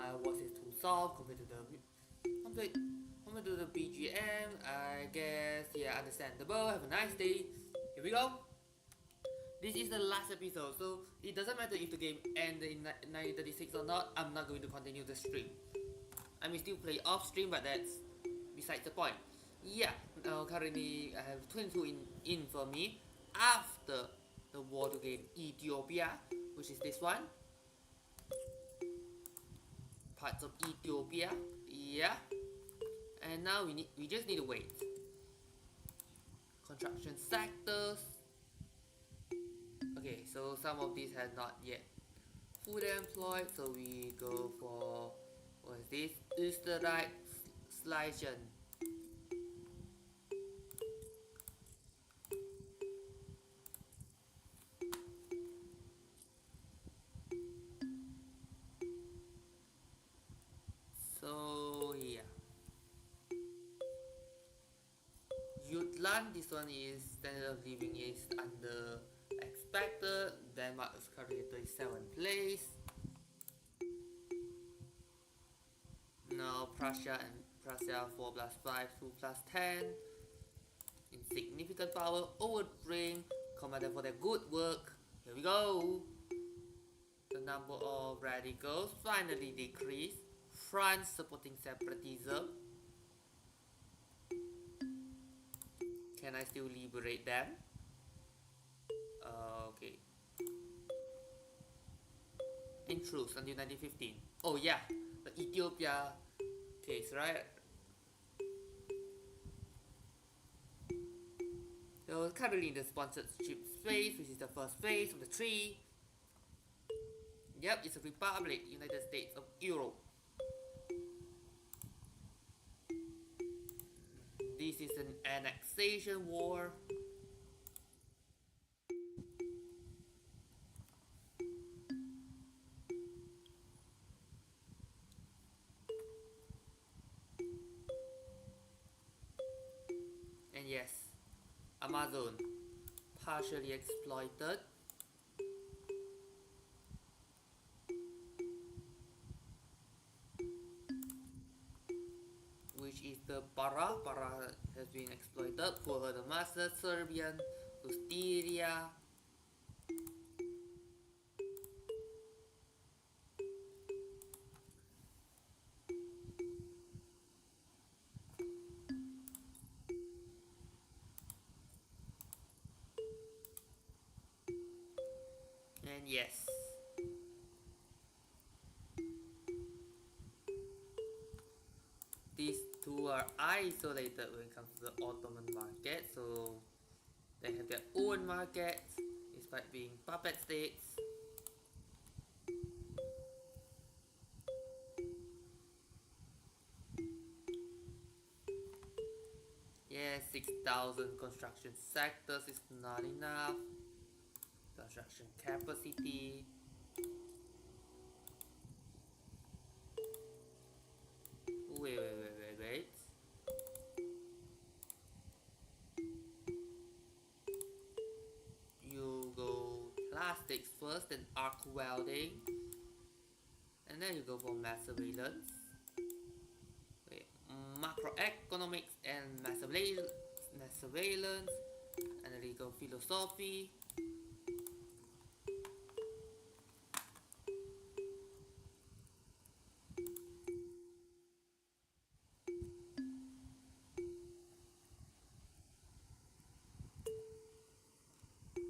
my voice is too soft compared to the BGM. I guess, yeah, understandable. Have a nice day. Here we go. This is the last episode, so it doesn't matter if the game ends in 1936 or not. I'm not going to continue the stream. I may still play off stream, but that's besides the point. Yeah, currently I have 22 in for me after the war to gain Ethiopia, which is this one. Parts of Ethiopia, yeah. And now we just need to wait. Construction sectors. Okay, so some of these have not yet fully employed, so we go for what is this? Österreich Slichen. So yeah. Jutland, this one is standard of living is under expected. Denmark is currently 37th place. Now Prussia and Prussia 4 plus 5, 2 plus 10. Insignificant power, overbring, commander for their good work. Here we go. The number of radicals finally decreased. France supporting separatism. Can I still liberate them? Okay. In truth, until 1915. Oh yeah, the Ethiopia case, right? So currently in the sponsorship phase, which is the first phase of the three. Yep, it's a republic, United States of Europe. This is an annexation war. And yes, Amazon, partially exploited. Which is the Para. Para has been exploited for the master Serbian to Styria. And yes, these two are isolated when it comes to the Ottoman market, so they have their own markets despite being puppet states. Yeah, 6,000 construction sectors is not enough. Construction capacity. Wait. You go plastics first, then arc welding, and then you go for mass surveillance. Wait, macroeconomics and mass surveillance, and then you go philosophy.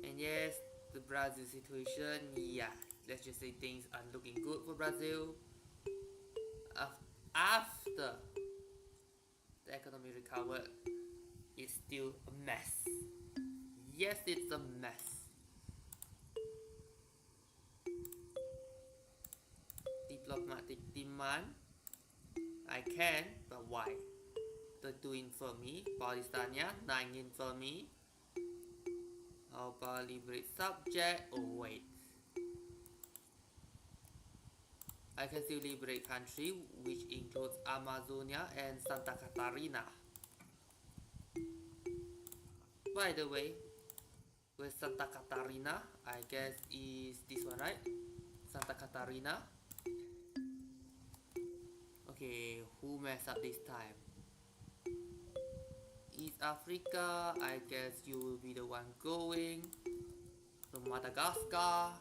And yes, the Brazil situation, yeah, let's just say things aren't looking good for Brazil. After the economy recovered, it's still a mess. Yes, it's a mess. Diplomatic demand, I can, but why? 32 infamy, Palestine, 9 infamy. How about liberate subject? Oh wait, I can still liberate country, which includes Amazonia and Santa Catarina. By the way, with Santa Catarina, I guess is this one, right? Santa Catarina. Okay, who messed up this time? East Africa, I guess you will be the one going. From Madagascar.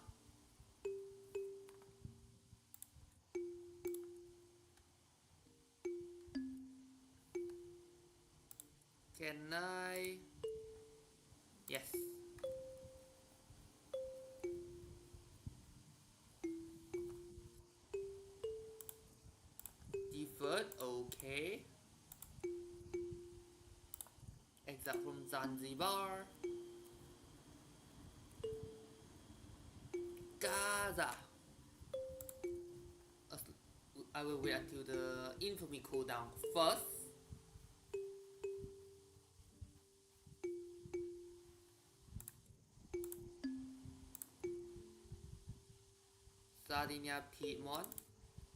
Can I? Yes. Deferred, okay. Exile from Zanzibar. Gaza. I will wait until the infamy cooldown first. Sardinia Piedmont.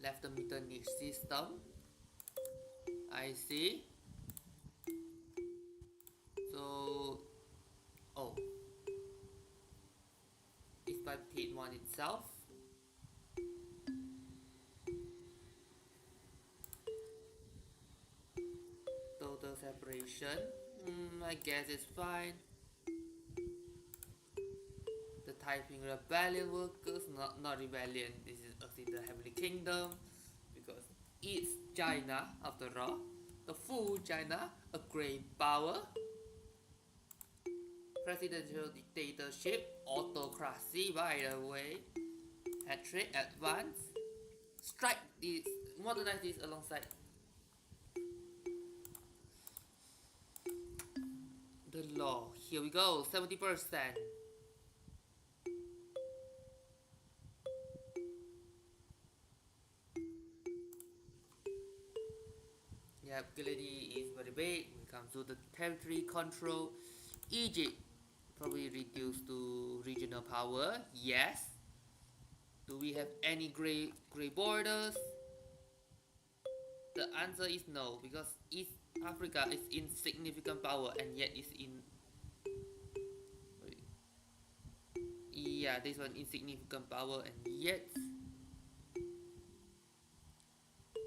Left the Metternich system. I see. So, oh, it's by Piedmont itself. Total separation. I guess it's fine. The Taiping Rebellion workers, not rebellion. This is actually the Heavenly Kingdom, because it's China after all. The full China, a great power. Presidential dictatorship, autocracy by the way. Hatred, advance. Strike this, modernize this alongside the law. Here we go, 70%. Yeah, Gilady is very big when it comes to the territory control. Egypt probably reduced to regional power. Yes. Do we have any grey borders? The answer is no, because East Africa is insignificant power and yet is in. Yeah, this one insignificant power and yet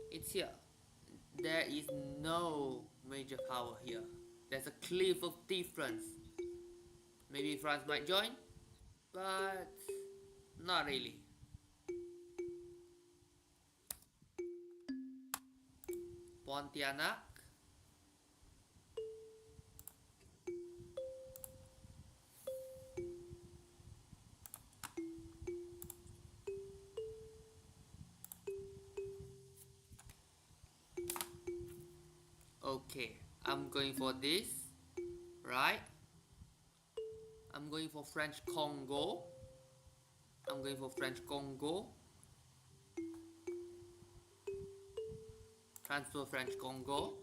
it's here. There is no major power here. There's a cliff of difference. Maybe France might join, but not really. Pontianak. Okay, I'm going for this, right? I'm going for French Congo. I'm going for French Congo. Transfer French Congo.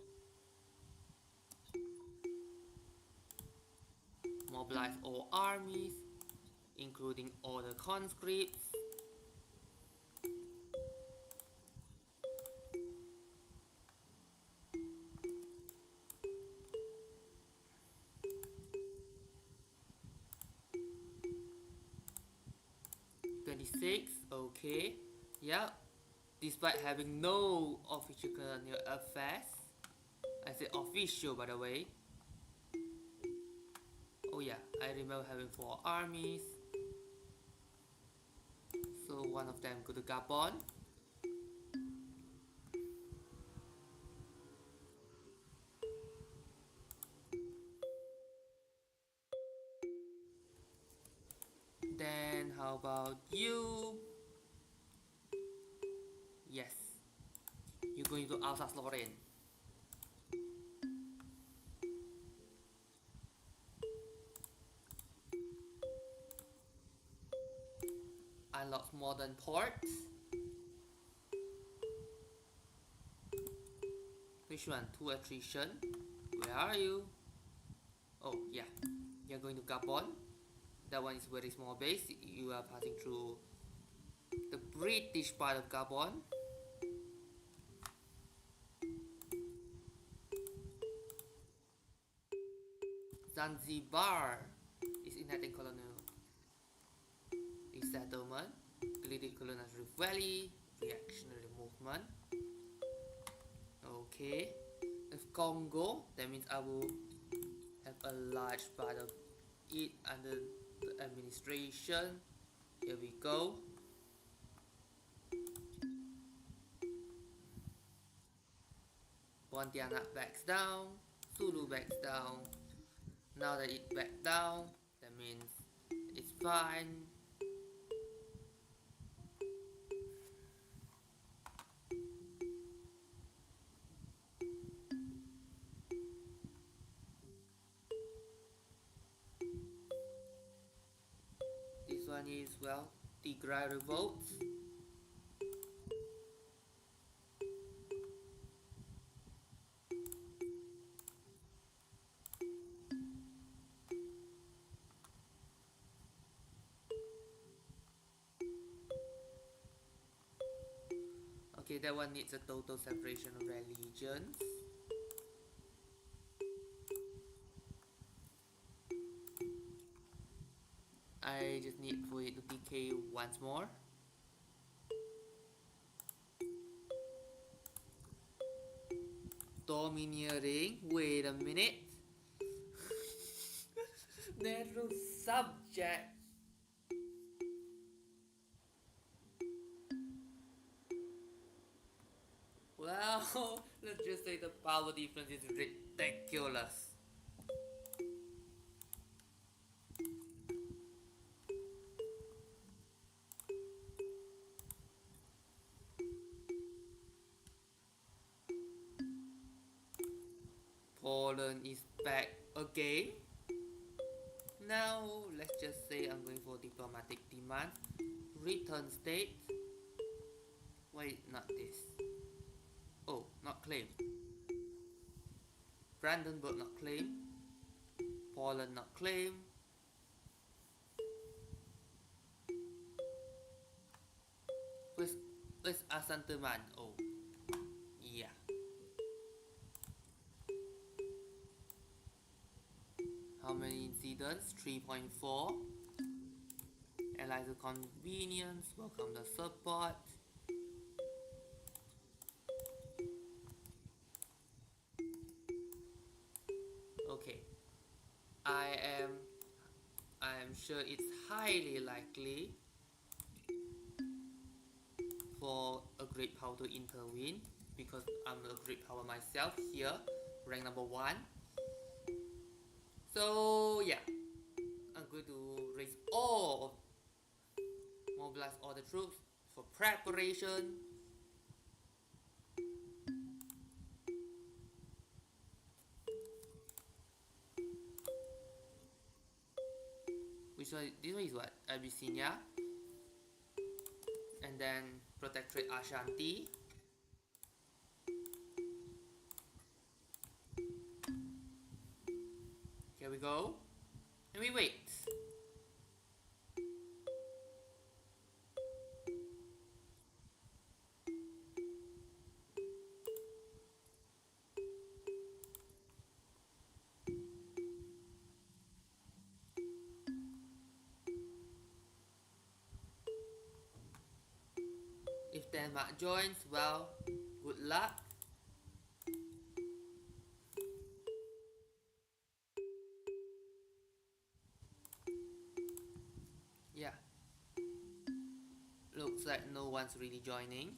Mobilize all armies, including all the conscripts. Okay, yeah. Despite having no official colonial affairs, I say official by the way. Oh yeah, I remember having 4 armies. So one of them go to Gabon. Then how about you? Yes, you're going to Alsace-Lorraine. Unlock modern ports. Which one? 2 attrition. Where are you? Oh yeah, you're going to Gabon. That one is very small base. You are passing through the British part of Gabon. Zanzibar is inhabiting colonial resettlement. Political colonial valley, reactionary movement. Okay. If Congo, that means I will have a large part of it under the administration. Here we go. Pontianak backs down. Sulu backs down. Now that it backed down, that means it's fine. This one is, well, Tigray revolt. Okay, that one needs a total separation of religions. I just need for it to decay once more. Domineering, wait a minute. Narrow subject. Well, let's just say the power difference is ridiculous. Poland is back again. Now, let's just say I'm going for diplomatic demand. Return state. Wait, not this. Oh, not claim. Brandenburg not claim. Poland not claim. Where's Assanteman? Oh, yeah. How many incidents? 3.4. Allies of convenience. Welcome the support. Okay. I am sure it's highly likely for a great power to intervene because I'm a great power myself here, rank number 1. So yeah, I'm going to mobilize all the troops for preparation. Which one? This one is what? Abyssinia, and then Protectorate Ashanti. Here we go, and we wait. If Denmark joins, well, good luck. Yeah, looks like no one's really joining.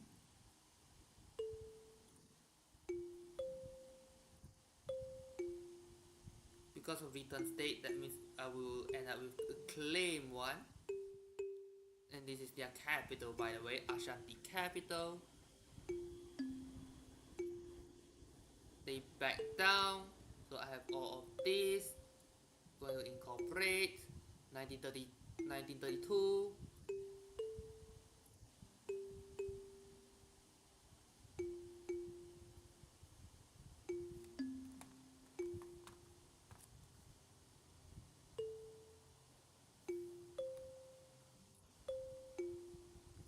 Because of return state, that means I will end up with a claim one. And this is their capital, by the way, Ashanti capital. They back down, so I have all of this. Going to incorporate 1932.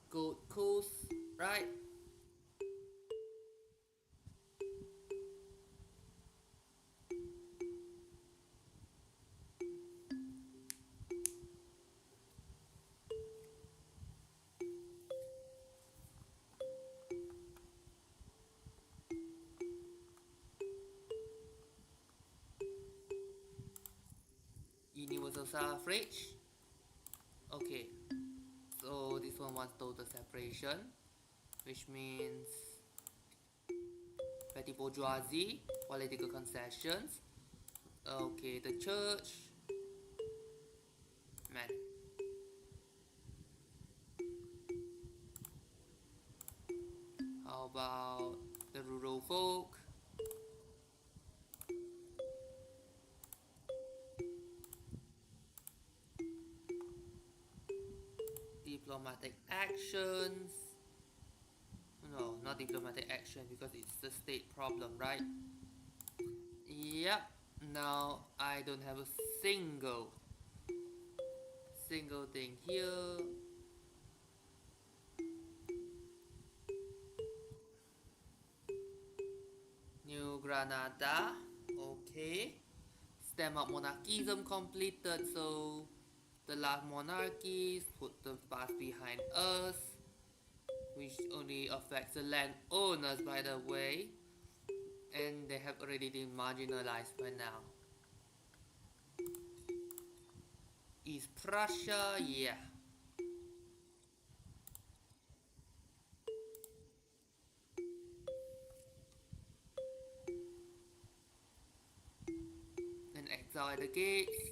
Gold Coast, right? suffrage. Okay, so this one wants total separation, which means petty bourgeoisie, political concessions. Okay, the church. Man. How about the rural folk? Diplomatic actions. No, not diplomatic action because it's the state problem, right? Yep. Now I don't have a single thing here. New Granada. Okay. Stem up monarchism completed, so the last monarchies put the past behind us, which only affects the landowners by the way, and they have already been marginalized by now. East Prussia, yeah. And exile at the gates.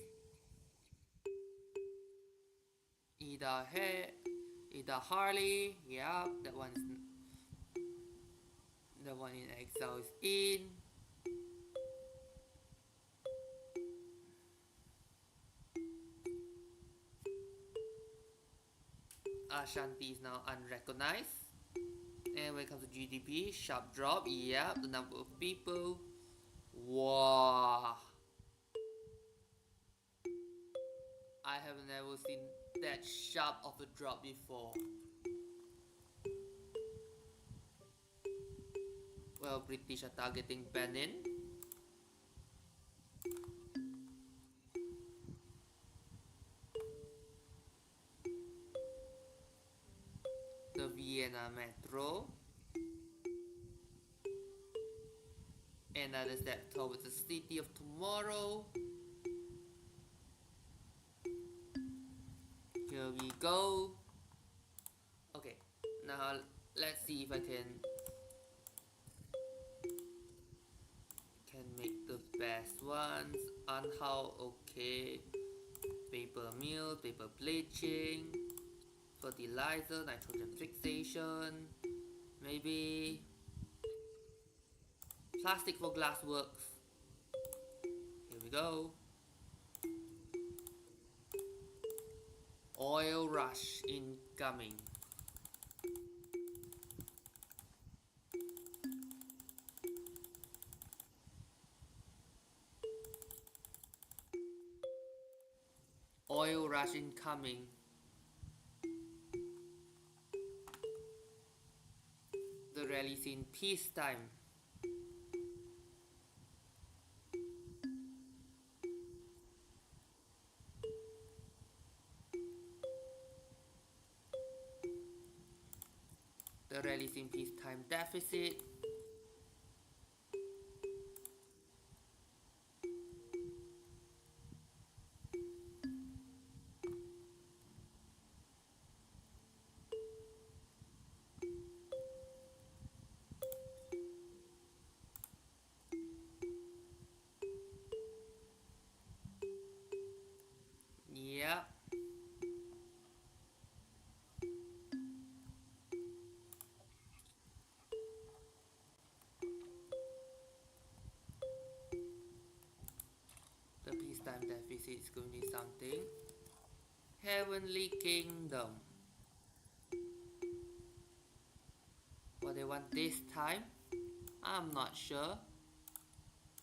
Ida Harley, yeah, the one in exile is in. Ashanti is now unrecognized. And when it comes to GDP, sharp drop, yeah, the number of people. Wow. I have never seen that sharp of a drop before. Well, British are targeting Benin. The Vienna Metro. Another step towards the city of tomorrow. Here we go. Okay, now let's see if I can make the best ones. How okay. Paper mill, paper bleaching, fertilizer, nitrogen fixation, maybe plastic for glass works. Here we go. Oil rush incoming. Oil rush incoming. The rally's in peacetime. The rally's in peacetime deficit. Yeah. The peacetime deficit is going to be something. Heavenly Kingdom. What they want this time, I'm not sure,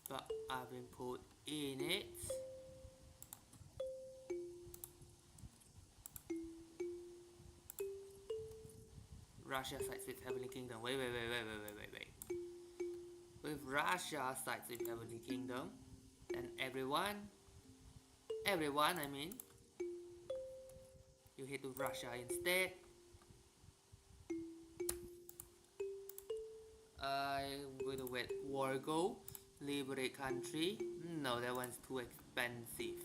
but I've been put in it. Russia sides with Heavenly Kingdom. Wait. With Russia sides with Heavenly Kingdom, then everyone, I mean, you head to Russia instead. I'm going to let war go. Liberate country. No, that one's too expensive.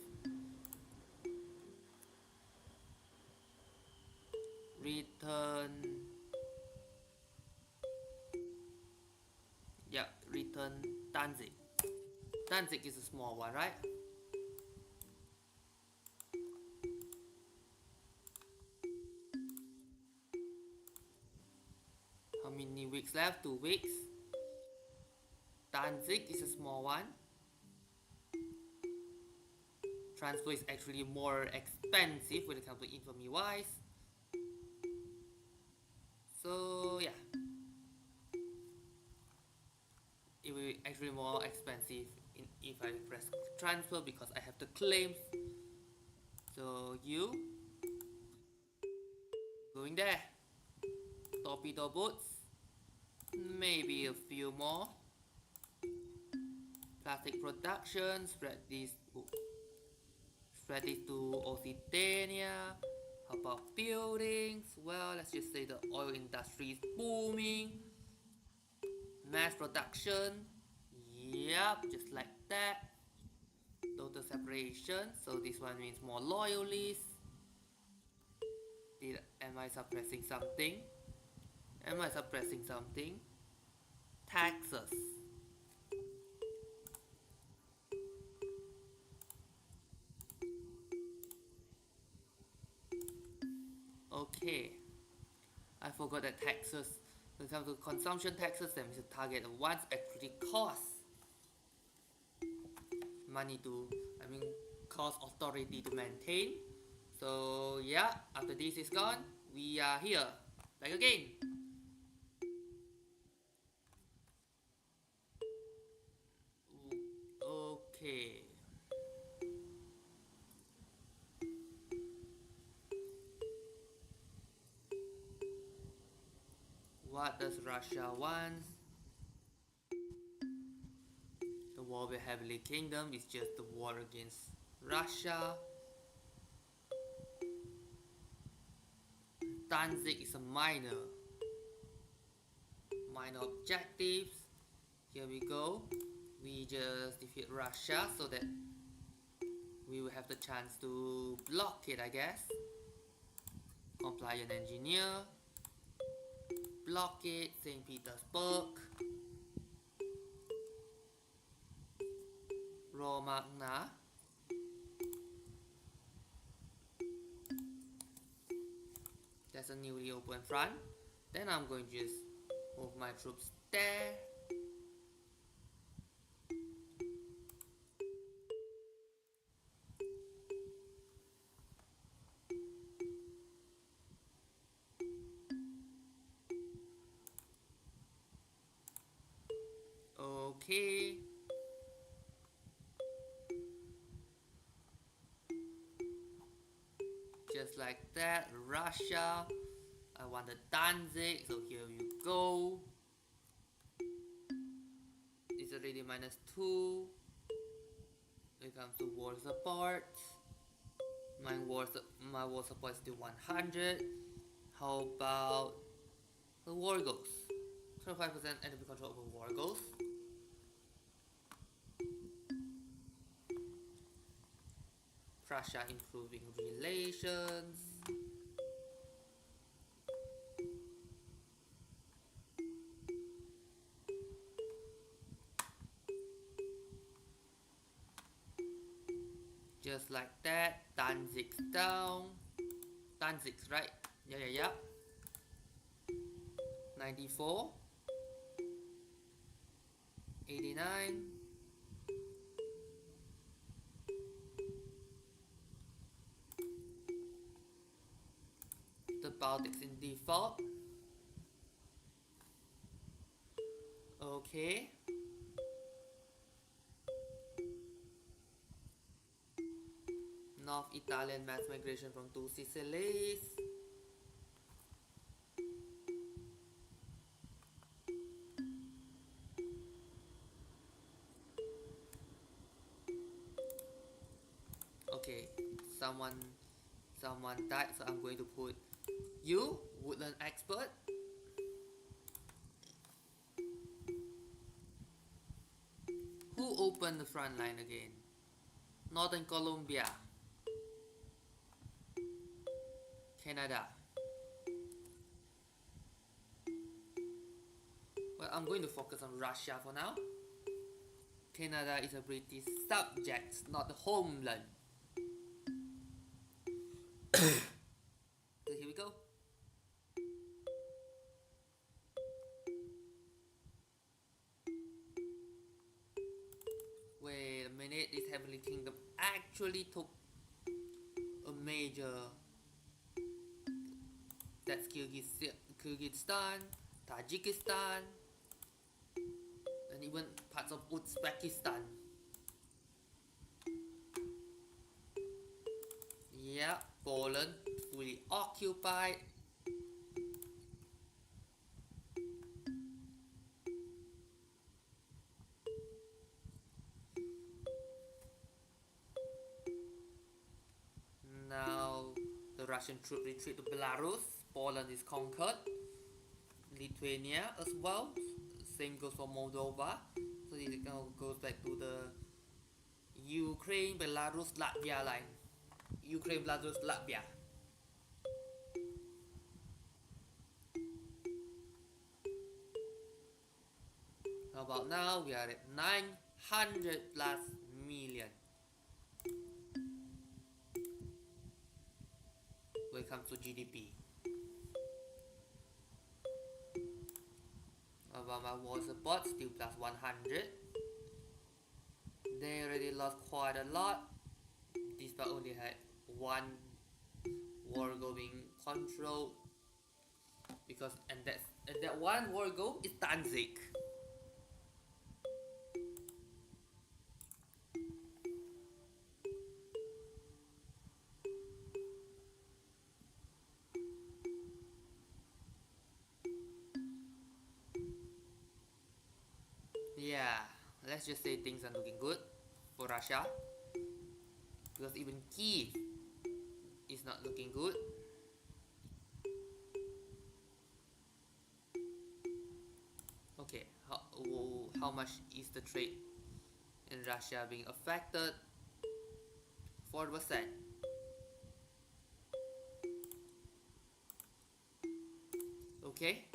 return Danzig. Danzig is a small one, right? How many weeks left? 2 weeks. Danzig is a small one. Transfer is actually more expensive when it comes to infamy wise. So yeah, it will be actually more expensive if I press transfer because I have the claims. So you going there. Torpedo boats. Maybe a few more. Plastic production. Spread this to Occitania. How about buildings? Well, let's just say the oil industry is booming. Mass production. Yep, just like that. Total separation. So this one means more loyalists. Am I suppressing something? Am I suppressing something? Taxes. Okay. I forgot that taxes, when it comes to consumption taxes, there is a target of what actually costs money to, cost authority to maintain. So yeah, after this is gone, we are here, back again. Okay. What does Russia want? The war with Heavenly Kingdom is just the war against Russia. Danzig is a minor objectives. Here we go. We just defeat Russia so that we will have the chance to block it, I guess. Compliant engineer. Block it. St. Petersburg. Romagna. That's a newly open front. Then I'm going to just move my troops there. Okay. Just like that, Russia. I want the Danzig, so here you go. It's already -2. When it comes to war support, my war support is still 100. How about the war goals? 25% enemy control over war goals. Prussia improving relations. Just like that, Danzig's down. Danzig's right. Yeah. 94. 89. The Baltics in default. Okay. North Italian mass migration from 2 Sicilies. Okay, someone died, so I'm going to put you, woodland expert. Who opened the front line again? Northern Colombia. Canada. Well, I'm going to focus on Russia for now. Canada is a British subject, not the homeland. So here we go. Wait a minute, this Heavenly Kingdom actually took a major. That's Kyrgyzstan, Tajikistan, and even parts of Uzbekistan. Yeah, Poland fully occupied. Now the Russian troops retreat to Belarus. Poland is conquered. Lithuania as well. Same goes for Moldova. So this goes back to the Ukraine, Belarus, Latvia line. Ukraine, Belarus, Latvia. How about now? We are at 900 plus million. When it comes to GDP. Obama war support still plus 100. They already lost quite a lot. Despite only had one war going controlled. Because and that one war goal is Danzig. Yeah, let's just say things are looking good for Russia. Because even Kiev is not looking good. Okay, how much is the trade in Russia being affected? 4%. Okay.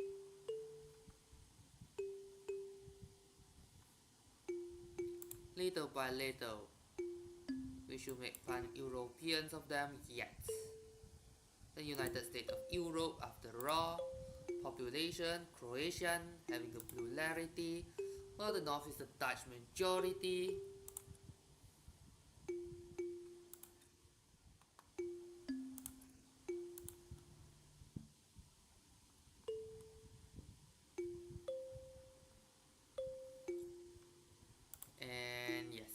Little by little, we should make pan-Europeans of them yet. The United States of Europe, after all, population, Croatian, having a plurality, while the North is the Dutch majority. And yes.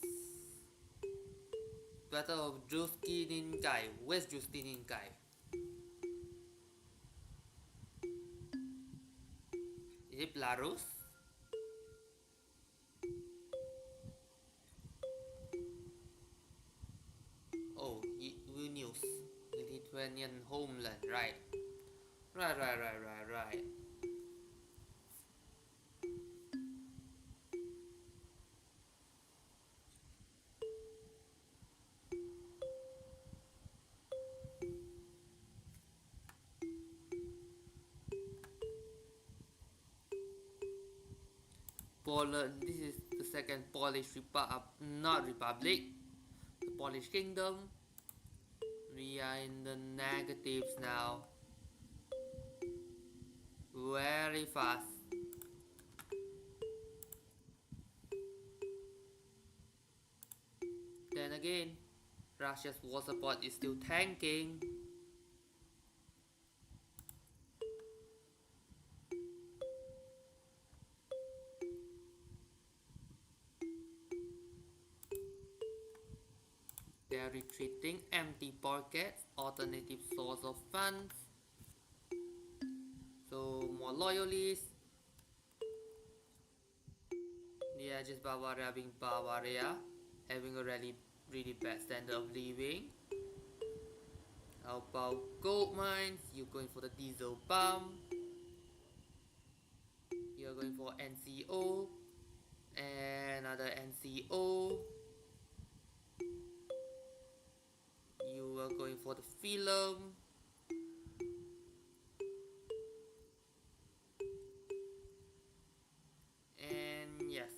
Battle of Druskininkai, West Druskininkai. Is it Belarus? Oh, Vilnius, the Lithuanian homeland, right? Right. Poland, this is the second Polish not Republic, the Polish Kingdom. We are in the negatives now. Very fast. Then again, Russia's war support is still tanking. They are retreating, empty pockets, alternative source of funds. So more loyalists. Yeah, just Bavaria being Bavaria, having a really bad standard of living. How about gold mines? You're going for the diesel pump. You're going for NCO. Another NCO. You are going for the film. And yes.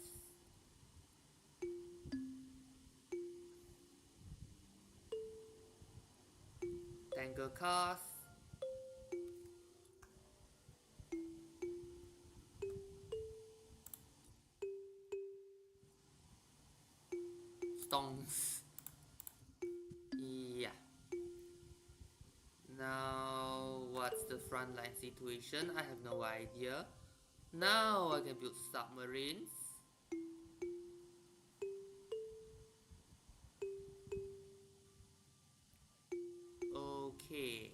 Industrial cars. Stones. Yeah. Now, what's the frontline situation? I have no idea. Now I can build submarines. Okay.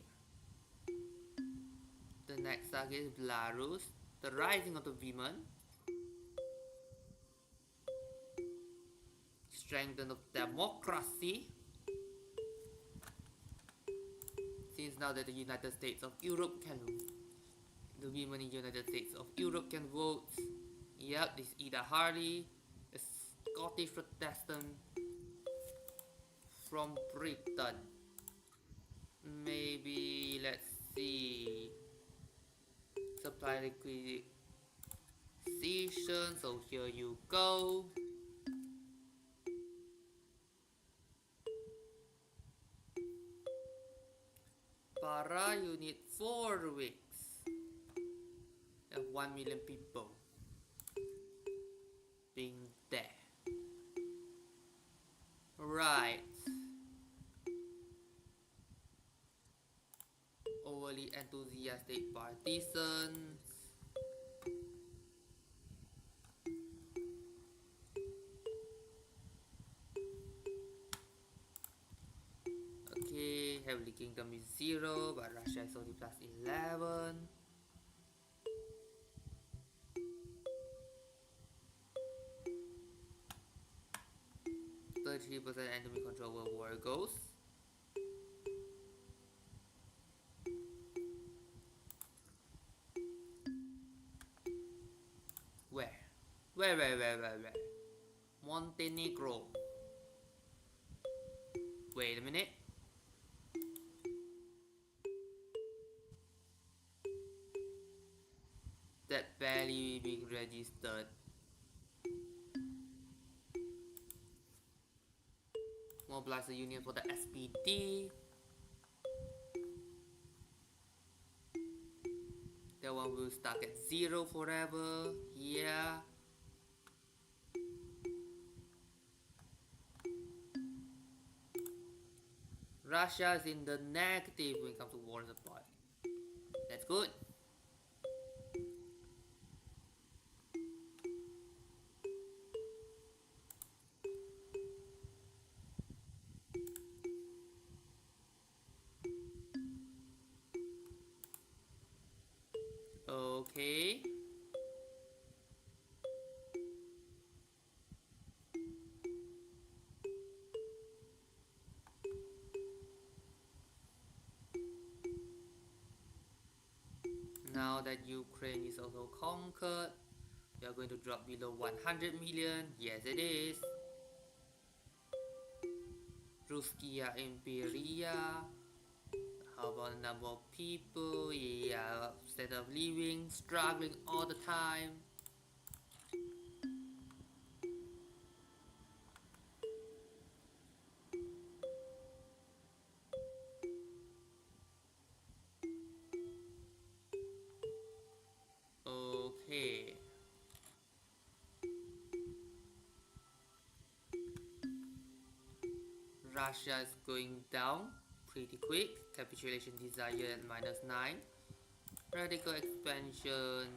The next target is Belarus. The rising of the women. Strengthen of democracy. Since now that the United States of Europe can, the women in United States of Europe can vote. Yep, this is Ida Hardy, a Scottish Protestant from Britain. Maybe let's see. Supply requisition. So here you go. Para, you need 4 weeks. You have 1 million people being there. Right. Overly enthusiastic partisans. Okay, Heavenly Kingdom is 0, but Russia is only plus 11. %, enemy control where war goes. Where? Where? Montenegro. Wait a minute. That barely being registered. Mobilize the union for the SPD. That one will stuck at 0 forever. Yeah. Russia is in the negative when it comes to war supply. That's good. Okay. Now that Ukraine is also conquered, we are going to drop below 100 million. Yes, it is. Ruskia Imperia. How about the number of people? Yeah, instead of living, struggling all the time. Okay. Russia is going down pretty quick. Capitulation desired at -9. Radical expansion.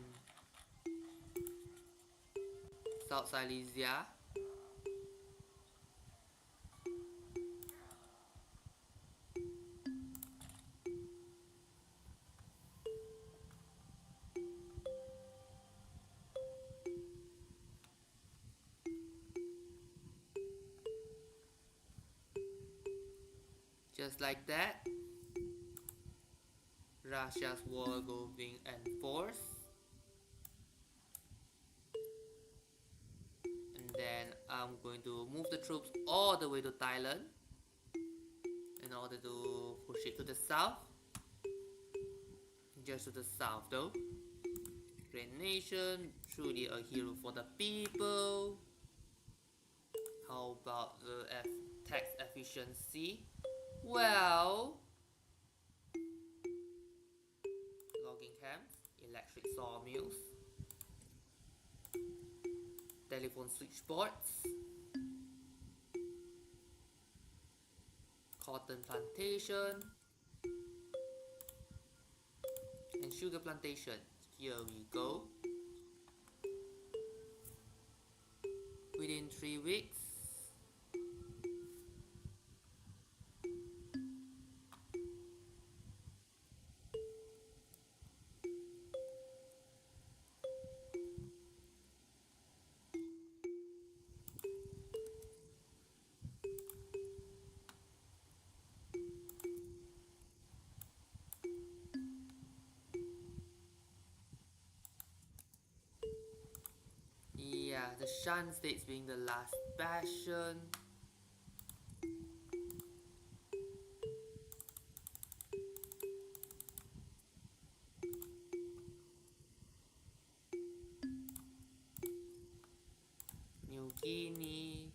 South Silesia. Just like that, Russia's war being enforced. And then I'm going to move the troops all the way to Thailand in order to push it to the south. Just to the south though. Great nation, truly a hero for the people. How about the tax efficiency? Well, electric sawmills, telephone switchboards, cotton plantation, and sugar plantation. Here we go. Within 3 weeks, yeah, the Shan states being the last bastion. New Guinea,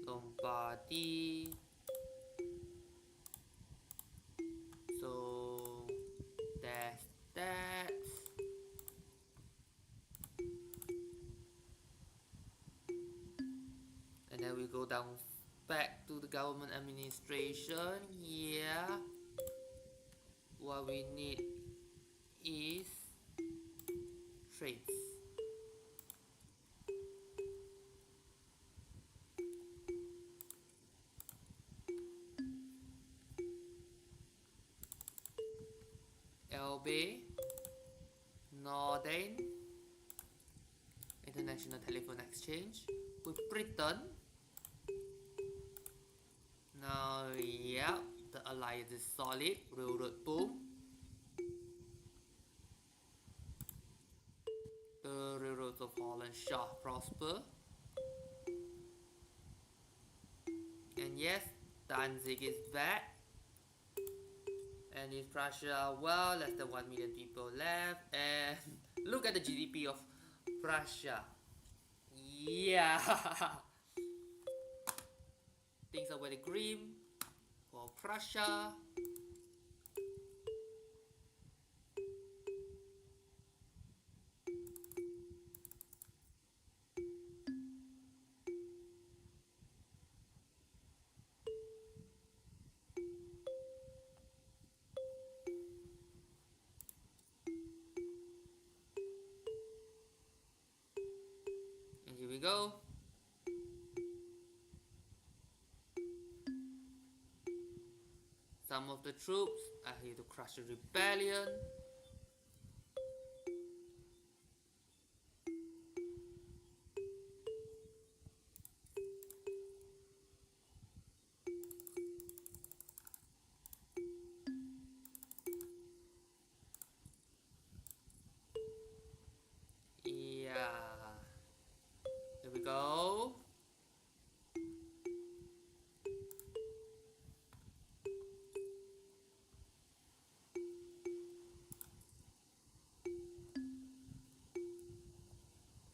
Lombardy. So that's that. And then we go down back to the government administration. Yeah. What we need is trades. LB, Northern, International Telephone Exchange with Britain. Now, yeah, the alliance is solid. Railroad boom. The railroads of Holland shall prosper. And yes, Danzig is back. And in Prussia, well, less than 1 million people left. And look at the GDP of Prussia. Yeah. Things are very grim for Prussia. And here we go. Some of the troops are here to crush the rebellion. Yeah. Here we go.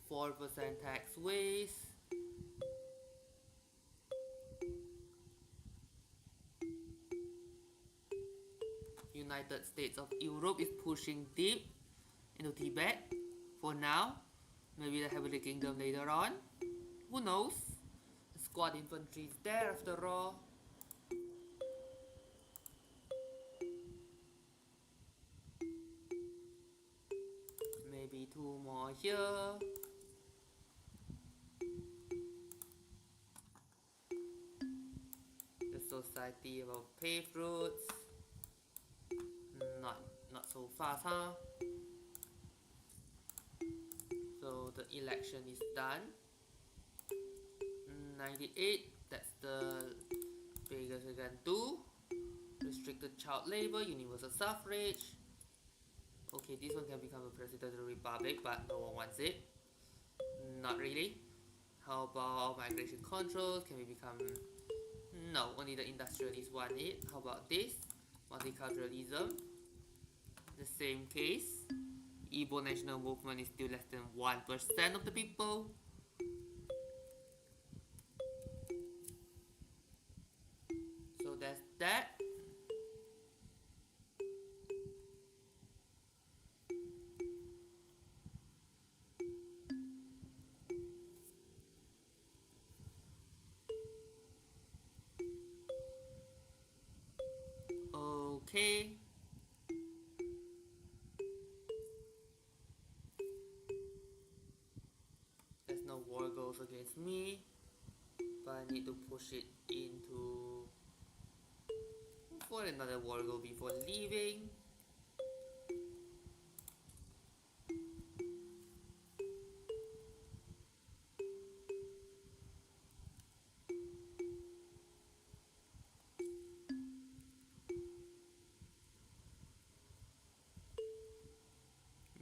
%4 tax waste. United States of Europe is pushing deep into Tibet for now. Maybe they'll have a kingdom later on. Who knows? The squad infantry is there after all. Maybe 2 more here. The society about paved roads. Not so fast, huh? So the election is done. 98, that's the biggest we can do. Restricted child labor, universal suffrage. Okay, this one can become a president of the republic, but no one wants it. Not really. How about migration controls? Can we become... No, only the industrialists want it. How about this? Multiculturalism. The same case. Igbo national movement is still less than 1% of the people. So that's that. Okay. There's no war goes against me, but I need to push it into for another war goal before leaving.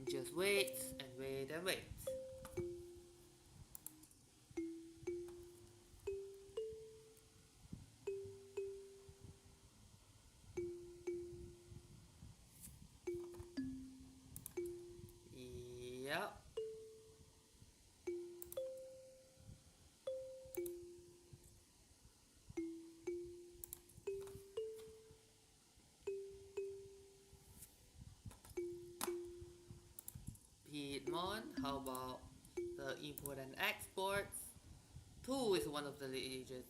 Just wait and wait and wait. Yep. Piedmont, how about the import and exports? 2 is one of the regions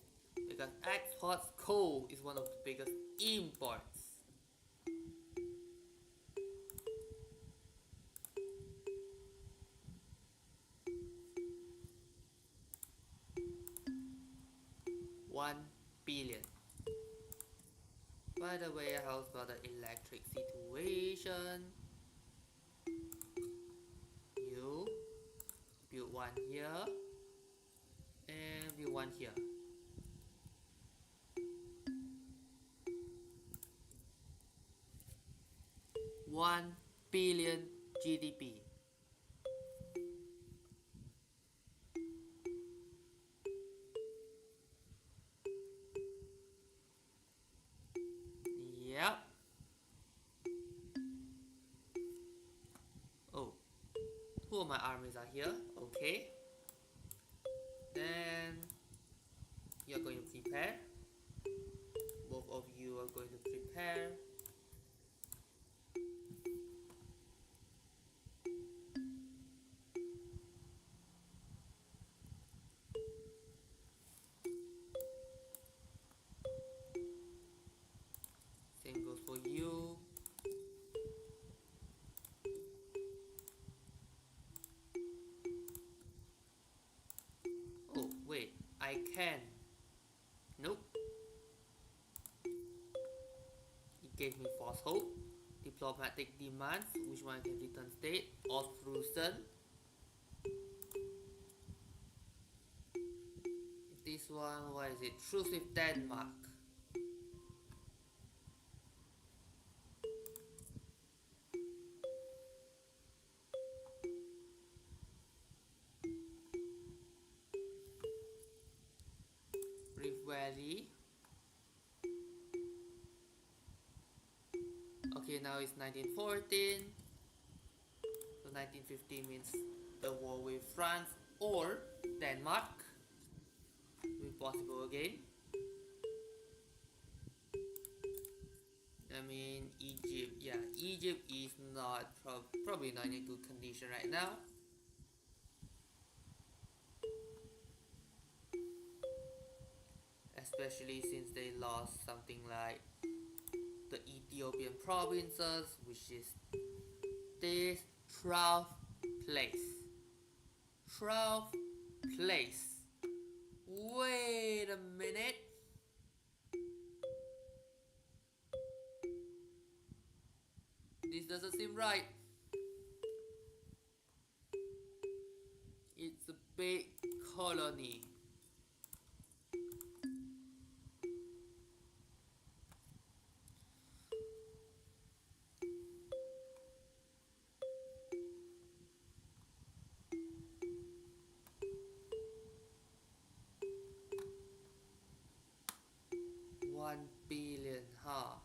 because exports coal is one of the biggest imports. $1 billion. By the way, how's about the electric situation? You build one here and build one here. $1 billion GDP. Yep. Oh, 2 of my armies are here. Okay. Then you're going to prepare. Both of you are going to prepare. Same goes for you. Oh, wait, I can. Nope. It gave me false hope. Diplomatic demands, which one can return state? Austria. This one, what is it? Truce with Denmark. Rift Valley. Okay, now it's 1914. So 1915 means the war with France or Denmark. Will be possible again. I mean, Egypt, yeah, Egypt is not, probably not in a good condition right now. Especially since they lost something like the Ethiopian provinces, which is this 12th place. 12th place. Wait a minute. This doesn't seem right. It's a big colony. $1 billion, huh?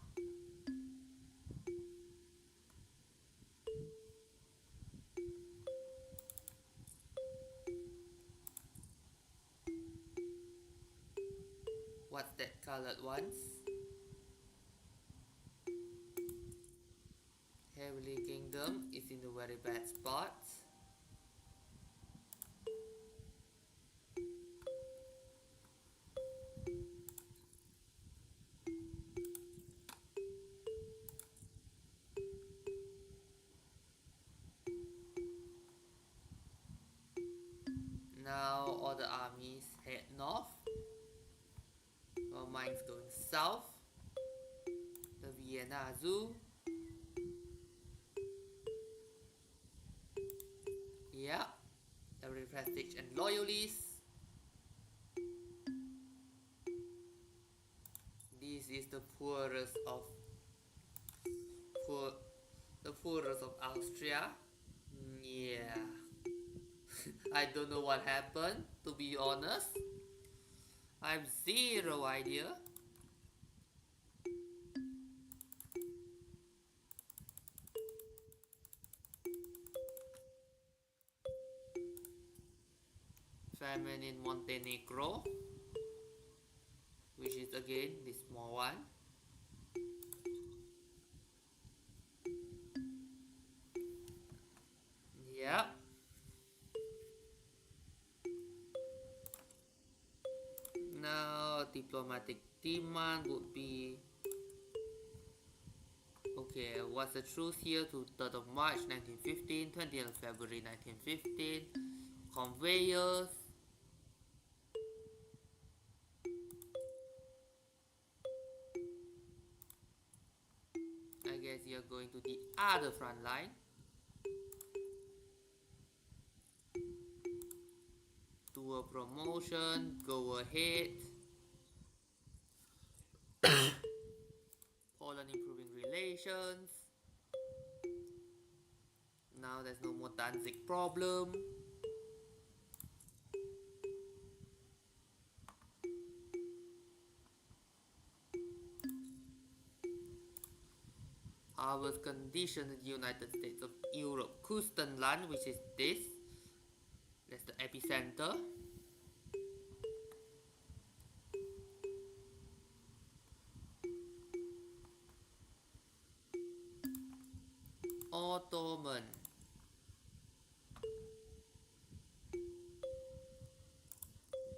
What's that colored ones? Heavenly Kingdom is in a very bad spot. south, the Vienna Zoo. Yeah, the prestige and loyalists. This is the poorest of poor, the poorest of Austria. Yeah, I don't know what happened. To be honest, I have zero idea. Famine in Montenegro, which is again the small one. Yeah. Now diplomatic demand would be okay. What's the truth here? To 3rd of March 1915, 20th of February 1915. Conveyors. I guess you're going to the other front line. Do a promotion. Go ahead. Poland improving relations. Now there's no more Danzig problem. Our condition in the United States of Europe. Kustenland, which is this. That's the epicenter. Ottoman.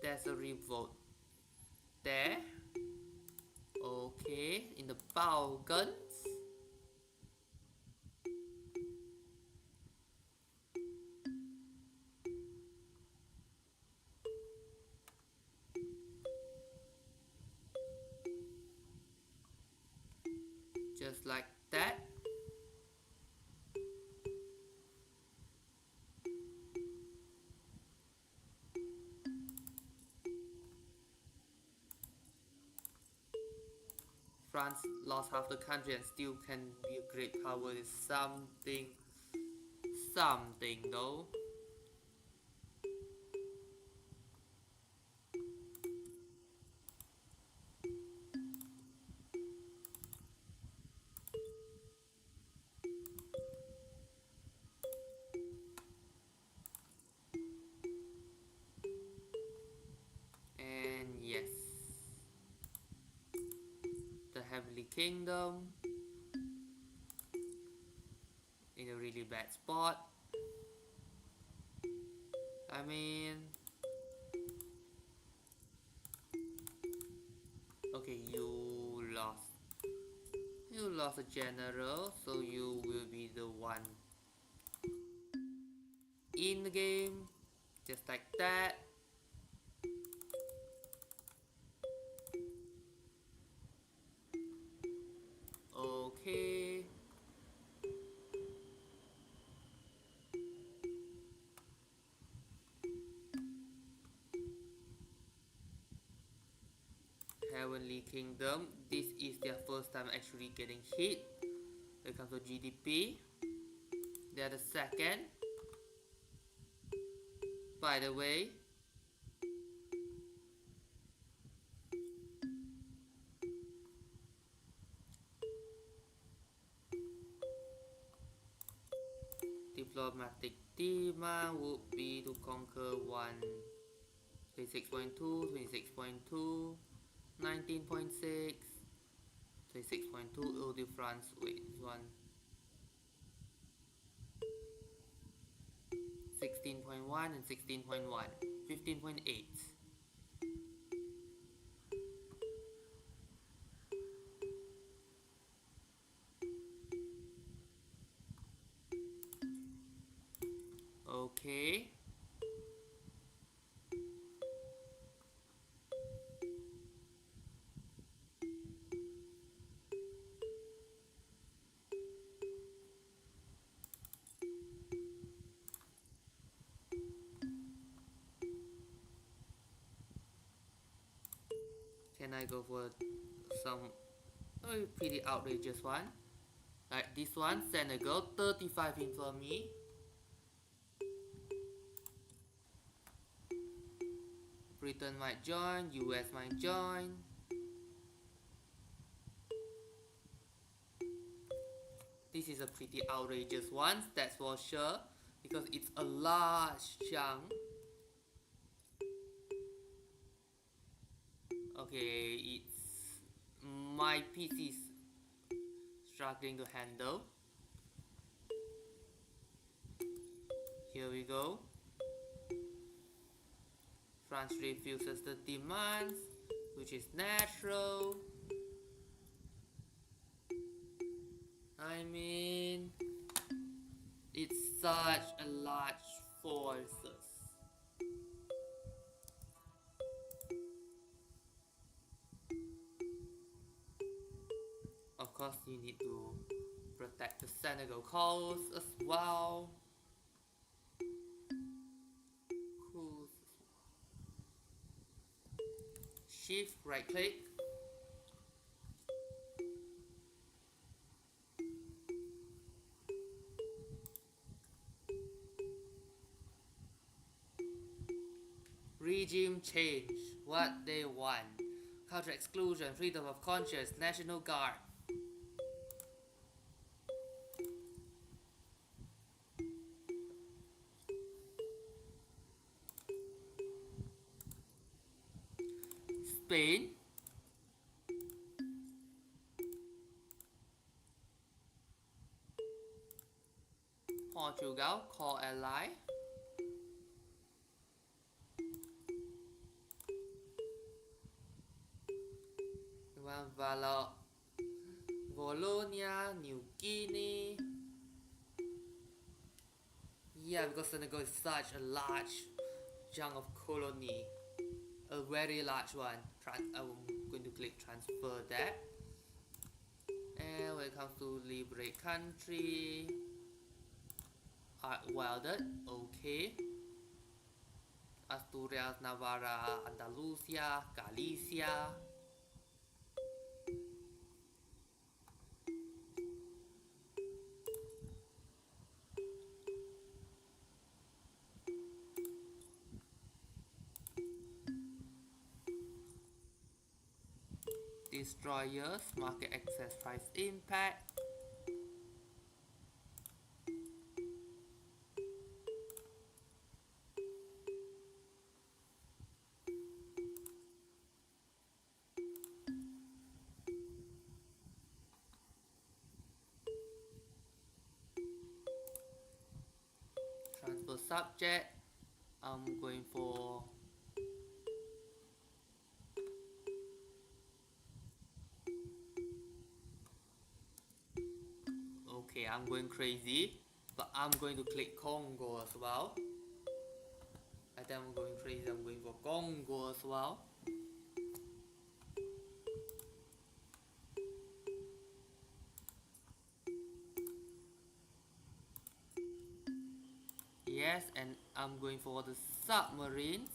There's a revolt there. Okay, in the Balkans. Just like that. France lost half the country and still can be a great power is something though. And yes, the Heavenly Kingdom in a really bad spot. I mean, okay, you lost a general, so you will be the one in the game, just like that. Okay. Heavenly Kingdom, this is their first time actually getting hit. When it comes to GDP, they are the second. By the way, diplomatic demand would be to conquer 26.2, 26.2, 19.6, 26.2, Eau de France, wait, this one, 16.1 and 16.1, 15.8. Okay. Can I go for some pretty outrageous one? Like this one, Senegal, 35 in for me. Britain might join, US might join. This is a pretty outrageous one, that's for sure, because it's a large chunk. Okay, it's my PC's struggling to handle. Here we go. France refuses the demands, which is natural. I mean, it's such a large forces. Of course, you need to protect the Senegal coast as well. Cool. Shift, right click. Regime change, what they want. Counter exclusion, freedom of conscience, National Guard. Spain. Portugal, core ally. Valonia, New Guinea. Yeah, because Senegal is such a large chunk of colony. A very large one. I'm going to click transfer that. And when it comes to liberate country, welded, okay. Asturias, Navarra, Andalusia, Galicia. Destroyers, market access, price impact. Transfer subject. I'm going for okay, I'm going crazy, but I'm going to click Congo as well. I think I'm going crazy, I'm going for Congo as well. Yes, and I'm going for the submarines.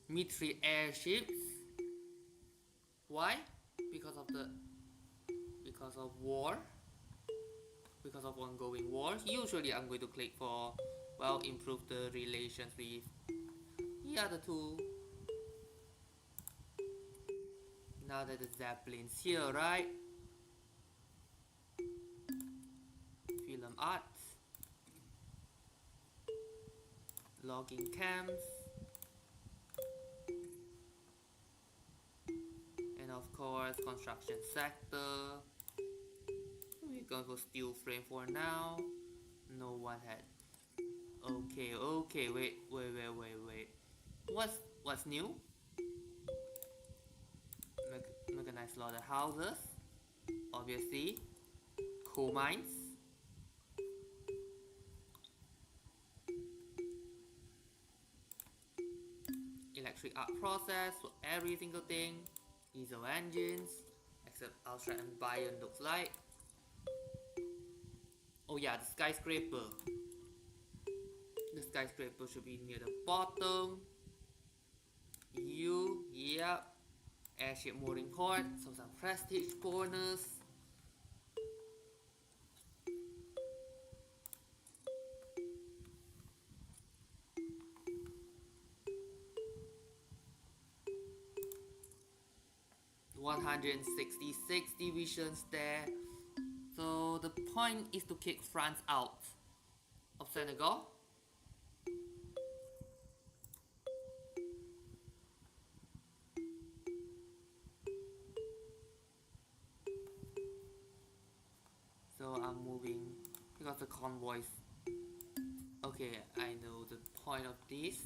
Military airships. Why? Because of war. Because of ongoing wars. Usually I'm going to click for, well, improve the relations with the other two. Now that the Zeppelin's here, right? Film arts. Logging camps. And of course, construction sector. We're going for steel frame for now. No one had. Okay, wait. What's new? Mechanized slaughterhouses. Obviously. Coal mines. Electric arc process for every single thing. Diesel engines. Except Austria and Bayern looks like. Oh yeah, the skyscraper. The skyscraper should be near the bottom. Yep. Airship mooring port, so some prestige bonus. (166 divisions there. So the point is to kick France out of Senegal. So I'm moving because the convoys. Okay, I know the point of this.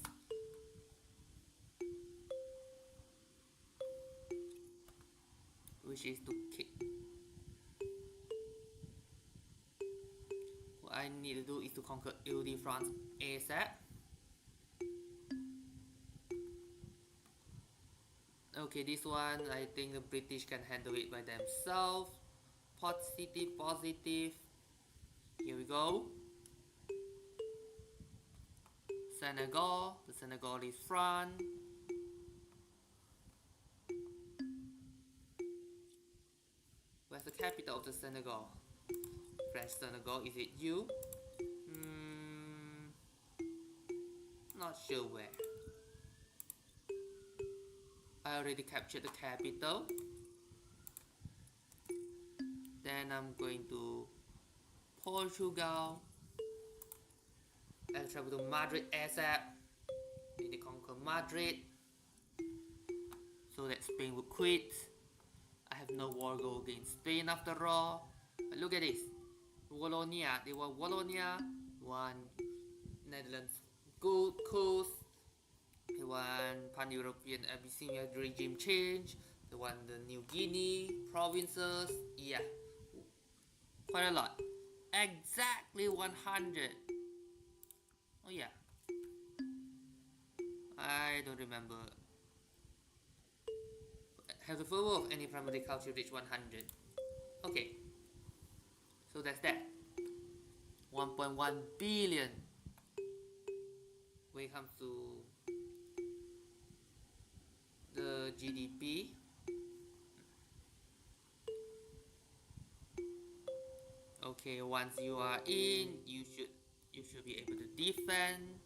Which is to kick. What I need to do is to conquer Ile-de-France ASAP. Okay, this one I think the British can handle it by themselves. Positive, positive. Here we go. Senegal, the Senegalese front. Where's the capital of the Senegal? French Senegal, is it you? Not sure where. I already captured the capital. Then I'm going to Portugal. I'll travel to Madrid ASAP. Need to conquer Madrid so that Spain will quit. I have no war goal against Spain after all. But look at this. Wallonia, they were Wallonia, one Netherlands Gold Coast, they won Pan-European Abyssinia regime change, they won the New Guinea provinces, yeah, quite a lot. Exactly 100. Oh yeah, I don't remember. Have the fervor of any primary culture reach 100? Okay, so that's that. 1.1 billion. When it comes to the GDP, okay, once you are in, you should be able to defend.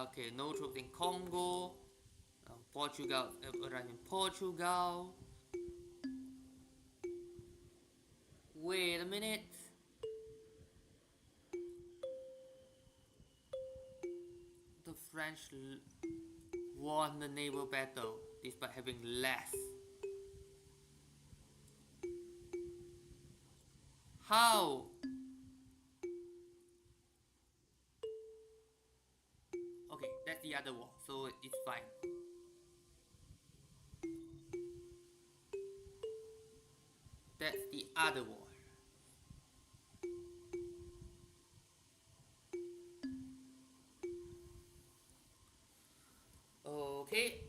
Okay, no troops in Congo. Portugal, arrived in Portugal. Wait a minute. The French won the naval battle despite having less. How? Okay, that's the other war, so it's fine. That's the other war. Okay.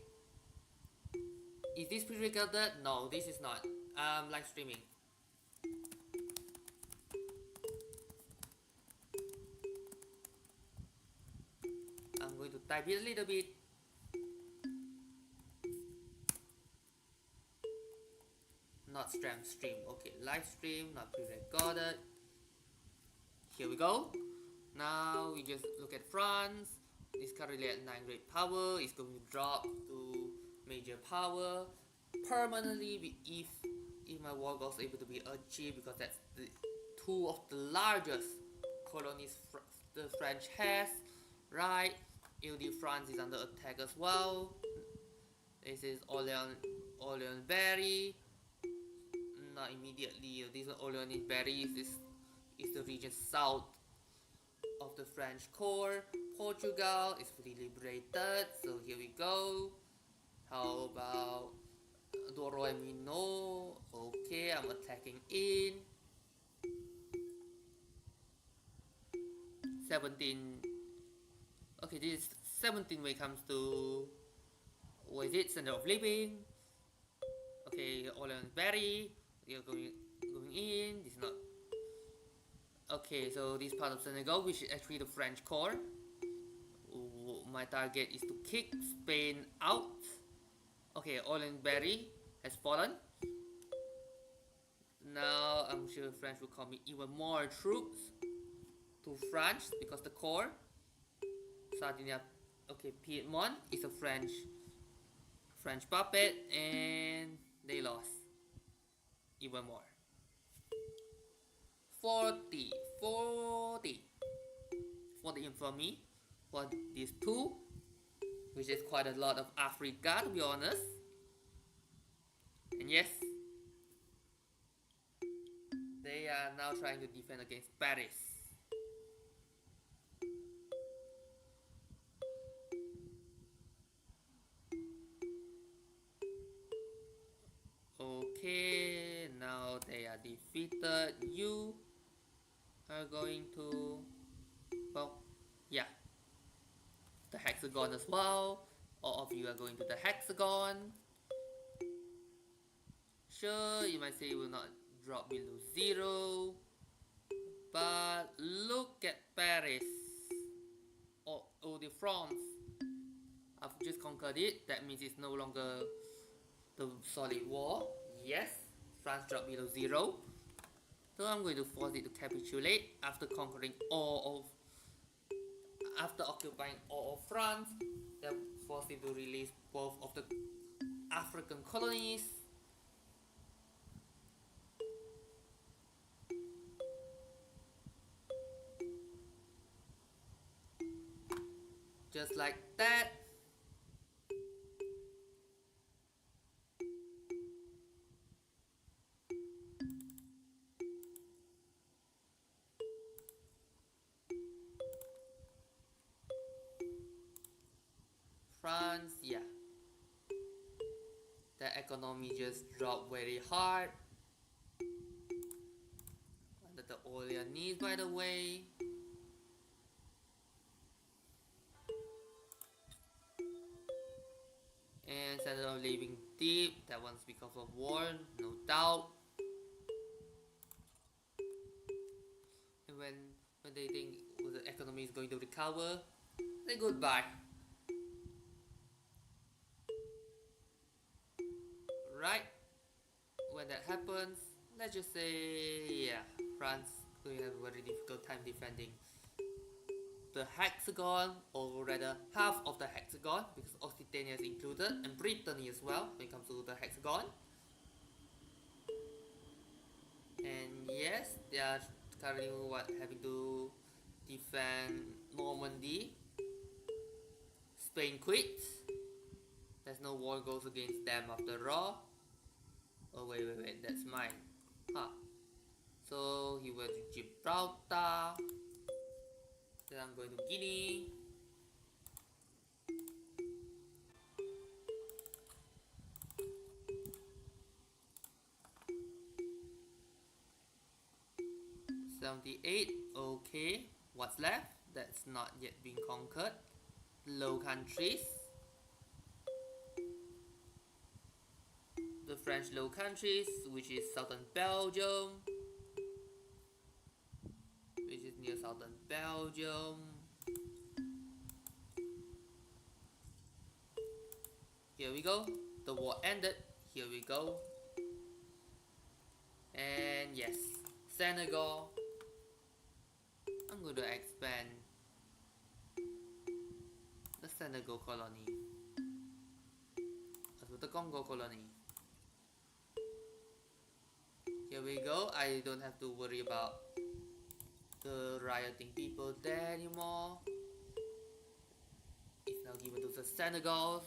Is this pre-recorded? No, this is not. I'm live streaming. I'm going to type it a little bit. Not stream. Okay, live stream, not pre-recorded. Here we go. Now we just look at France. It's currently at 9 great power. It's going to drop to major power permanently if my war goal is able to be achieved, because that's the two of the largest colonies the French has, right? Ile-de-France is under attack as well. This is Orléans Berry. Not immediately. This is Orléans Berry. This is the region south of the French core. Portugal is fully liberated, so here we go. How about Doro and Mino? Okay, I'm attacking in. 17. Okay, this is 17 when it comes to, what is it, Center of Living. Okay, Orleans Berry, you're going in. This is not Okay, so this part of Senegal, which is actually the French core. My target is to kick Spain out. Okay, Olenberry has fallen. Now I'm sure French will commit even more troops to France because the core. Sardinia, okay, Piedmont is a French puppet, and they lost even more. 40, 40, 40 infamy for these two, which is quite a lot of Africa to be honest. And yes, they are now trying to defend against Paris. Okay, now they are defeated. You are going to, well, yeah, the hexagon as well. All of you are going to the hexagon. Sure, you might say it will not drop below 0, but look at Paris. Or the France. I've just conquered it. That means it's no longer the solid war. Yes, France dropped below 0. So I'm going to force it to capitulate after conquering after occupying all of France. Then force it to release both of the African colonies. Just like that. France, yeah. The economy just dropped very hard. Under the Orleanese, by the way. And instead of living deep, that one's because of war, no doubt. And when they think the economy is going to recover, say goodbye. Right? When that happens, let's just say, yeah, France will have a very difficult time defending the hexagon, or rather half of the hexagon, because Occitania is included, and Brittany as well when it comes to the hexagon. And yes, they are currently having to defend Normandy. Spain quits. There's no war goes against them after all. Oh wait, that's mine. Huh. So he went to Gibraltar. Then I'm going to Guinea. $78. Okay. What's left? That's not yet been conquered. Low Countries. The French Low Countries, which is southern Belgium. Which is near southern Belgium. Here we go. The war ended. Here we go. And yes, Senegal. I'm going to expand the Senegal colony as with the Congo colony. Here we go. I don't have to worry about the rioting people there anymore. It's now given to the Senegal.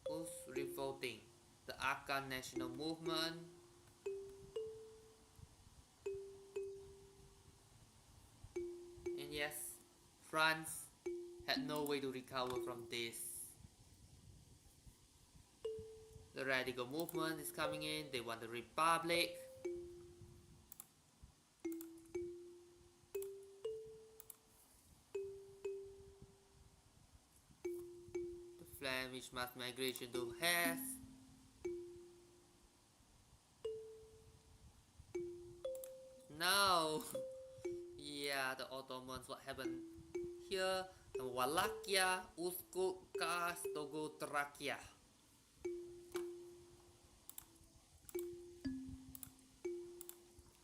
Who's revolting? The Akan National Movement. And yes, France had no way to recover from this. The radical movement is coming in. They want the republic. which mass migration to has. Now, yeah, the Ottomans, what happened here? Wallachia, Uskoka, Togotrakia.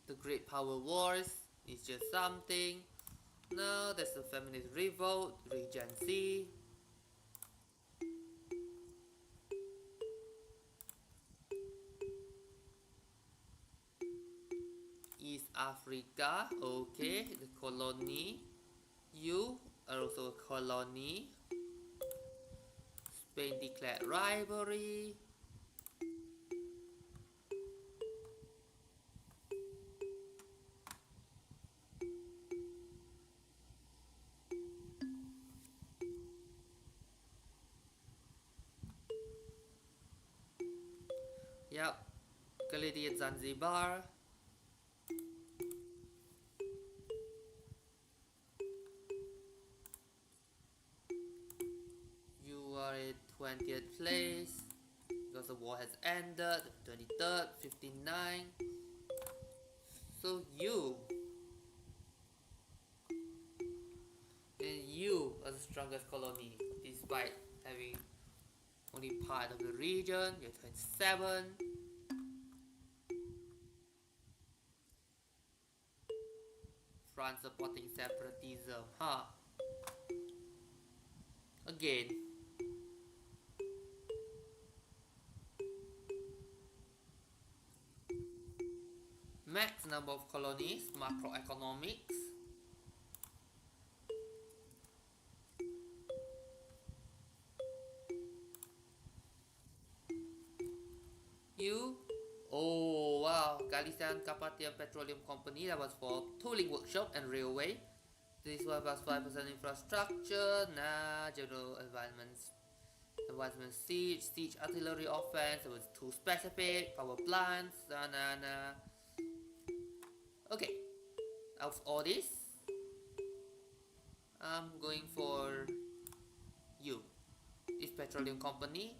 The Great Power Wars is just something. No, that's the feminist revolt, Regency. East Africa, okay, the colony. You are also a colony. Spain declared rivalry. Yep, Khalidiyat Zanzibar. You are at 20th place because the war has ended. 23rd, 59. So you are the strongest colony despite having only part of the region. You're 27. France supporting separatism, huh? Again. Max number of colonies, macroeconomics. You, oh wow, Galician Carpathian Petroleum Company, that was for tooling workshop and railway. This one was 5% infrastructure, general advancement siege artillery offense, it was too specific, power plants, Okay, out of all this, I'm going for you. This petroleum company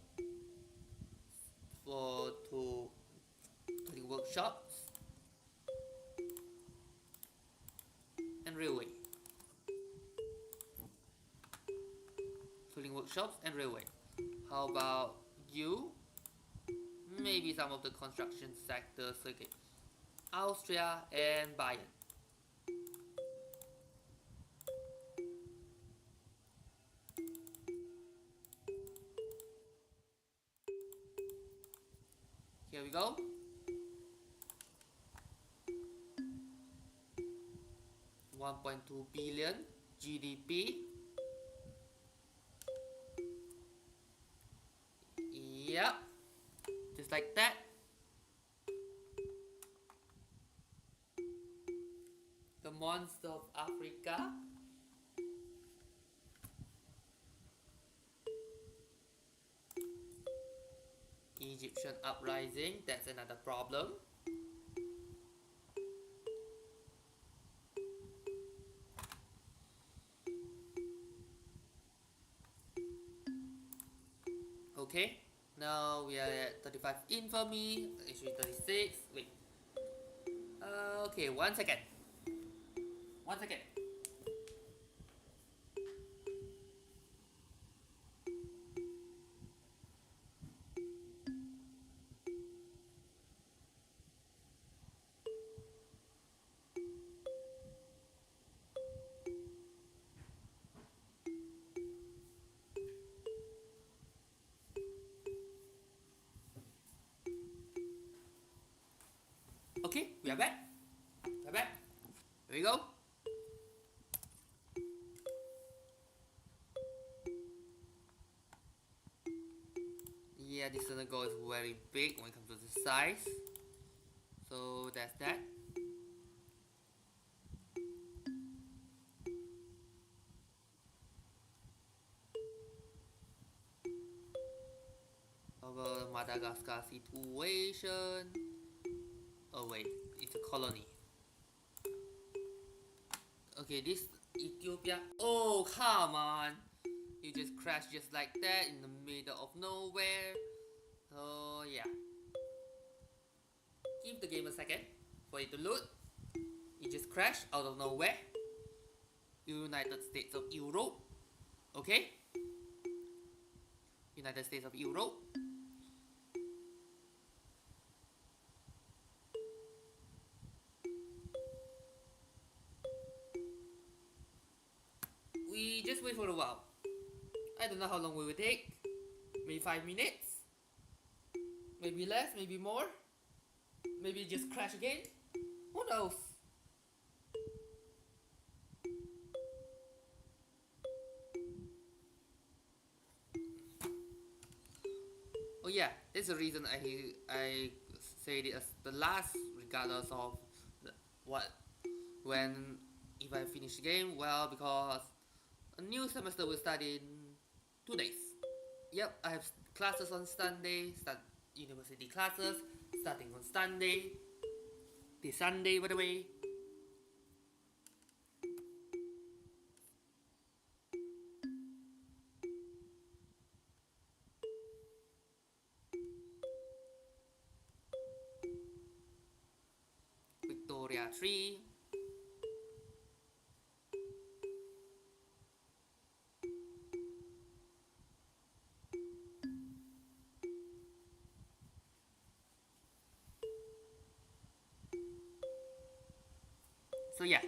for two workshops and railway. Tooling workshops and railway. How about you? Maybe some of the construction sectors. Okay. Austria and Bayern. Here we go. $1.2 billion GDP. Yep, just like that. The monster of Africa. Egyptian uprising, that's another problem. Okay, now we are at 35 infamy, actually 36, wait. Okay, 1 second. 1 second. Okay, we are back. We are back. Here we go. Yeah, this Senegal is very big when it comes to the size. So that's that. Over Madagascar situation. Oh wait, it's a colony. Okay, this Ethiopia. Oh come on. You just crash just like that in the middle of nowhere. So yeah, give the game a second for it to load. It just crashed out of nowhere. United States of Europe. Okay? United States of Europe. We just wait for a while. I don't know how long we will take. Maybe 5 minutes. Maybe less, maybe more. Maybe just crash again. Who knows? Oh yeah, that's the reason I said it as the last, regardless of what when if I finish the game. Well, because a new semester will start in 2 days. Yep, I have classes on Sunday. Start university classes starting on Sunday. This Sunday, by the way. Victoria 3. So yeah,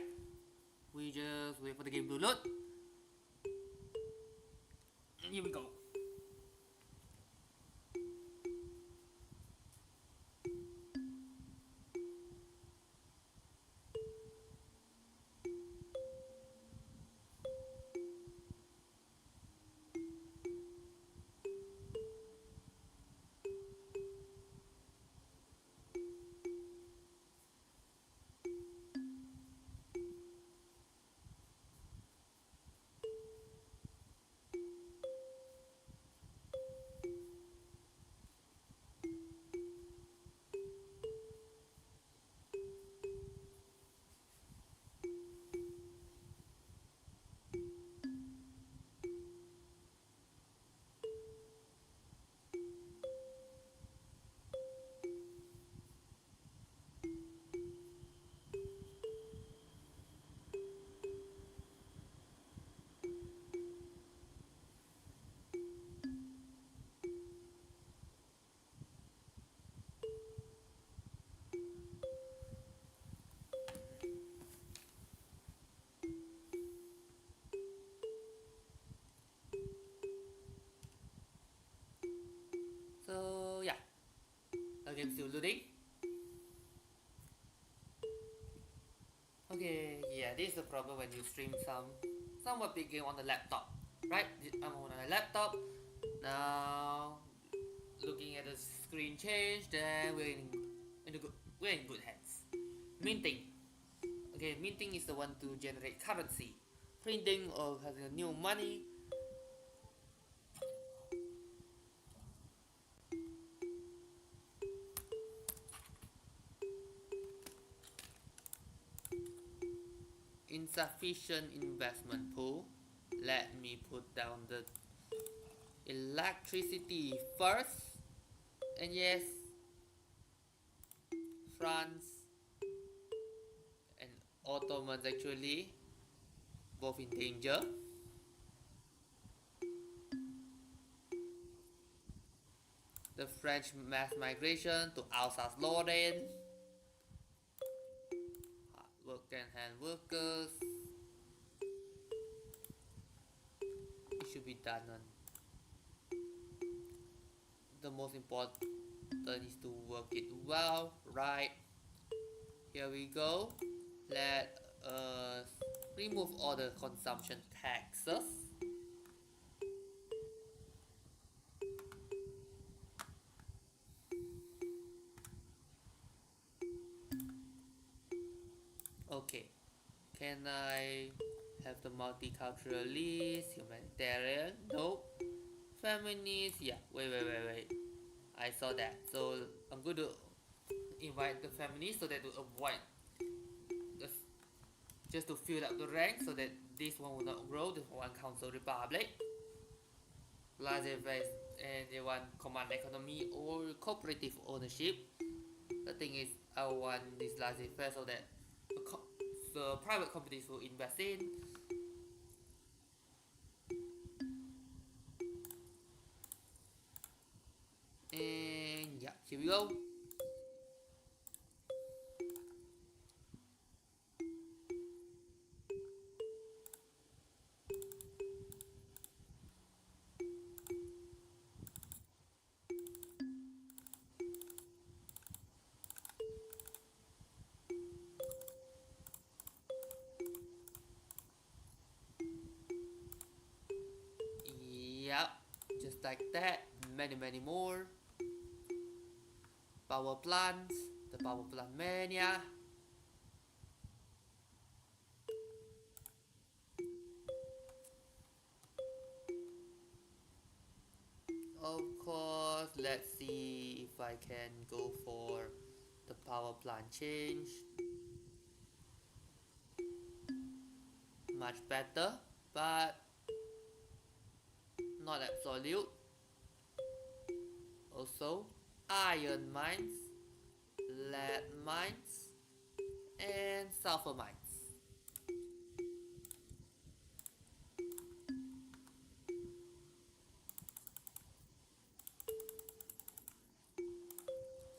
we just wait for the game to load. Here we go. So yeah, the game's still loading. Okay, yeah, this is the problem when you stream somewhat big game on the laptop, right? I'm on a laptop now. Looking at the screen change, then we're in good hands. Minting. Okay, minting is the one to generate currency. Printing or having a new money. Insufficient investment pool. Let me put down the electricity first. And yes, France and Ottomans actually both in danger. The French mass migration to Alsace-Lorraine. Hard work and hand workers. It should be done on. The most important is to work it well, right? Here we go. Let us remove all the consumption taxes. Okay, can I have the multiculturalist, humanitarian? Nope. Feminist, yeah. Wait. I saw that. So I'm going to invite the feminists so that to avoid the, just to fill up the ranks so that this one will not grow, this one council republic. laissez-faire, and they want command economy or cooperative ownership. The thing is, I want this laissez-faire so that the private companies will invest in. And yeah, here we go. Yep, just like that. Many more. Power plants, the power plant mania. Of course, let's see if I can go for the power plant change. Much better, but not absolute. Also, iron mines, lead mines, and sulfur mines.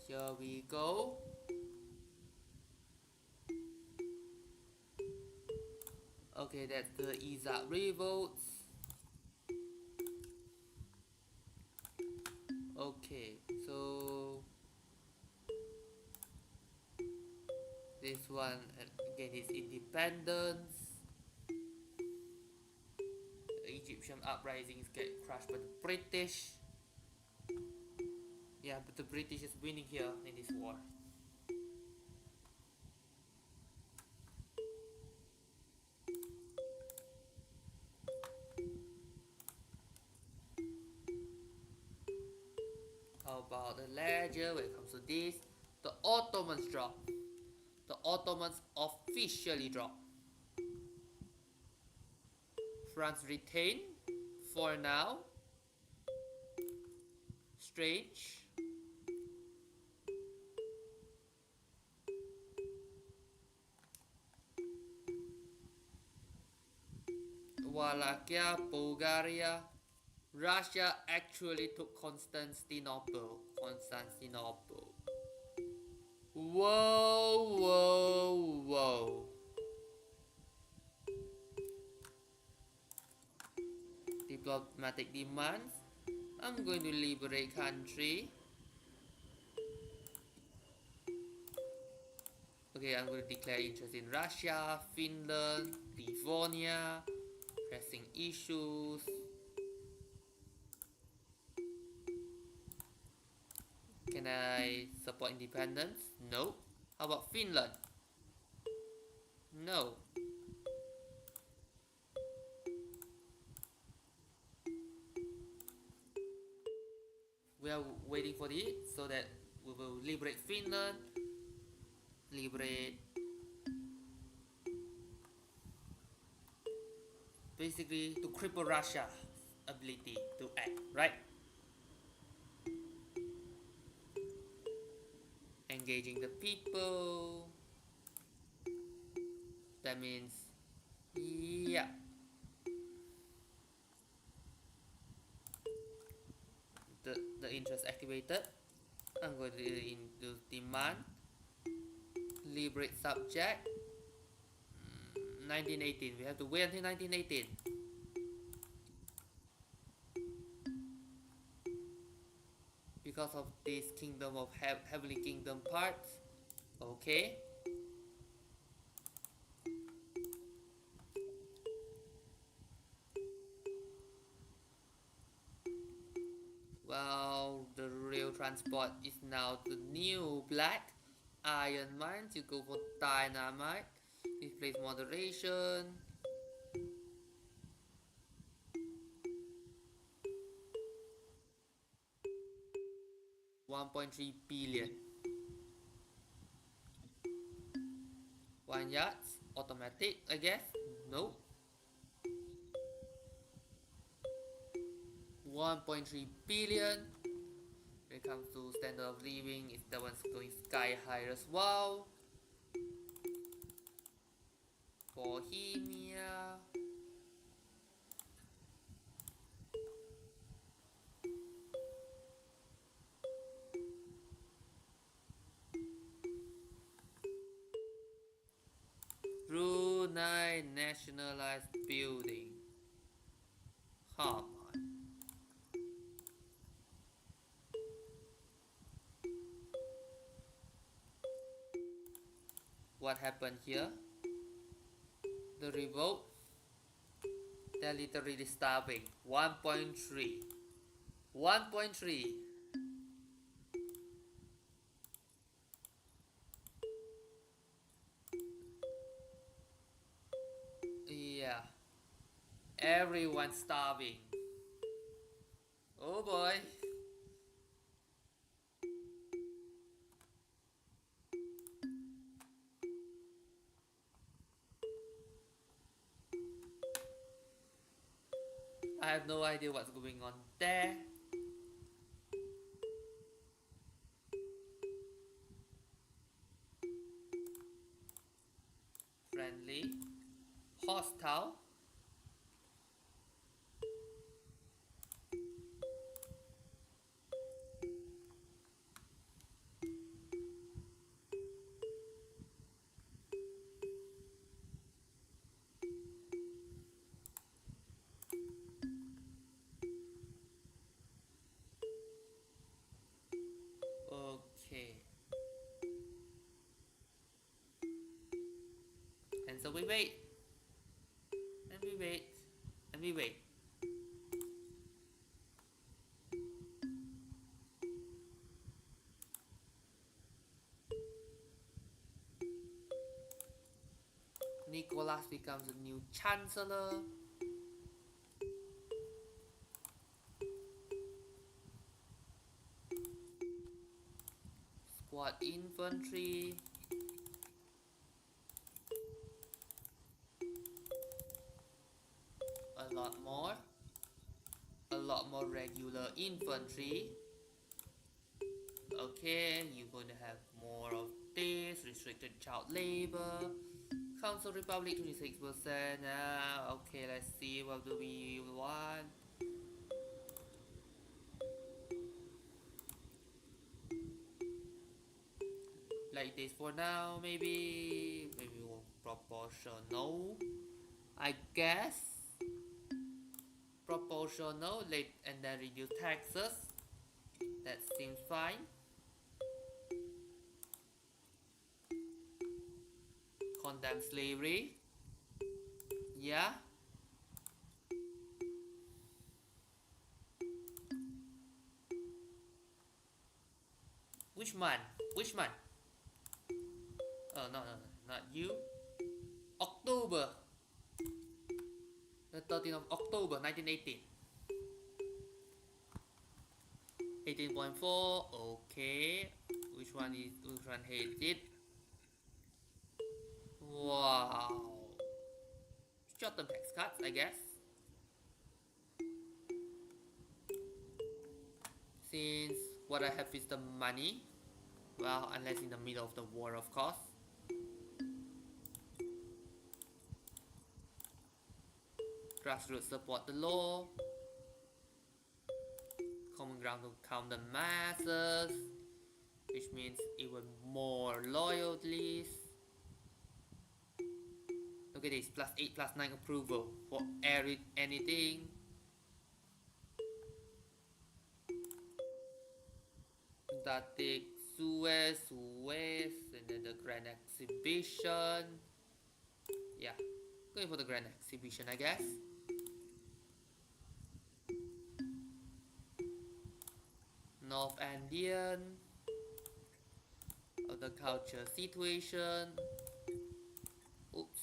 Here we go. Okay, that's the Izak revolts. Okay, so this one again is independence. The Egyptian uprisings get crushed by the British. Yeah, but the British is winning here in this war. How about the ledger when it comes to this? The Ottomans drop. The Ottomans officially drop. France retain for now. Strange. Wallachia, Bulgaria. Russia actually took Constantinople. Whoa. Diplomatic demands. I'm going to liberate country. Okay, I'm going to declare interest in Russia, Finland, Livonia, pressing issues. Can I support independence? No. How about Finland? No. We are waiting for it so that we will liberate Finland, liberate, basically to cripple Russia's ability to act, right? Engaging the people. That means, yeah. The interest activated. I'm going to induce demand. Liberate subject. 1918. We have to wait until 1918. Because of this kingdom of heavenly kingdom parts. Okay. Well, the rail transport is now the new black. Iron mines, you go for dynamite. Displace moderation. 1.3 billion. 1 yards, automatic, I guess. No. 1.3 billion. When it comes to standard of living, it's the one's going sky high as well. Bohemia. Brunei nationalized building. Come on. What happened here? The revolt. They're literally starving. 1.3. 1.3. Yeah. Everyone's starving. Oh boy. I have no idea what's going on there. Friendly. Hostile. Okay. And so we wait. And we wait. And we wait. Nicholas becomes a new chancellor. Squad infantry. A lot more. A lot more regular infantry. Okay, you're going to have more of this. Restricted child labor. Council Republic 26%. Okay, let's see what do we want. Like this for now, maybe proportional, I guess. Proportional, and then reduce taxes. That seems fine. Condemn slavery. Yeah. Which month? Which month? Oh, no, not you. October. The 13th of October, 1918. 18.4. Okay. Which one hates it? Wow. Short-term tax cuts, I guess. Since what I have is the money. Well, unless in the middle of the war, of course. Grassroots support the law. Common ground to count the masses, which means even more loyalties. Look at this, +8, +9 approval for anything. Static Suez, and then the Grand Exhibition. Yeah, going for the Grand Exhibition, I guess. North Andean. Of the culture situation. Oops,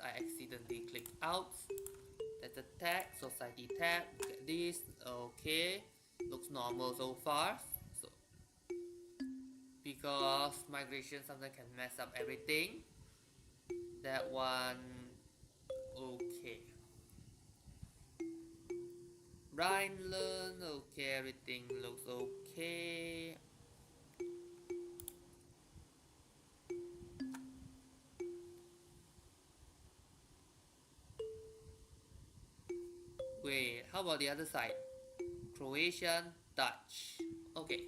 I accidentally clicked out. That's a tab, society tab. Look at this. Okay, looks normal so far. So, because migration sometimes can mess up everything. That one, okay. Rhineland. Okay, everything looks okay. Wait, how about the other side? Croatian, Dutch. Okay.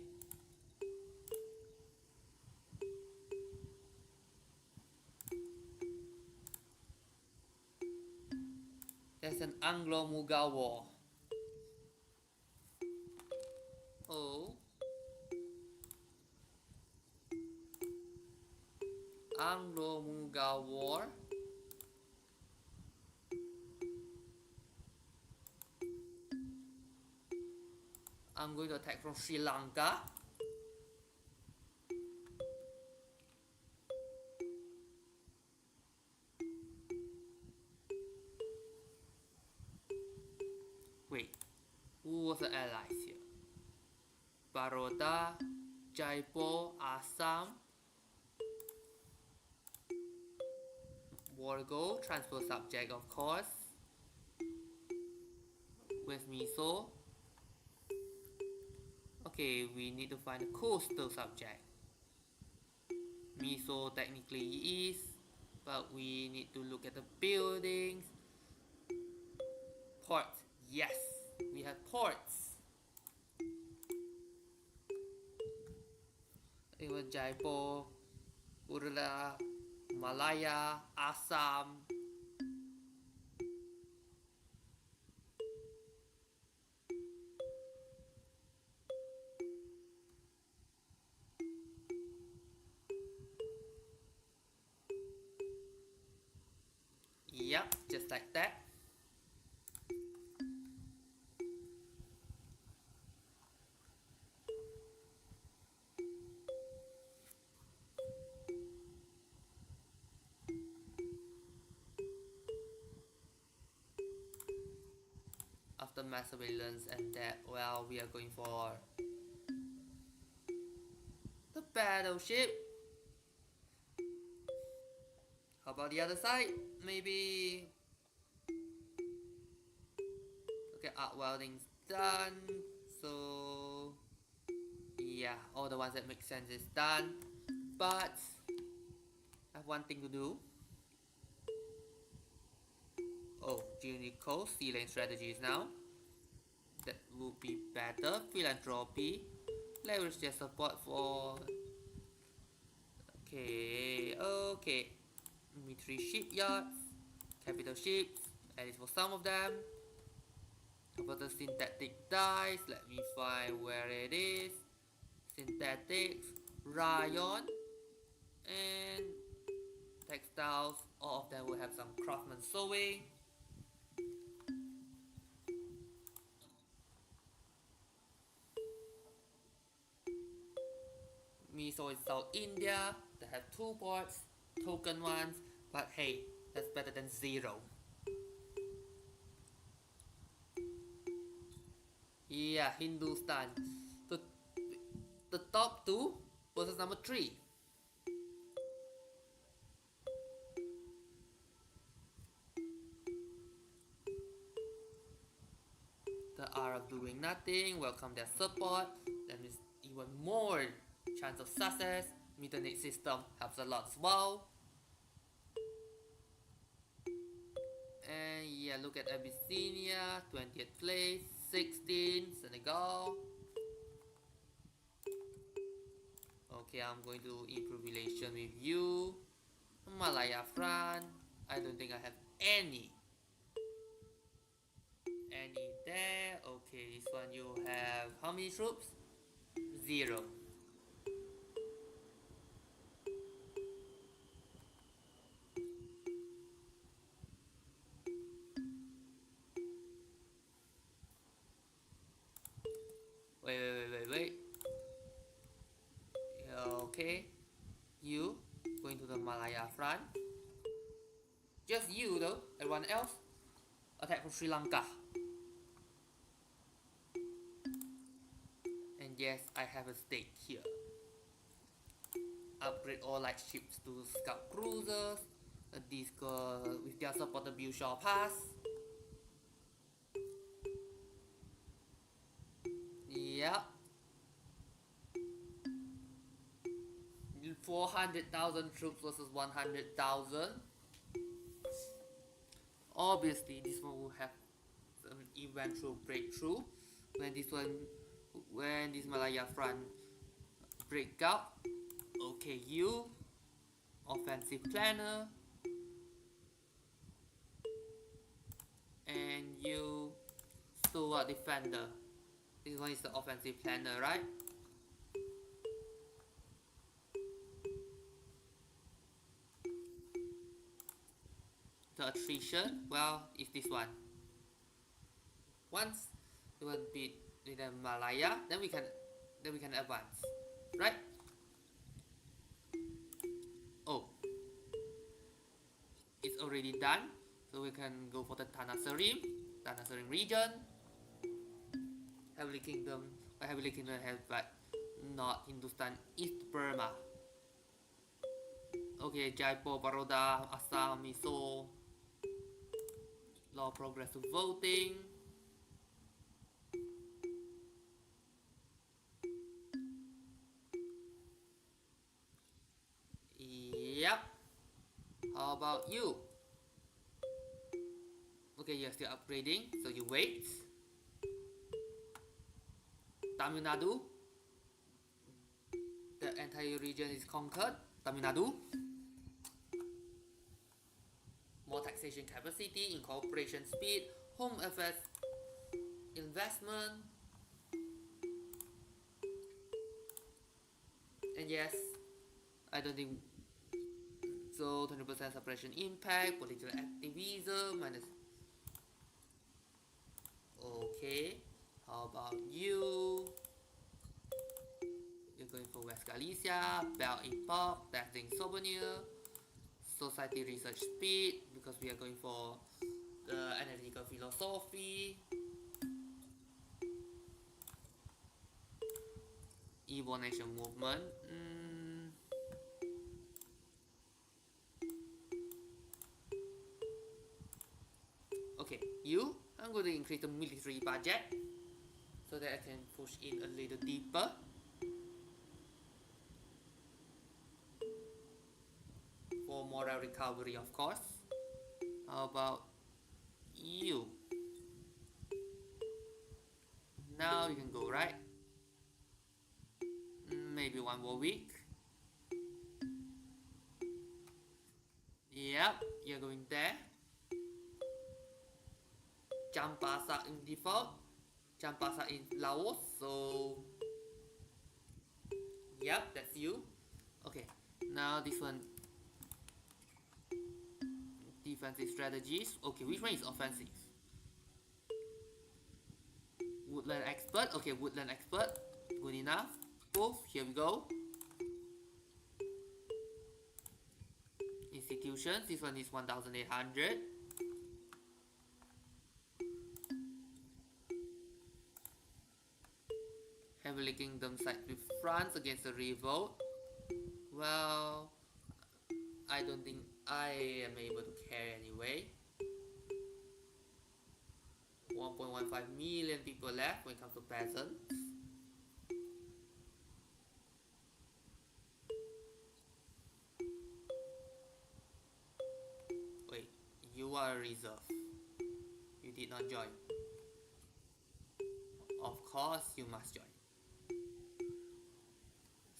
There's an Anglo-Mughal war. Oh. Anglo-Mughal war. I'm going to attack from Sri Lanka. Wait, who was the allies here? Baroda, Jaipur, Assam. Wargo, transfer subject of course. Where's Miso? Okay, we need to find a coastal subject. Miso technically is, but we need to look at the buildings. Port, yes, we have ports. It was Jaipur, Urla, Malaya, Assam. Yep, just like that. After mass surveillance and that, well, we are going for the battleship. How about the other side? Maybe. Okay, arc welding's done. So yeah, all the ones that make sense is done. But I have one thing to do. Oh, Unico, sea lane strategies now. That would be better. Philanthropy. Leverage their support for. Okay. Military shipyards. Capital ships. At least for some of them. About the synthetic dyes. Let me find where it is. Synthetics. Rayon. And textiles. All of them will have some craftsman sewing. Miso is South India. They have 2 ports, token ones, but hey, that's better than 0. Yeah, Hindustan. The, the top 2 versus number 3. The Arab doing nothing, welcome their support. That means even more chance of success. Middle East system helps a lot as well. And yeah, look at Abyssinia, 20th place, 16, Senegal. Okay, I'm going to improve relation with you. Malaya France, I don't think I have any there. Okay, this one you have how many troops? 0. Wait. Okay, you going to the Malaya front. Just you though, everyone else attack from Sri Lanka. And yes, I have a stake here. Upgrade all light ships to scout cruisers. These with their support the Bushaw Pass. 200,000 troops versus 100,000. Obviously, this one will have some eventual breakthrough when this Malaya front break out. Okay, you offensive planner, and you Stuart defender. This one is the offensive planner, right? The attrition, well, is this one. Once we will beat the Malaya, then we can advance, right? Oh, it's already done, so we can go for the Tanasarim region. Heavenly Kingdom has but not Hindustan, East Burma. Okay, Jaipur, Baroda, Assam, Mizo. Law progressive voting. Yep. How about you? Okay, you're still upgrading, so you wait. Tamil Nadu. The entire region is conquered. Tamil Nadu. More taxation capacity, incorporation speed, home affairs investment. And yes, I don't think so. 20% suppression impact, political activism, minus. Okay, how about you? You're going for West Galicia, Bell Epoch, Dazzling Souvenir, Society Research Speed, because we are going for the analytical philosophy, Evo Nation Movement. Okay, I'm going to increase the military budget so that I can push in a little deeper. For moral recovery, of course. How about you? Now you can go, right? Maybe one more week. Yep, you're going there. Champasa in default. Champasa in Laos, so yep, that's you. Okay, now this one. Defensive strategies. Okay, which one is offensive? Woodland expert. Okay, woodland expert. Good enough. Both. Here we go. Institutions. This one is 1,800. Heavenly Kingdom side with France against the revolt. Well, I don't think I am able to carry anyway. 1.15 million people left when it comes to peasants. Wait, you are a reserve. You did not join. Of course, you must join.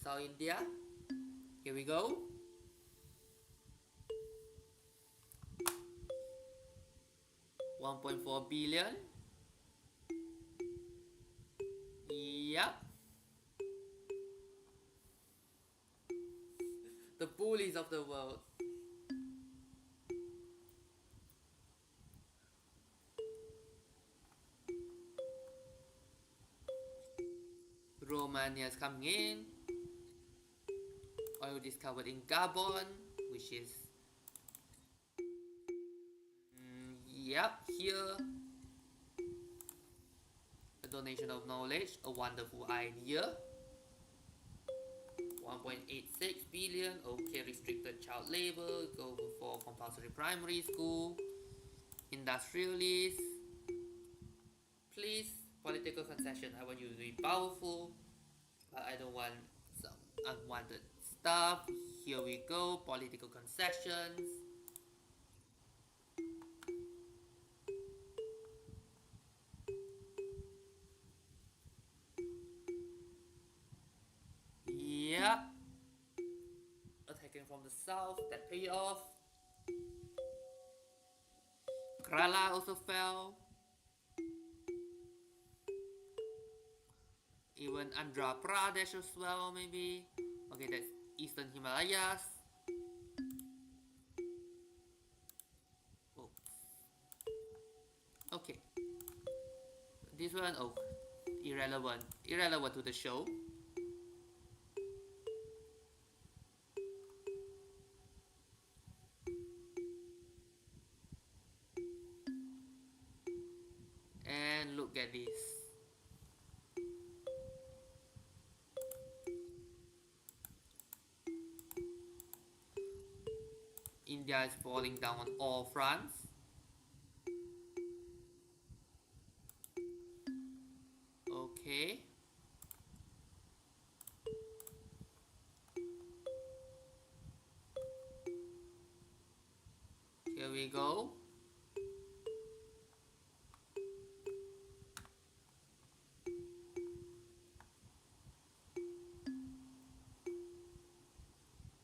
South India. Here we go. 1.4 billion. Yep. The bullies of the world. Romania is coming in. Oil discovered in Gabon, which is yep, here. A donation of knowledge, a wonderful idea. 1.86 billion. Okay, restricted child labor. Go for compulsory primary school. Industrialists. Please, political concession. I want you to be powerful, but I don't want some unwanted stuff. Here we go, political concessions. Yep. Attacking from the south, that paid off. Kerala also fell. Even Andhra Pradesh as well, maybe. Okay, that's Eastern Himalayas. Oops. Okay. This one, oh, irrelevant. Irrelevant to the show. And look at this. India is falling down on all fronts. Okay. Here we go.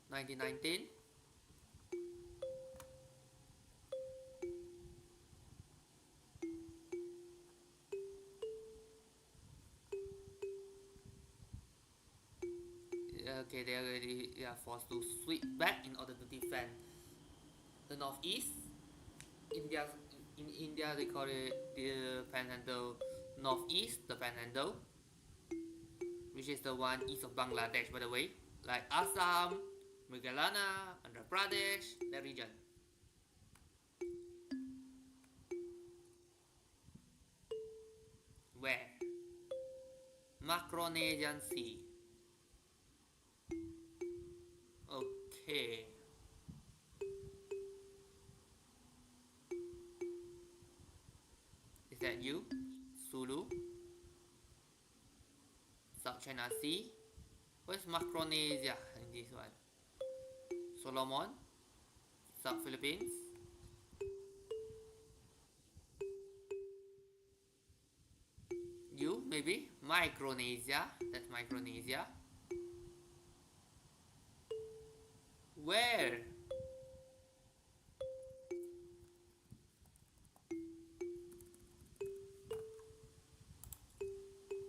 (1919). Okay, they already are forced to sweep back in order to defend the northeast. In India, they call it the Panhandle Northeast, the Panhandle, which is the one east of Bangladesh, by the way, like Assam, Meghalaya, Andhra Pradesh, that region. Where? Micronesian Sea. Okay. Is that you? Sulu? South China Sea? Where's Micronesia in this one? Solomon? South Philippines? You, maybe? Micronesia? That's Micronesia. Where?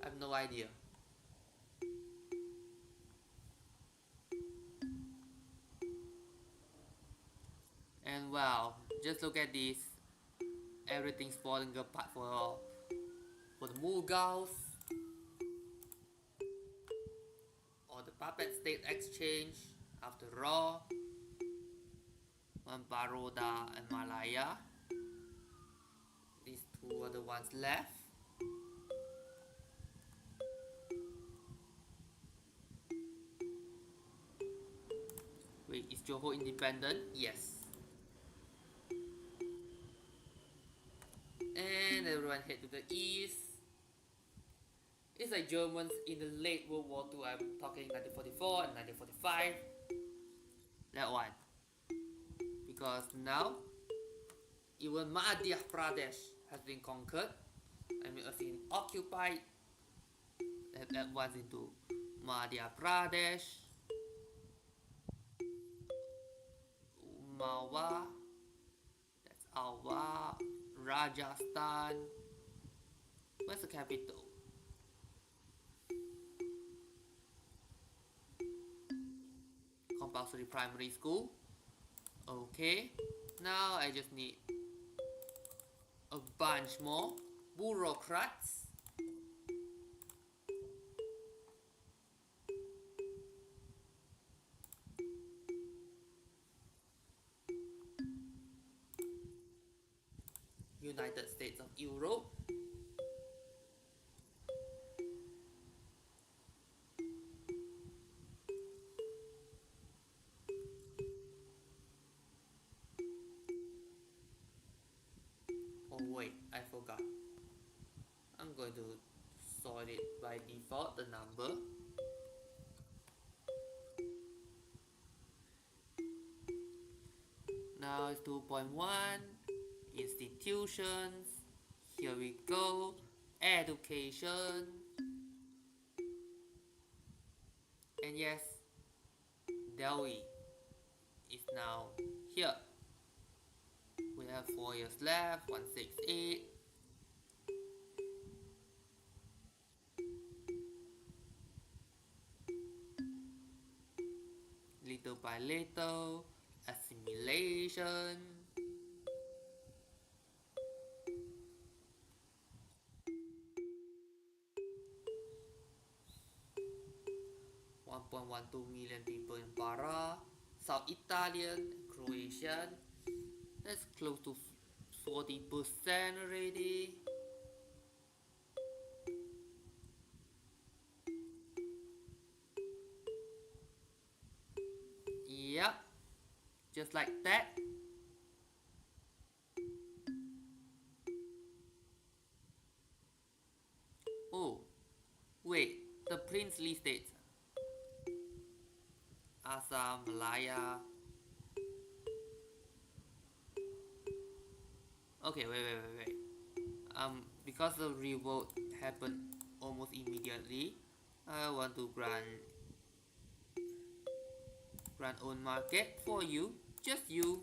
I have no idea. And wow, just look at this. Everything's falling apart for the Mughals, or the puppet state exchange. After all, one Baroda and Malaya. These two are the ones left. Wait, is Johor independent? Yes. And everyone head to the east. It's like Germans in the late World War II. I'm talking 1944 and 1945. That one. Because now, even Madhya Pradesh has been conquered. I mean, as in occupied. That one's into Madhya Pradesh. Mawa. That's Awa. Rajasthan. Where's the capital? Compulsory primary school. Okay. Now I just need a bunch more bureaucrats. United States of Europe. Oh wait, I forgot. I'm going to sort it by default, the number. now it's 2.1. Institutions. Here we go. Education. And yes, Delhi is now here. We have 4 years left. 168. Little by little. Assimilation. 1.12 million people in Para, South Italian, Croatian. That's close to 40% already. Yep, just like that. Oh, wait, the princely states Assam, Malaya. Okay, wait. Because the revolt happened almost immediately, I want to grant own market for you, just you.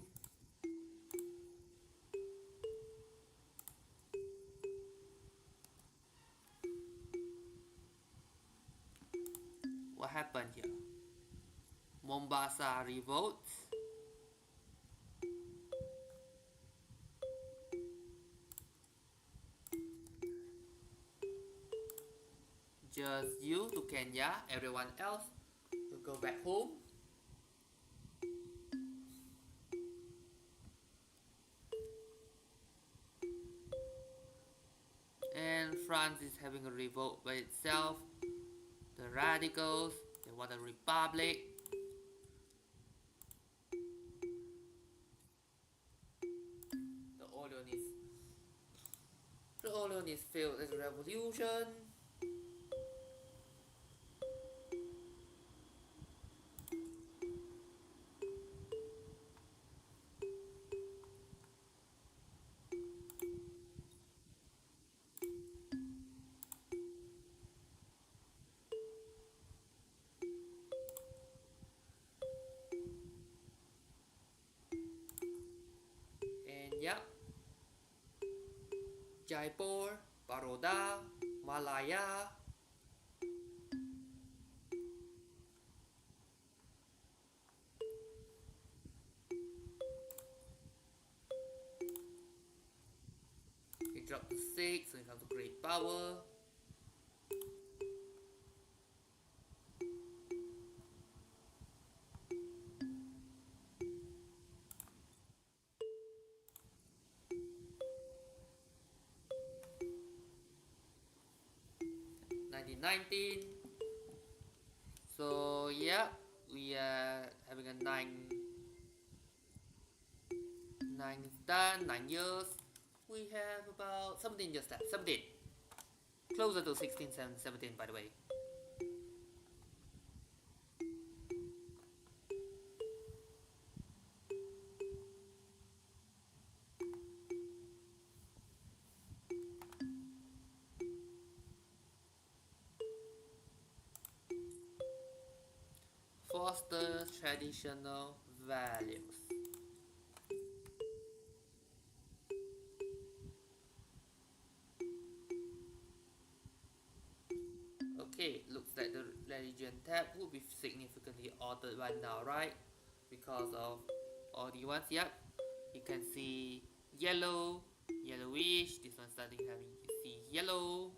What happened here? Mombasa revolt. Just you to Kenya, everyone else to go back home. And France is having a revolt by itself. The radicals, they want a republic. The Orleans is failed as a revolution. And yeah, Jaipur, Baroda, Malaya. It dropped to 6, so it comes to great power. '19. So yeah, we are having a nine done, 9 years. We have about 17 years left. 17. Closer to 16, 17 by the way. Foster traditional values. Okay, looks like the religion tab will be significantly altered by now, right? Because of all the ones, yep. You can see yellow, yellowish, this one starting having you see yellow.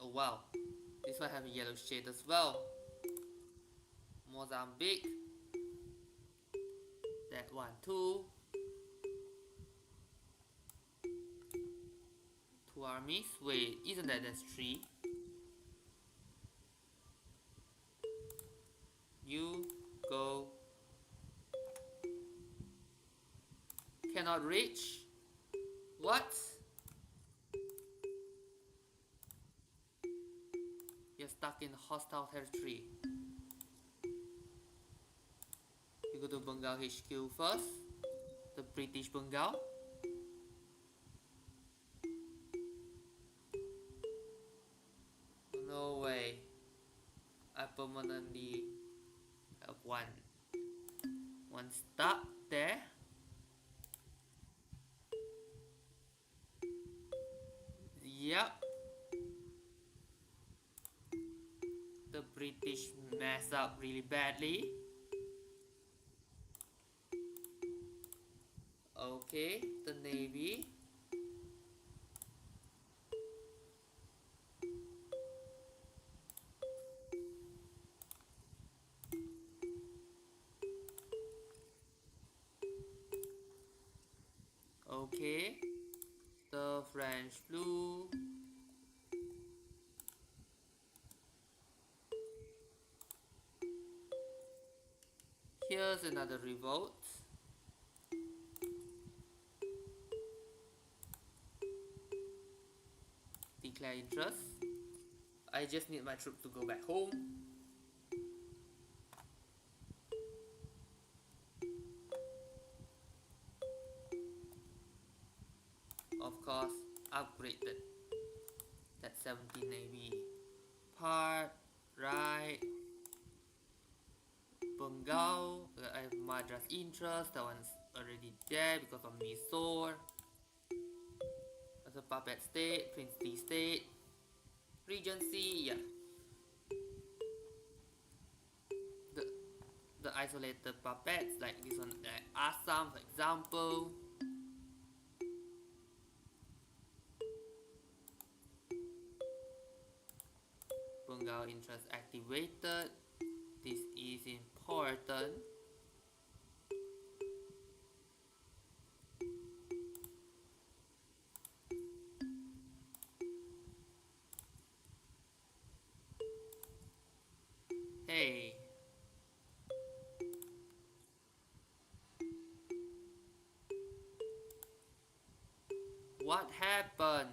Oh wow, this one have a yellow shade as well. Mozambique, that one too. Two armies, wait, isn't that's three? You go. Cannot reach. What? hostile territory. You go to Bengal HQ first, the British Bengal. No way. I permanently have one stuck there. Yep. The British mess up really badly. Okay, the Navy. Okay, the French flew. Here's another revolt. Declare interest. I just need my troops to go back home. Of course, upgraded that 17 Navy part, right? Bengal, I have Madras interest, that one's already there because of Mysore. As a puppet state, princely state, regency, yeah. The isolated puppets, like this one, like Assam for example. Bengal interest activated. This is important. Hey. What happened?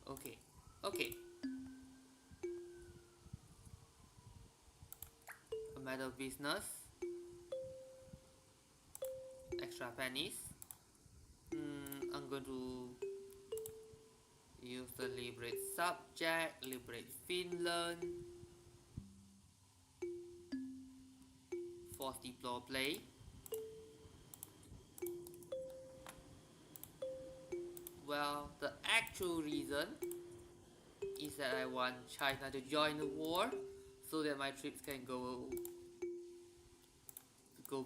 Okay, okay. A matter of business. Extra pennies. I'm going to use the liberate subject, liberate Finland. Force deploy play. Well, the actual reason is that I want China to join the war so that my troops can go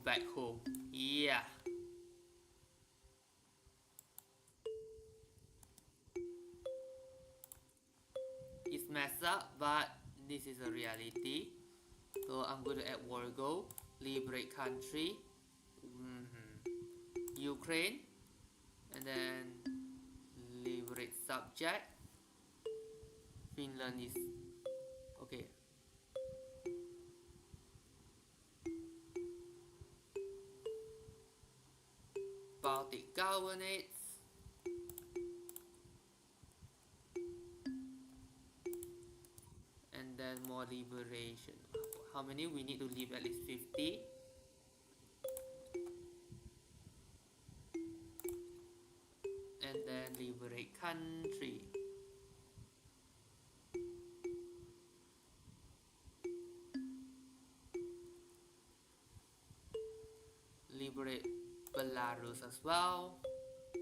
back home. Yeah. It's messed up, but this is a reality. So I'm going to add war go, liberate country, Ukraine, and then liberate subject. Finland is okay. Baltic governates. And then more liberation. How many? We need to leave at least 50. And then liberate country. Liberate Belarus as well.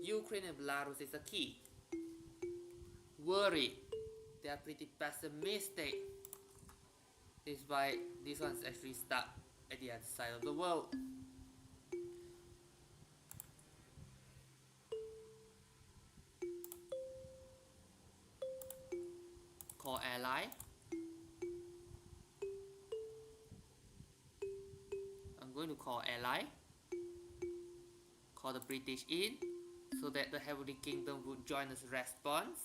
Ukraine and Belarus is a key. Worried. They are pretty pessimistic. This is why this one's actually stuck at the other side of the world. Call ally. I'm going to call ally. Call the British in. so that the Heavenly Kingdom would join as response.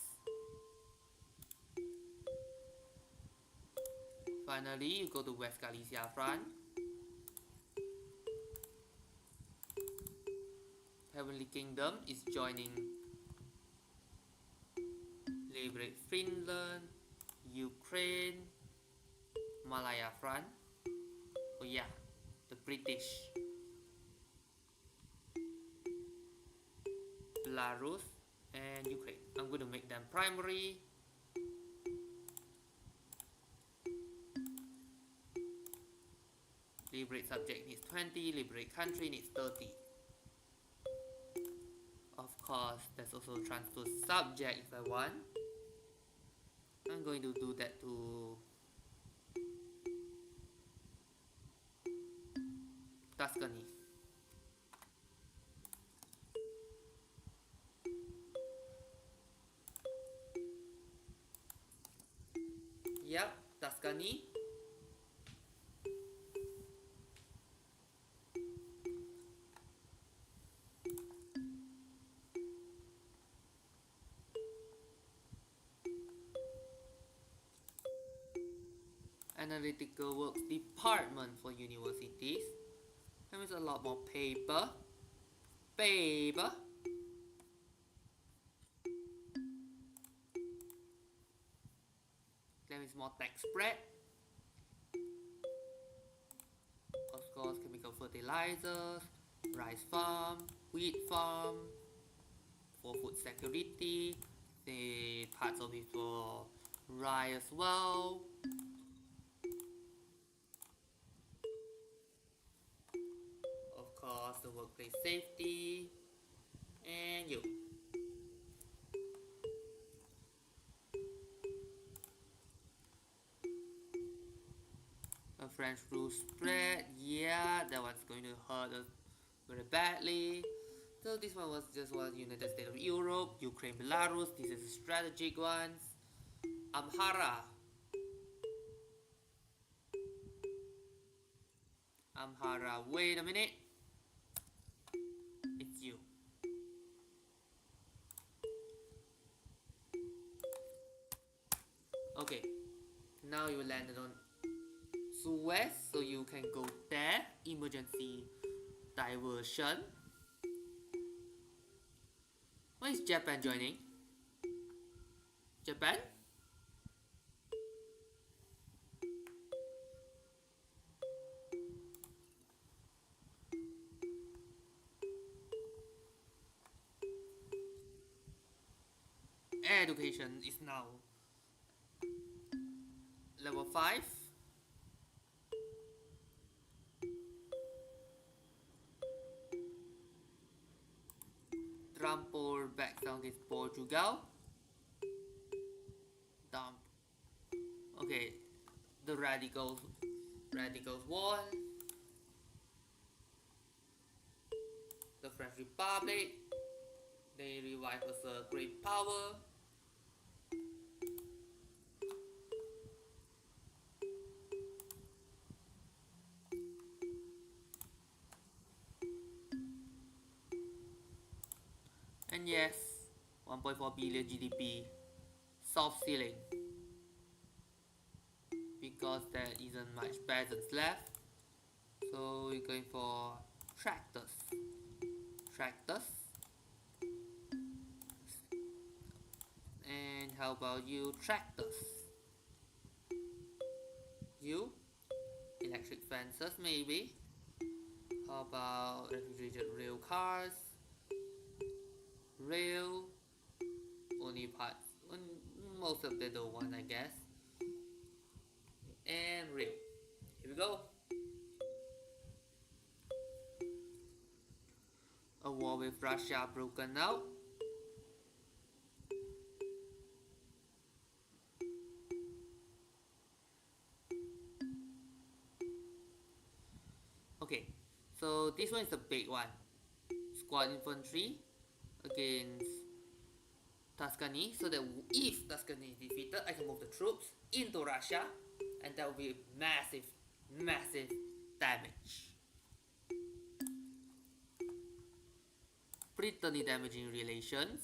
Finally, you go to West Galicia front. Heavenly Kingdom is joining Liberate Finland, Ukraine, Malaya front. Oh yeah, the British. Belarus and Ukraine. I'm going to make them primary. Liberate subject needs 20, liberate country needs 30. Of course, there's also transfer subject if I want. I'm going to do that to Tuscany. Yep, Tuscany. Analytical Works Department for universities. That means a lot more paper. Paper. That means more tax spread. Of course, chemical fertilizers, rice farm, wheat farm, for food security. The parts of it for rye as well. Of course, the workplace safety, and you. A French rule spread, yeah, that one's going to hurt us very badly. So this one was just one United States of Europe, Ukraine, Belarus. This is strategic ones. Amhara. Amhara, wait a minute. It's you. Okay, now you landed on Suez, so you can go there. Emergency diversion. When is Japan joining? Japan? Education is now level 5. Trample back down against Portugal. Dump. Okay, the radicals won. The French Republic, they revive as a great power. And yes, 1.4 billion GDP, soft ceiling. Because there isn't much peasants left, so we're going for tractors. And how about you, tractors? You? Electric fences maybe? How about refrigerated rail cars? Rail? Only parts. Most of the one, I guess. And rail. Here we go. A war with Russia broken out. Okay, so this one is the big one. Squad infantry against Tuscany, so that if Tuscany is defeated, I can move the troops into Russia, and that will be massive damage. pretty damaging relations.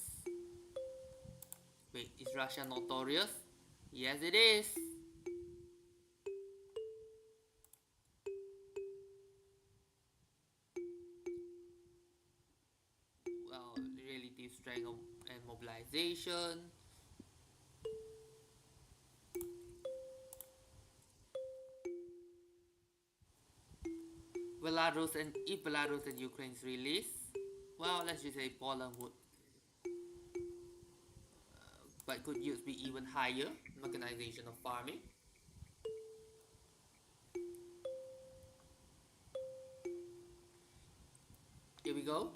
Wait, is Russia notorious? Yes, it is. Well, relative strength and mobilization. Belarus and if Belarus and Ukraine's release, well, let's just say Poland would, but could use be even higher mechanization of farming. Here we go.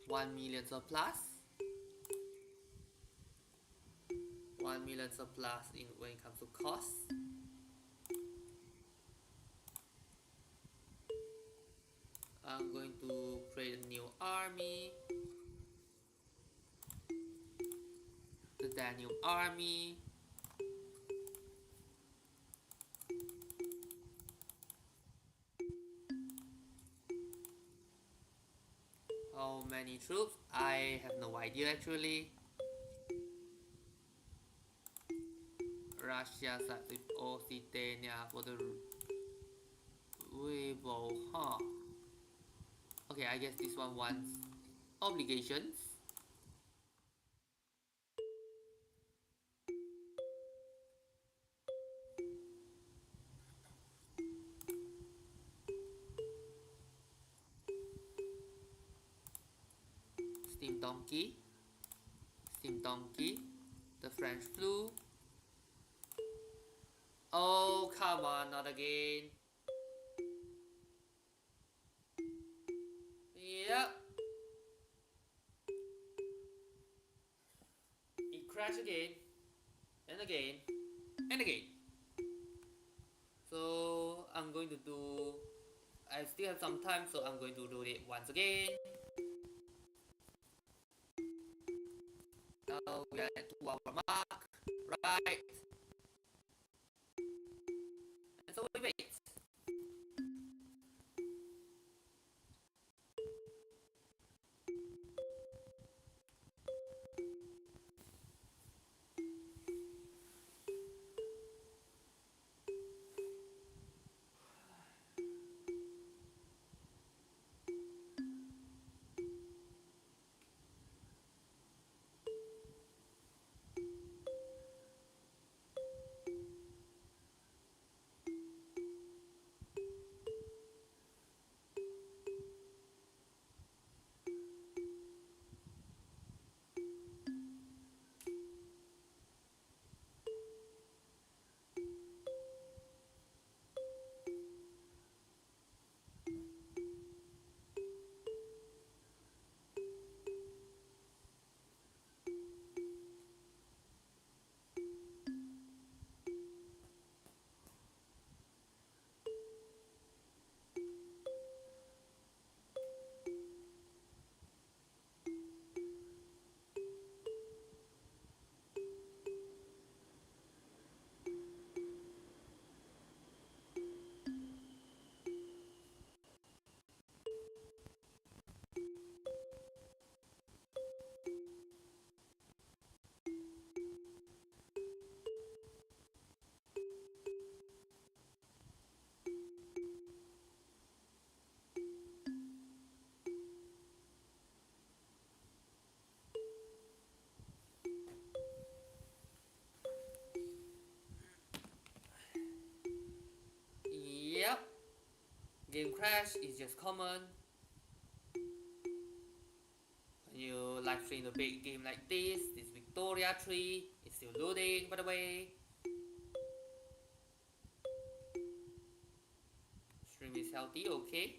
1 million surplus. 1 million surplus in when it comes to cost. I'm going to create a new army. The Danube army. How many troops? I have no idea actually. Russia sides with Occitania for the Weibo, huh? Okay, I guess this one wants obligations. Steam donkey. Steam donkey. The French flu. Oh, come on, not again. Yep. It crashed again. And again. And again. So I'm going to do, I still have some time, so I'm going to do it once again. Now we are at 2 hour mark, right? And so we wait. Yep. Game crash is just common. When you live stream a big game like this Victoria tree is still loading by the way. Stream is healthy, okay.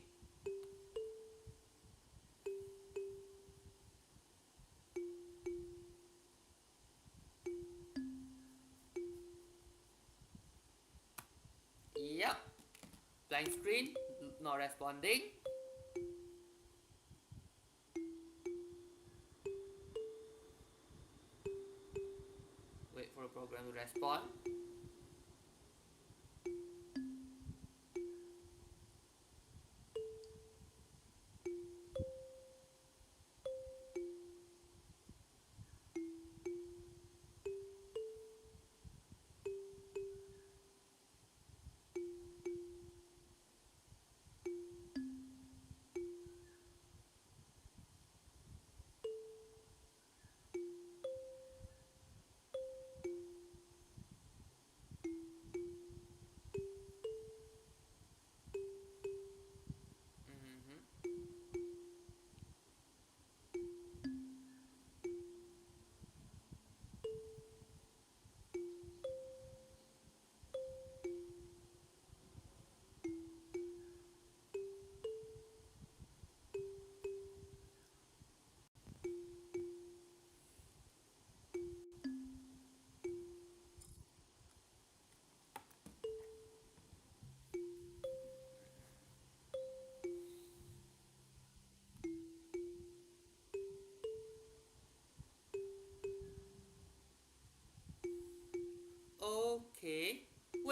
Yep. Blank screen, not responding. Wait for a program to respond.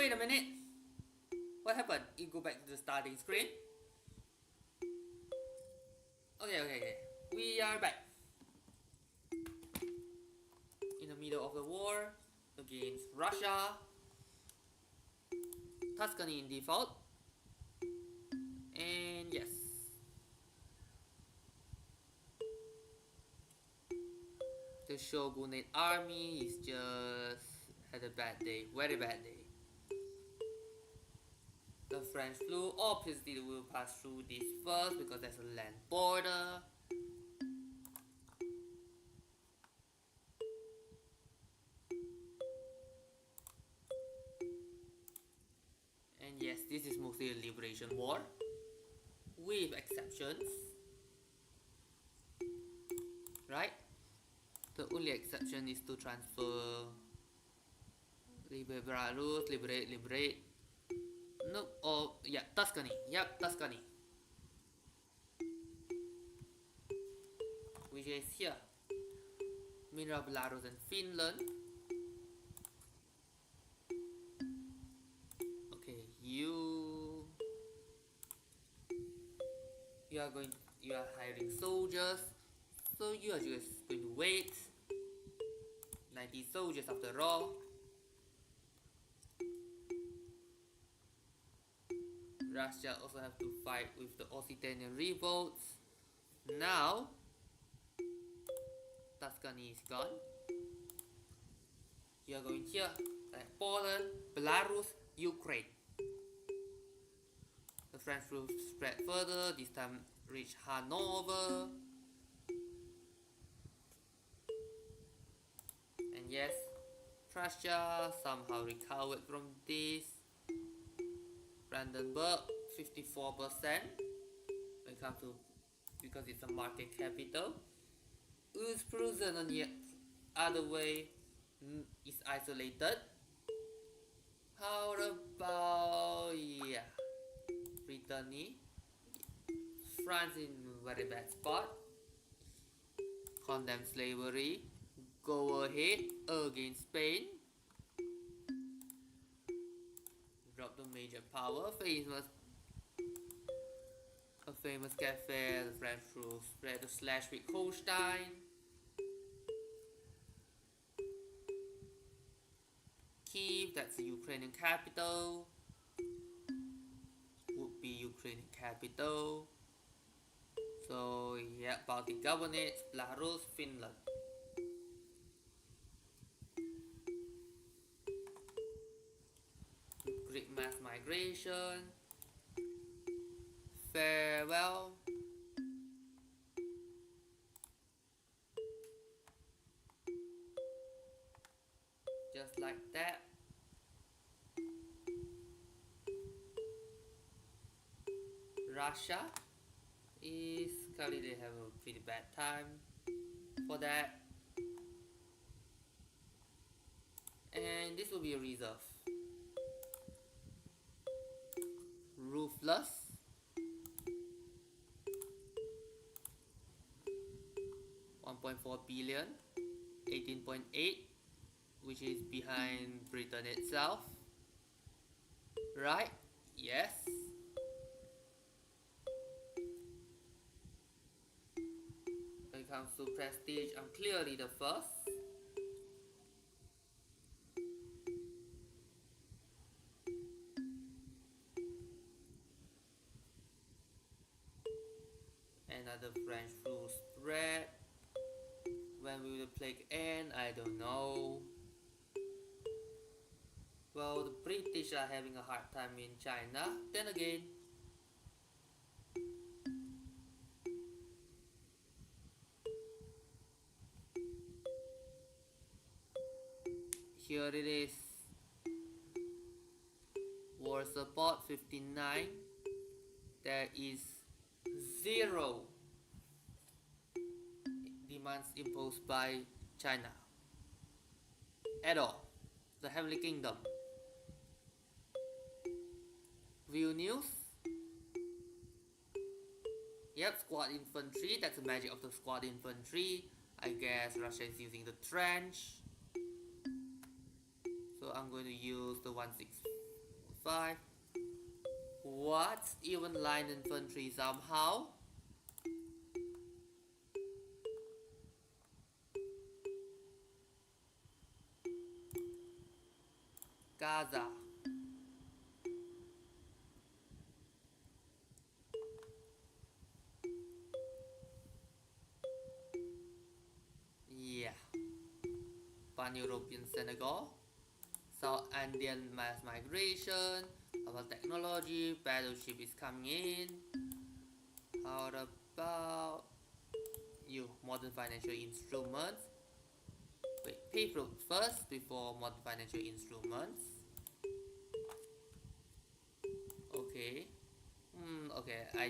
Wait a minute. What happened? You go back to the starting screen. Okay. We are back. In the middle of the war against Russia. Tuscany in default. And yes. The Shogunate army is just had a bad day, very bad day. The French flew, obviously will pass through this first because there's a land border. And yes, this is mostly a liberation war, with exceptions. Right? The only exception is to transfer Belarus, liberate. No, oh yeah, Tuscany. Yep, Tuscany. Which is here. Meanwhile, Belarus and Finland. Okay, you are hiring soldiers, so you are just going to wait. 90 soldiers after all. Russia also have to fight with the Occitanian revolts. Now, Tuscany is gone. You are going here, like Poland, Belarus, Ukraine. The French will spread further, this time reach Hanover. And yes, Prussia somehow recovered from this. Brandenburg, 54% when it comes to, because it's a market capital. Prussia on the other way is isolated. How about, yeah, Brittany, France in very bad spot. Condemn slavery, go ahead against Spain. Drop the major power, a famous cafe, the French will spread the Schleswig-Holstein. Kiev, that's the Ukrainian capital. Would be Ukrainian capital. So yeah, Baltic Governorate, Belarus, Finland. Greek mass migration. Farewell. Just like that. Russia is currently they have a pretty bad time for that. And this will be a reserve. Ruthless. $1.4 billion, 18.8, which is behind Britain itself. Right? Yes. When it comes to prestige, I'm clearly the first. Another French flu spread. When will the plague end? I don't know. Well, the British are having a hard time in China. Then again, here it is. War support 59. There is 0 demands imposed by China at all. The Heavenly Kingdom. Vilnius. Yep, squad infantry. That's the magic of the squad infantry. I guess Russia is using the trench. So I'm going to use the 1/6 5. What? Even line infantry somehow? Gaza. Yeah. Pan-European Senegal. South Andean mass migration. About technology. Battleship is coming in. How about you? Modern financial instruments. Wait, paper first before modern financial instruments. Okay. Okay, I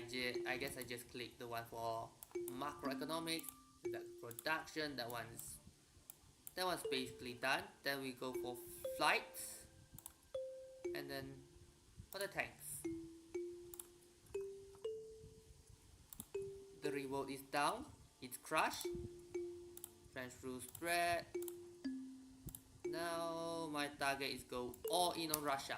guess I just clicked the one for macroeconomics, the production, that one's basically done. Then we go for flights, and then for the tanks. The revolt is down, it's crushed. French rule spread. Now my target is go all in on Russia.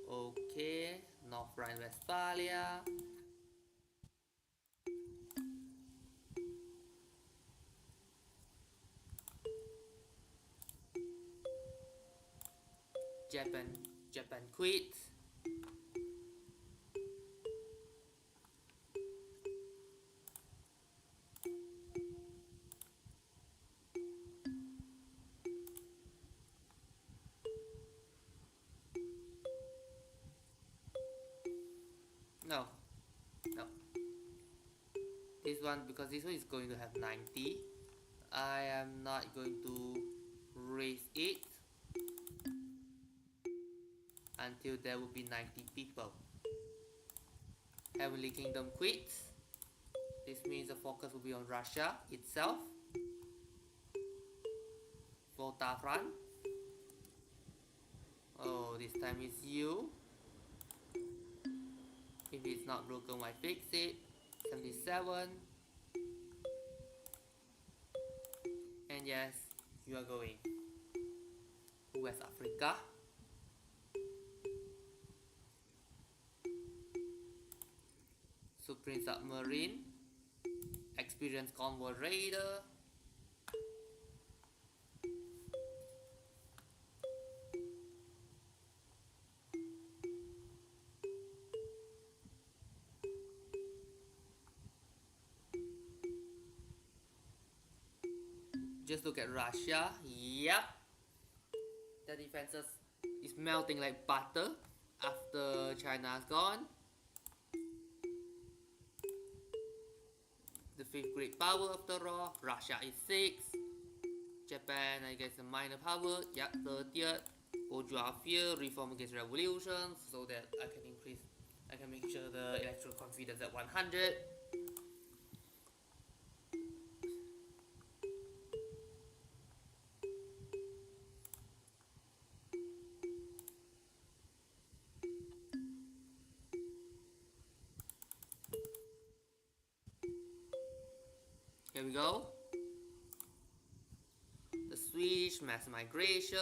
Okay, North Rhine-Westphalia. Japan quit. No, no. Because this one is going to have 90. I am not going to raise it until there will be 90 people. Heavenly Kingdom quits. This means the focus will be on Russia itself. Volta front. Oh, this time it's you. If it's not broken, why fix it? 77. And yes, you are going. West Africa. Supreme Submarine. Experienced Convoy Raider. Just look at Russia. Yep. The defenses is melting like butter after China's gone. The 5th great power after all. Russia is 6. Japan, I guess, a minor power. Yep, 30th. Bourgeois fear, reform against revolutions, so that I can make sure the electoral confidence at 100. Here we go. The Swedish mass migration.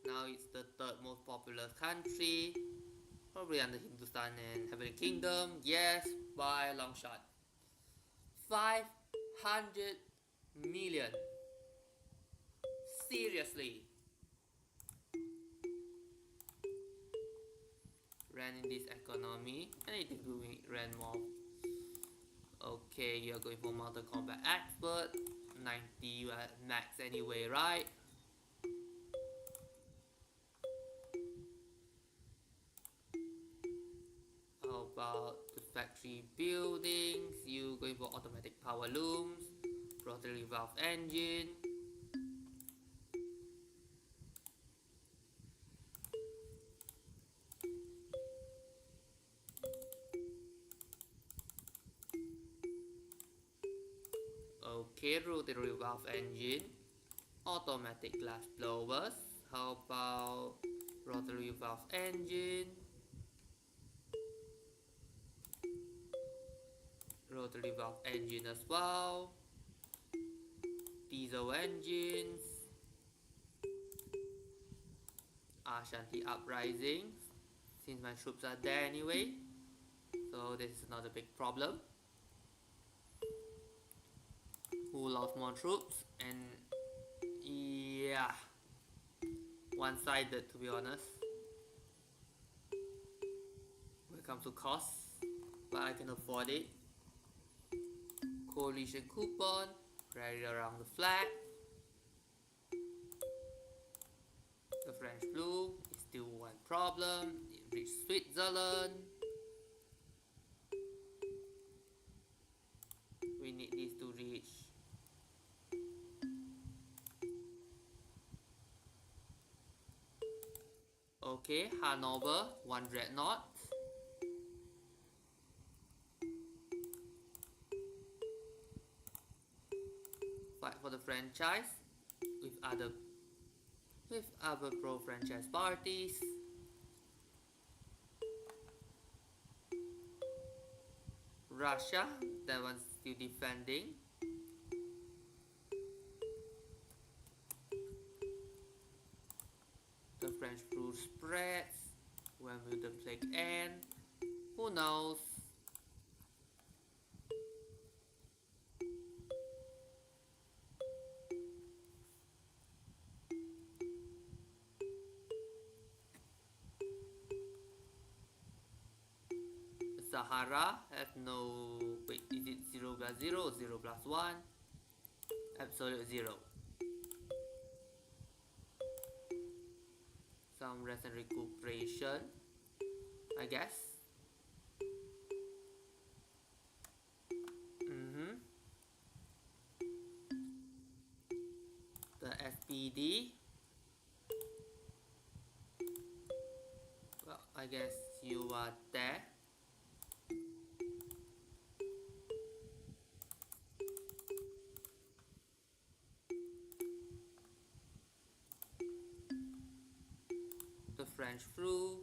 Now it's the 3rd most populous country. Probably under Hindustan and Heavenly Kingdom. Yes, by a long shot. 500 million. Seriously. Ran in this economy. I need to do ran more. Okay, you're going for Mortal Kombat Expert. 90 max anyway, right? How about the factory buildings? You going for automatic power looms, rotary valve engine. Okay, rotary valve engine, automatic glass blowers. How about rotary valve engine, rotary valve engine as well, diesel engines, Ashanti uprising, since my troops are there anyway, so this is not a big problem. Who lost more troops? And yeah, one-sided to be honest when it comes to costs, but I can afford it. Coalition coupon, rally around the flag. The French flu is still one problem. It reached Switzerland. We need this to reach okay, Hanover, one dreadnought. Fight for the franchise with other pro-franchise parties. Russia, that one's still defending. The French flu spreads. When will the plague end? Who knows? Sahara has no... wait, is it 0 plus 0 or 0 plus 1? Absolute 0. Some rest and recuperation, I guess. The SPD. Well, I guess you are there. The French flu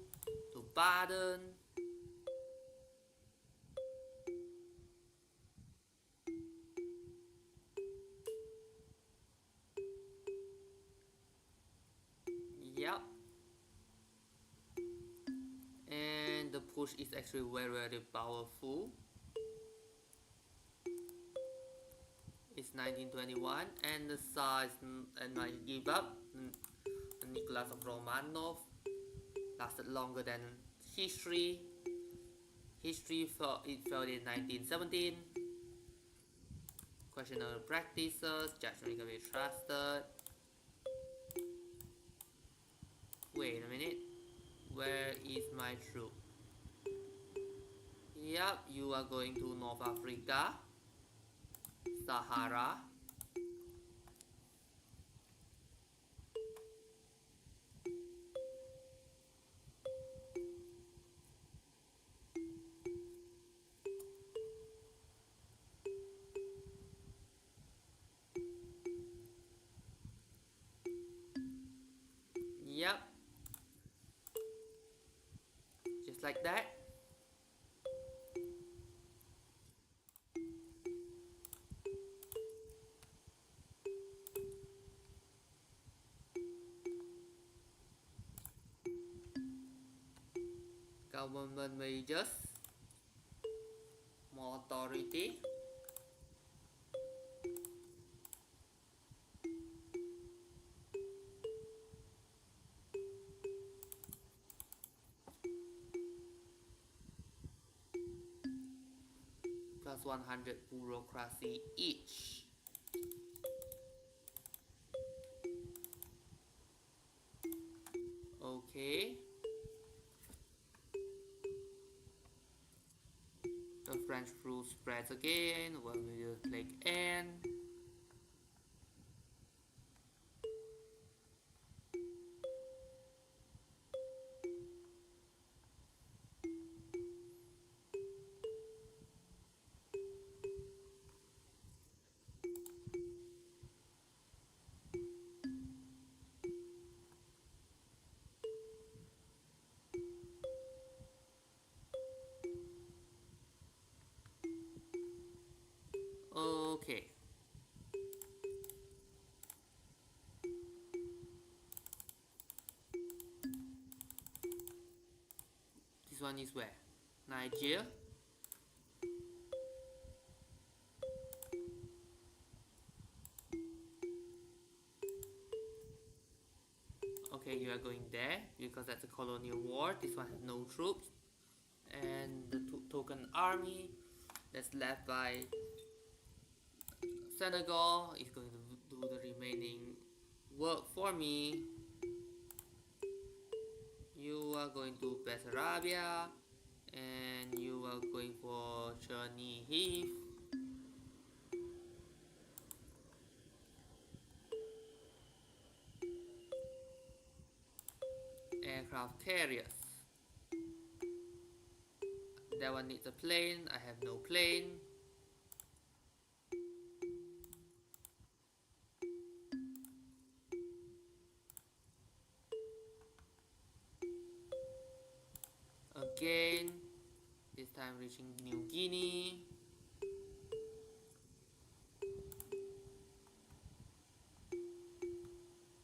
to Baden. Yep. And the push is actually very powerful. It's 1921 and the size and I give up. Nicholas of Romanov lasted longer than history. History fell in 1917. Questionable practices, judgment can be trusted. Wait a minute, where is my troop? Yep, you are going to North Africa, Sahara. Yep, just like that. Government measures, more authority. Plus 100 bureaucracy each. Okay. The French flu spreads again. When will the plague end? one is where? Nigeria. Okay, you are going there because that's a colonial war. This one has no troops. And the token army that's left by Senegal is going to do the remaining work for me. You are going to Bessarabia and you are going for Chernihiv. Aircraft carriers. That one needs a plane. I have no plane. Again, this time reaching New Guinea.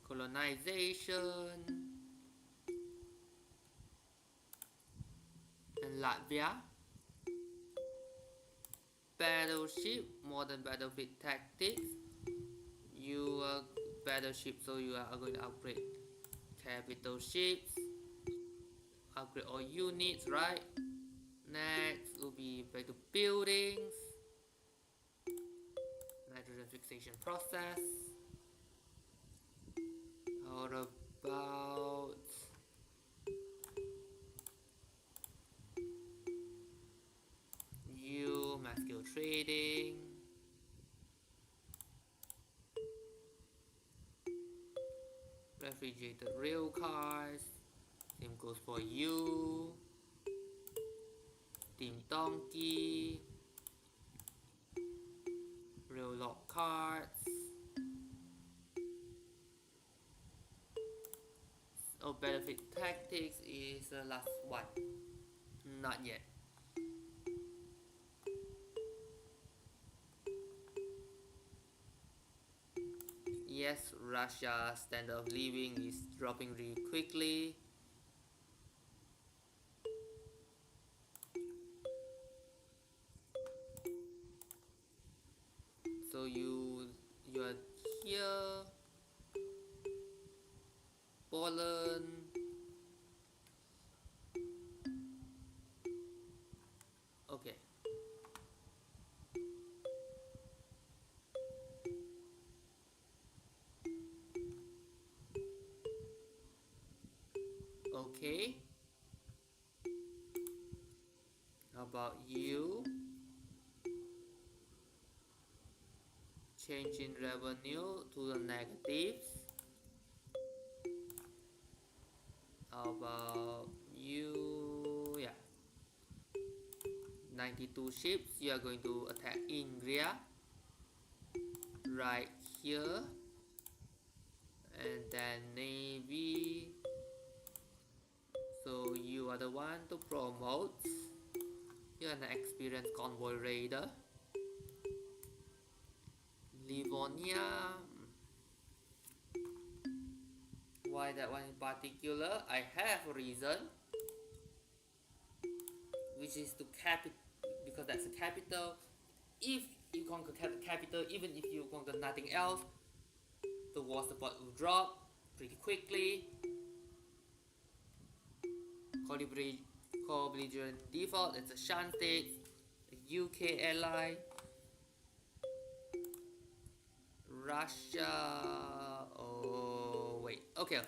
Colonization. And Latvia. Battleship, modern battlefield tactics. You are battleship, so you are going to upgrade capital ships. Upgrade all units, right? Next will be back to buildings. Nitrogen fixation process. How about you, mass scale trading. Refrigerated rail cars. Same goes for you. Team Donkey. Rail lock carts. Oh, battlefield tactics is the last one. Not yet. Yes, Russia's standard of living is dropping really quickly. So you are here. Poland. Okay. Okay. How about you? Change in revenue to the negatives. How about you? Yeah. 92 ships. You are going to attack Ingria. Right here. And then Navy. So you are the one to promote. You're an experienced convoy raider. Livonia. Why that one in particular? I have a reason. Which is to because that's a capital. If you conquer capital, even if you conquer nothing else, the war support will drop pretty quickly. Co-belligerent default, it's a Shan state, a UK ally, Russia. Oh wait, okay.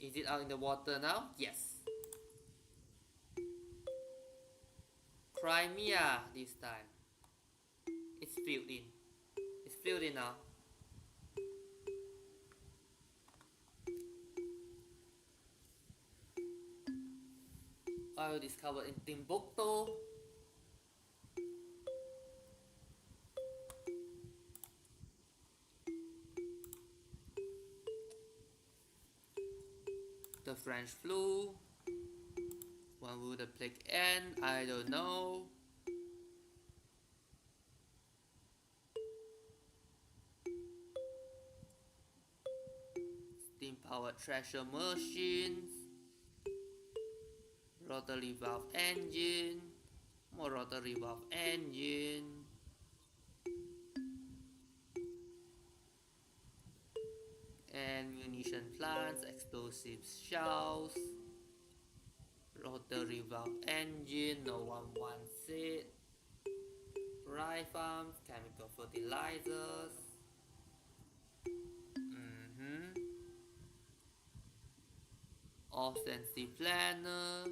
Is it out in the water now? Yes. Crimea this time. It's filled in. It's filled in now. Oil discovered in Timbuktu. The French flu. When will the plague end? I don't know. powered treasure machines, rotary valve engine, more rotary valve engine, and munition plants, explosive shells, rotary valve engine, no one wants it, rye farms, chemical fertilizers, offensive planner.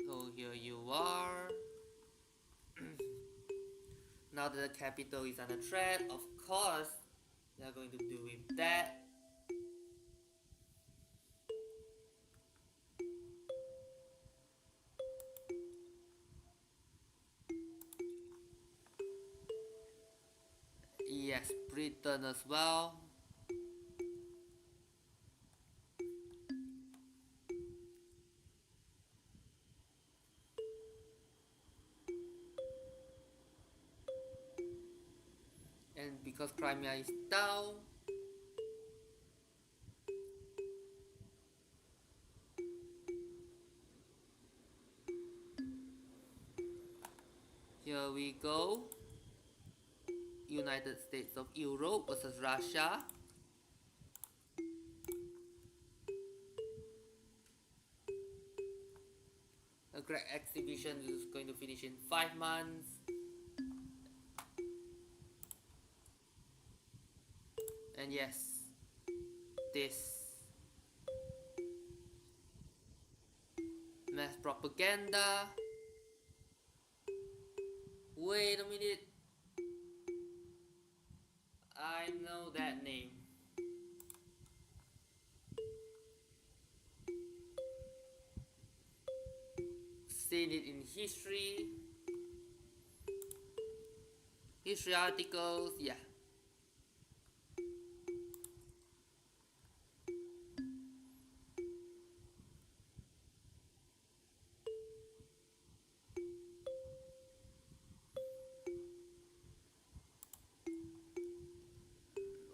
So here you are. Now that the capital is under threat, of course, they are going to do with that. Yes, Britain as well. And because Crimea is down, here we go. United States of Europe versus Russia. A great exhibition is going to finish in 5 months. And yes, this mass propaganda. Wait a minute. I know that name. Seen it in history articles, yeah.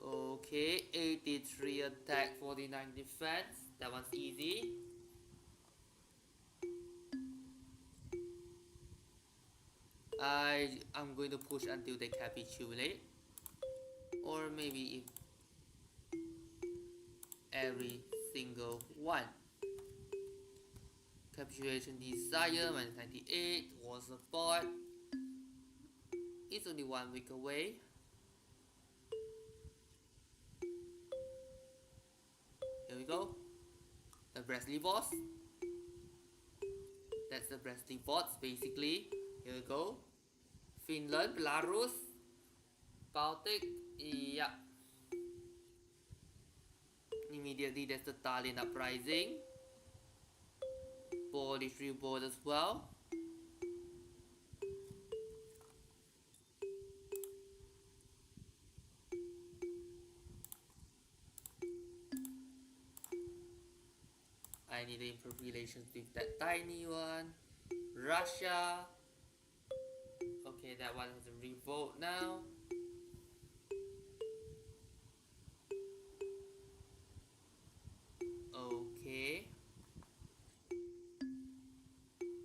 Okay, 83 attack, 49 defense. That one's easy. I'm going to push until they capitulate, or maybe if every single one. Capitulation desire -98 war support. It's only 1 week away. Here we go. The Bresley boss. That's the Bresley bots basically. Here we go. Finland, Belarus, Baltic, yeah. Immediately there's the Tallinn uprising. Polish revolt as well. I need to improve relations with that tiny one. Russia. Okay, that one has a revolt now. Okay.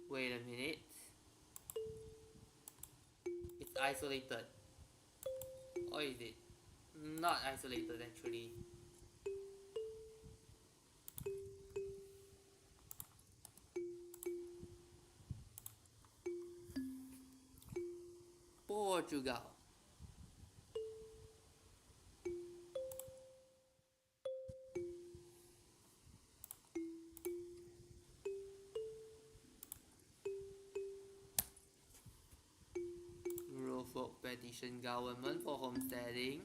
Wait a minute. It's isolated. Or is it? Not isolated actually. Portugal. Revoke petition government for homesteading.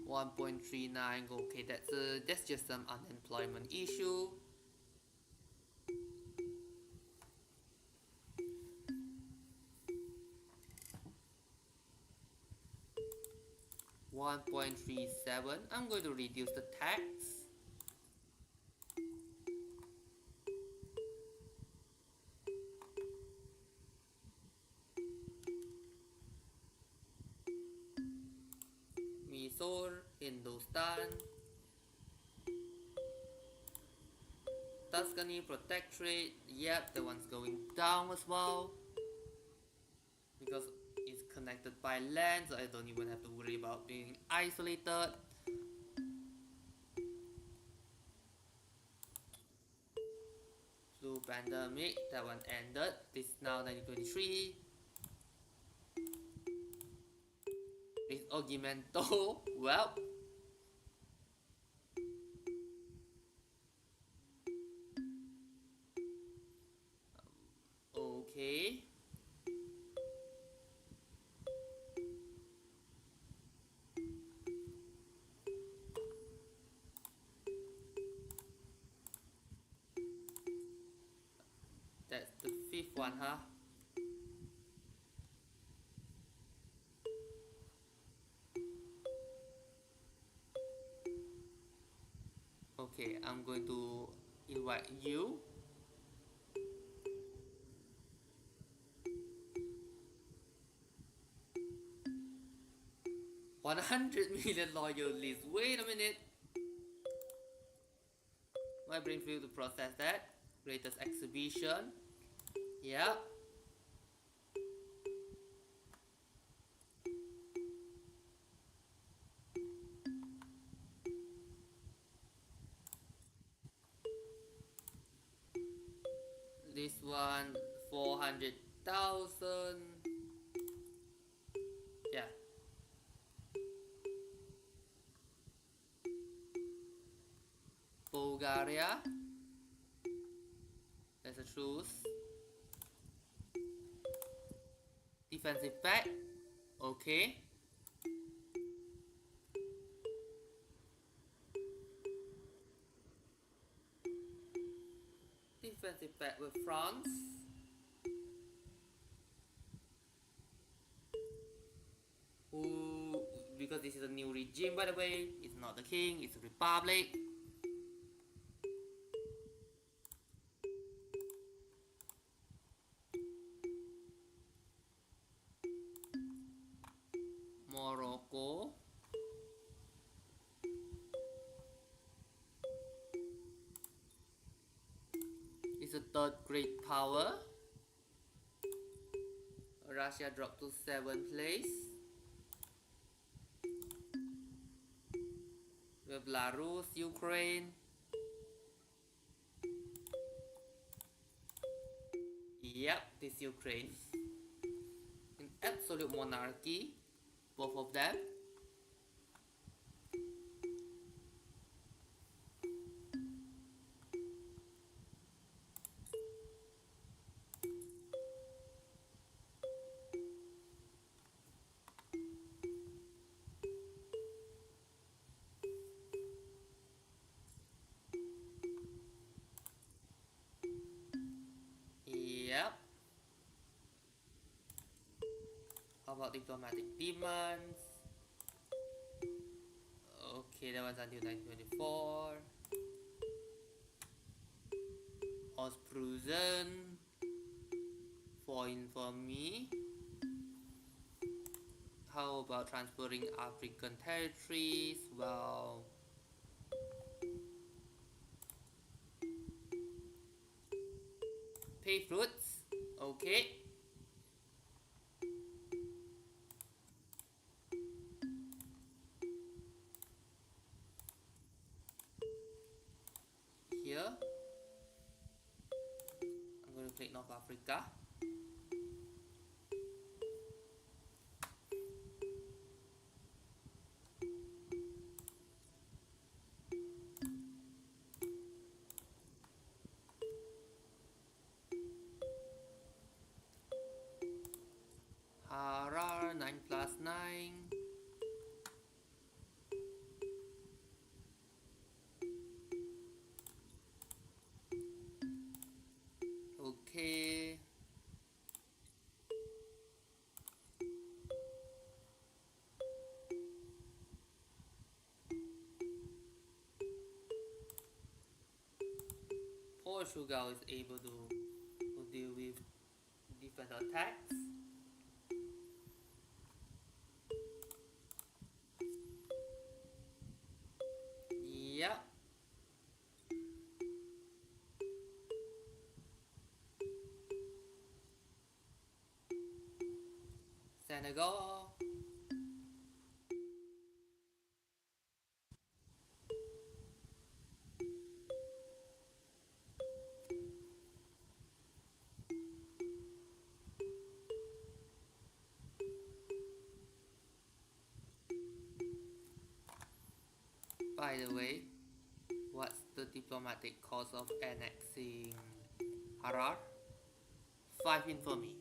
$1.39. Okay, that's just some unemployment issue. $1.37. I'm going to reduce the tax. Mysore, Hindustan, Tuscany Protectorate. Yep, that one's going down as well because it's connected by land, so I don't even have to worry about being isolated. Flu pandemic, that one ended. This is now 1923. This Ogimento, well, okay. That's the fifth one, huh? Okay, I'm going to invite you. 100 million loyalists. Wait a minute. My brain failed to process that. Greatest exhibition. Yeah. This one 400,000. Yeah. Bulgaria. There's a truce. Defensive pact. Okay. Defensive pact with France. Who, because this is a new regime by the way, it's not the king, it's a republic. Morocco. It's a third great power. Russia dropped to 7th place. We have Belarus, Ukraine. Yep, this Ukraine. An absolute monarchy, both of them. Yep. How about diplomatic demands? Okay, that was until 1924. Ostprusen for infamy. How about transferring African territories? Well, pay fruits. Okay. Here, I'm going to click North Africa. Harar 9 plus 9. Okay. Portugal is able to deal with different attacks. And I go. By the way, what's the diplomatic cost of annexing Harar? 5 infamy.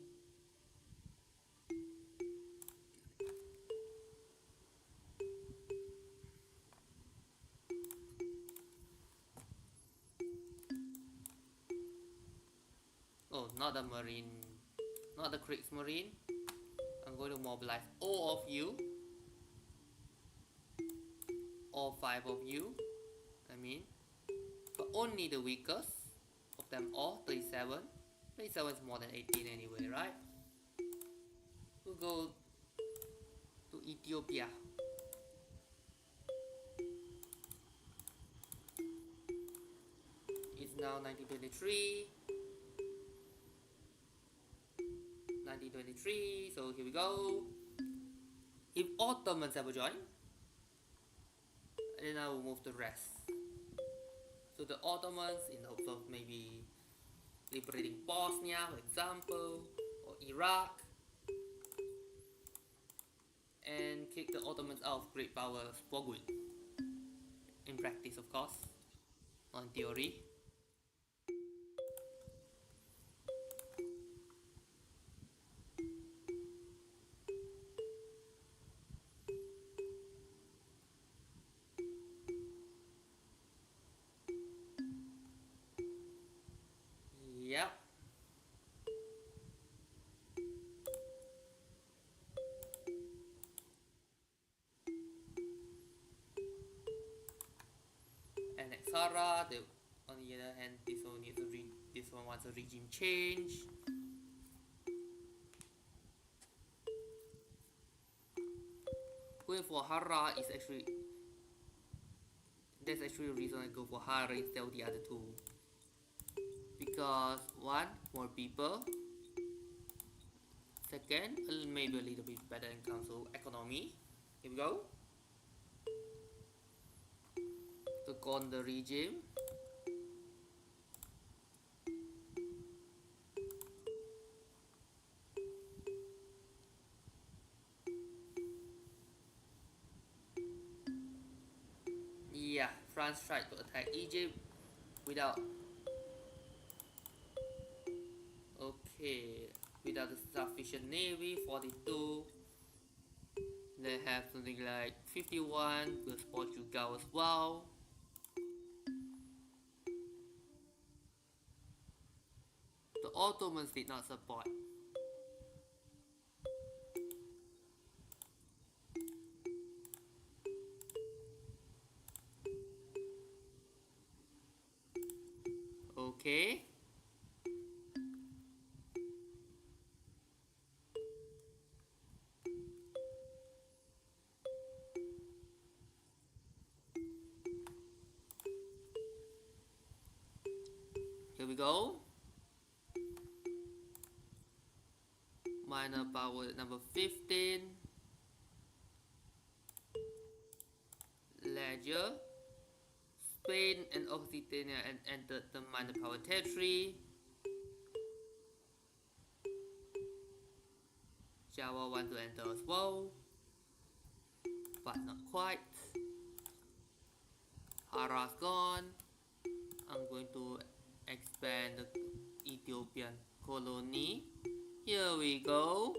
Oh, not the marine, not the Kriegsmarine. I'm going to mobilize all of you, all 5 of you. I mean, but only the weakest of them all, 37. 37 is more than 18 anyway, right? We'll go to Ethiopia. It's now 1923. 1923, so here we go. If Ottomans ever join, and then I will move the rest. So the Ottomans, in hopes of maybe liberating Bosnia, for example, or Iraq, and kick the Ottomans out of great powers for good. In practice, of course, not in theory. Yep. And Exara, on the other hand, this one wants a regime change. Going for Hara is actually, there's actually a reason I go for Hara instead of the other two. Because one, more people. Second, maybe a little bit better in council economy. Here we go. To con the regime. Yeah, France tried to attack Egypt without without a sufficient navy. 42. They have something like 51 with Portugal as well. The Ottomans did not support. Okay. Here we go. Minor power number 15. Ledger. Spain and Occitania entered the minor power territory. Java want to enter as well, but not quite. Hara's gone. I'm going to expand the Ethiopian colony. Here we go.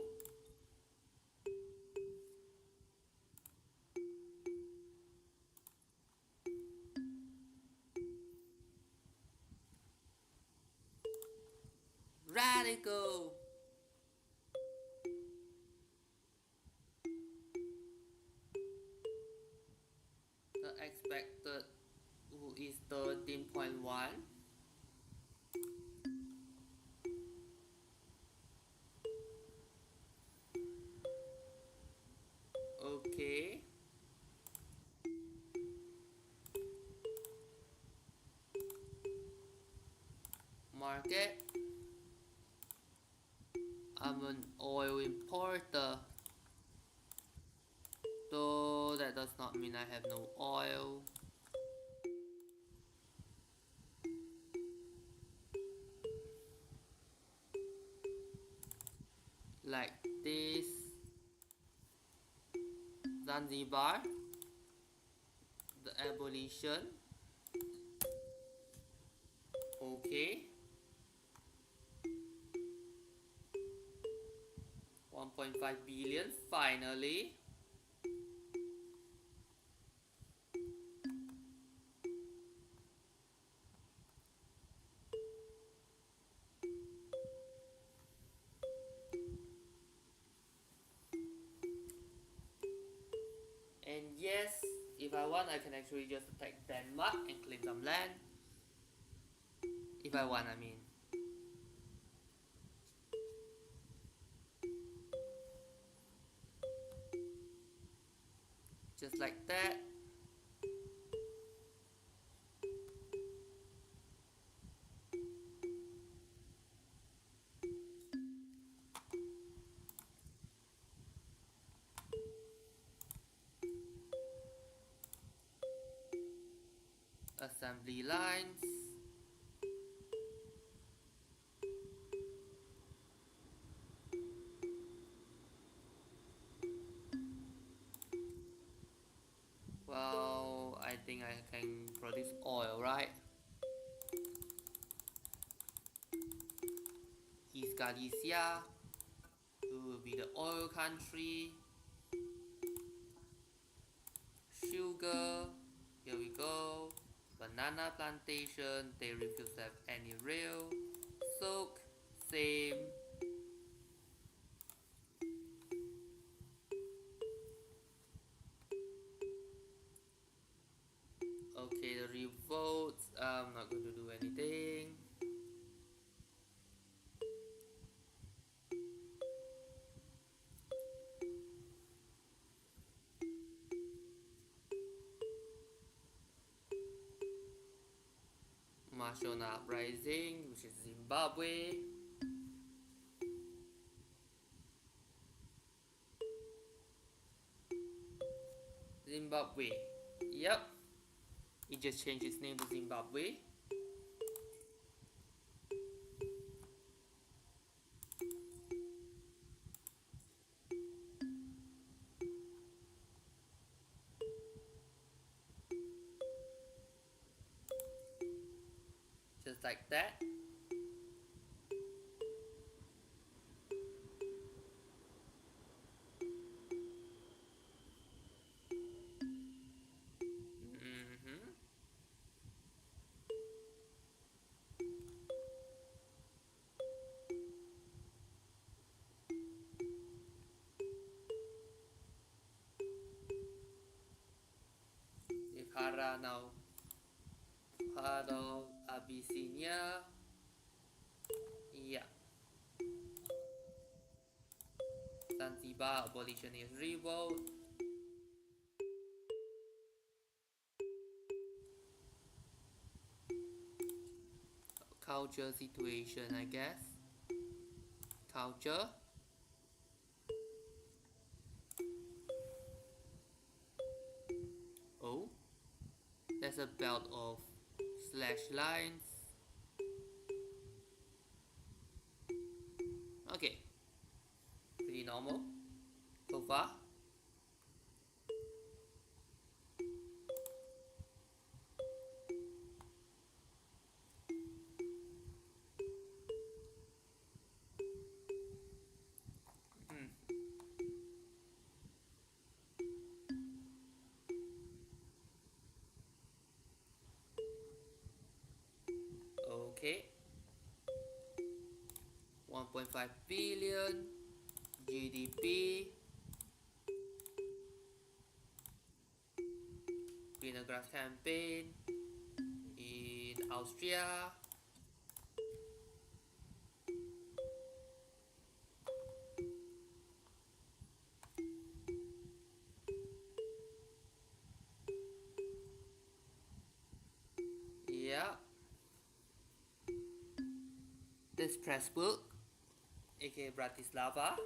Radical. The expected is 13.1. Okay. Market. I'm an oil importer. does not mean I have no oil. Like this. Zanzibar, the abolition. Okay. 1.5 billion finally. And yes, if I want, I can actually just attack Denmark and claim some land. If I want, I mean. Just like that. Assembly lines. Well, I think I can produce oil, right? East Galicia, it will be the oil country. Sugar, here we go. Banana plantation, they refuse to have any rail. Soak, same. Okay, the revolts, I'm not going to do anything. Mashona uprising, which is Zimbabwe. Zimbabwe. Yep. It just changed its name to Zimbabwe. Just like that. Ipara now part of Abyssinia. Yeah. Zanzibar abolitionist revolt. Culture situation, I guess. Culture. Oh, there's a belt of slash lines. Okay, pretty normal so far. Okay, 1.5 billion GDP. Greener grass campaign in Austria. Yeah. This Pressburg, aka Bratislava.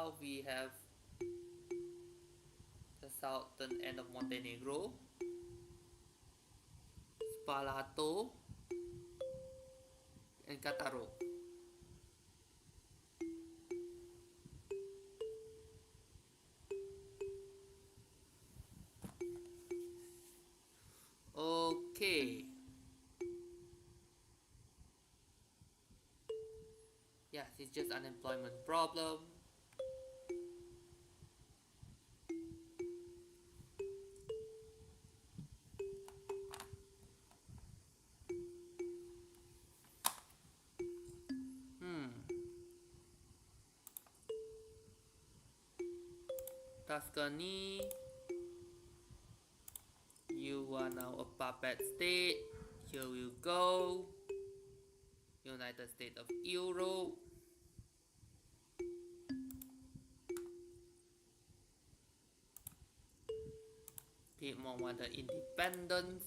south we have the southern end of Montenegro, Spalato, and Cataro. Okay. Yes, it's just unemployment problem. Tuscany, you are now a puppet state. Here you go. United States of Europe. Piedmont wanted independence.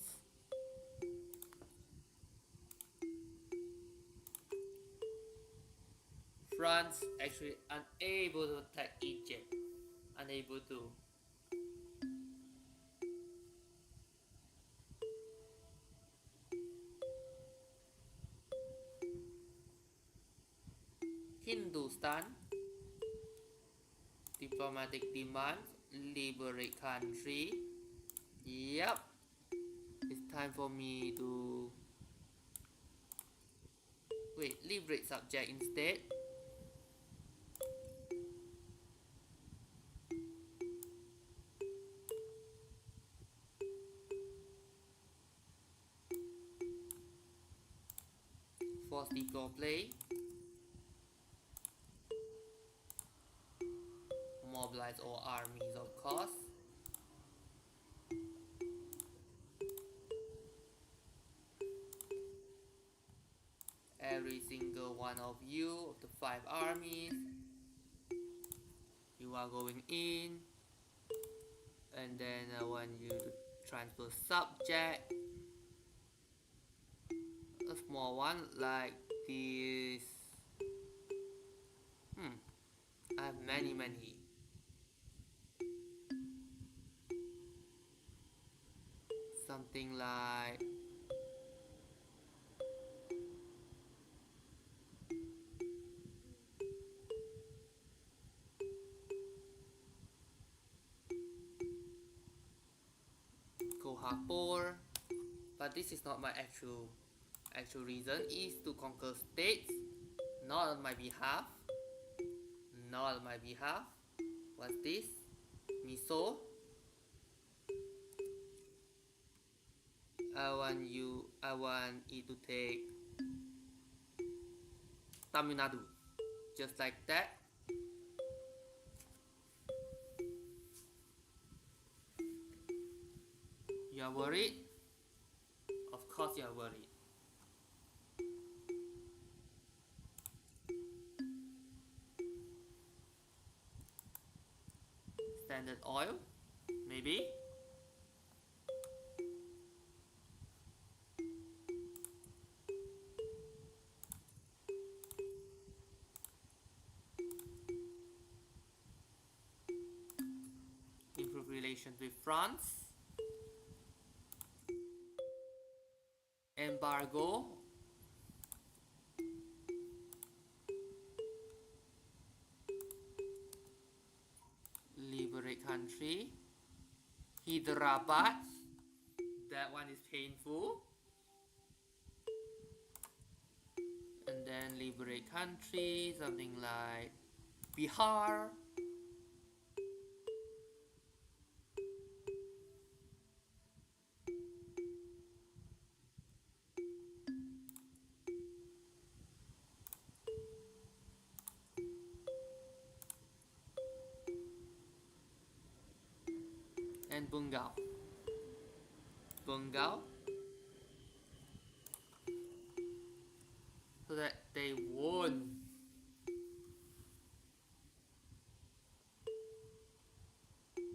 France actually unable to attack Egypt. Unable to. Hindustan, diplomatic demands, liberate country. Yep, it's time for me to liberate subject instead. Force deploy play. Mobilize all armies, of course. Every single one of you, of the 5 armies, you are going in. And then I want you to transfer subject. A small one like this. I have many. Something like Kohapur, but this is not my actual reason. Is to conquer states, not on my behalf. What's this? Miso. I want it to take Tamil Nadu, just like that. You are worried? Of course you are worried. Standard Oil, maybe? Improve relations with France. Embargo. Liberate country. Hyderabad. That one is painful. And then liberate country, something like Bihar. And Bengal. So that they won't.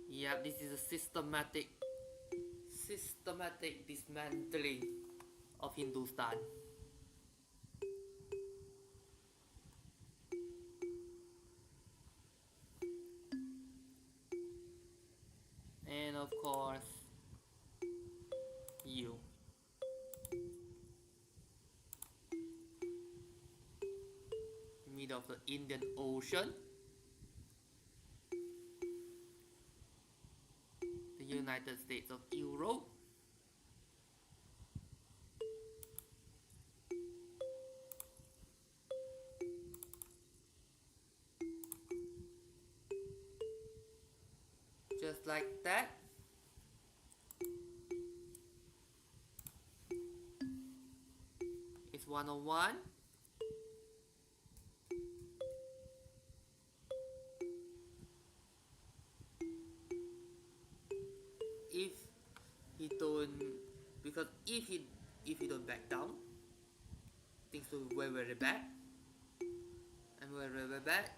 Yeah, this is a systematic dismantling of Hindustan. of course, you. Middle of the Indian Ocean, the United States of Europe, just like that. It's 101. If he don't, because if he don't back down, things will be very very bad, and very very bad.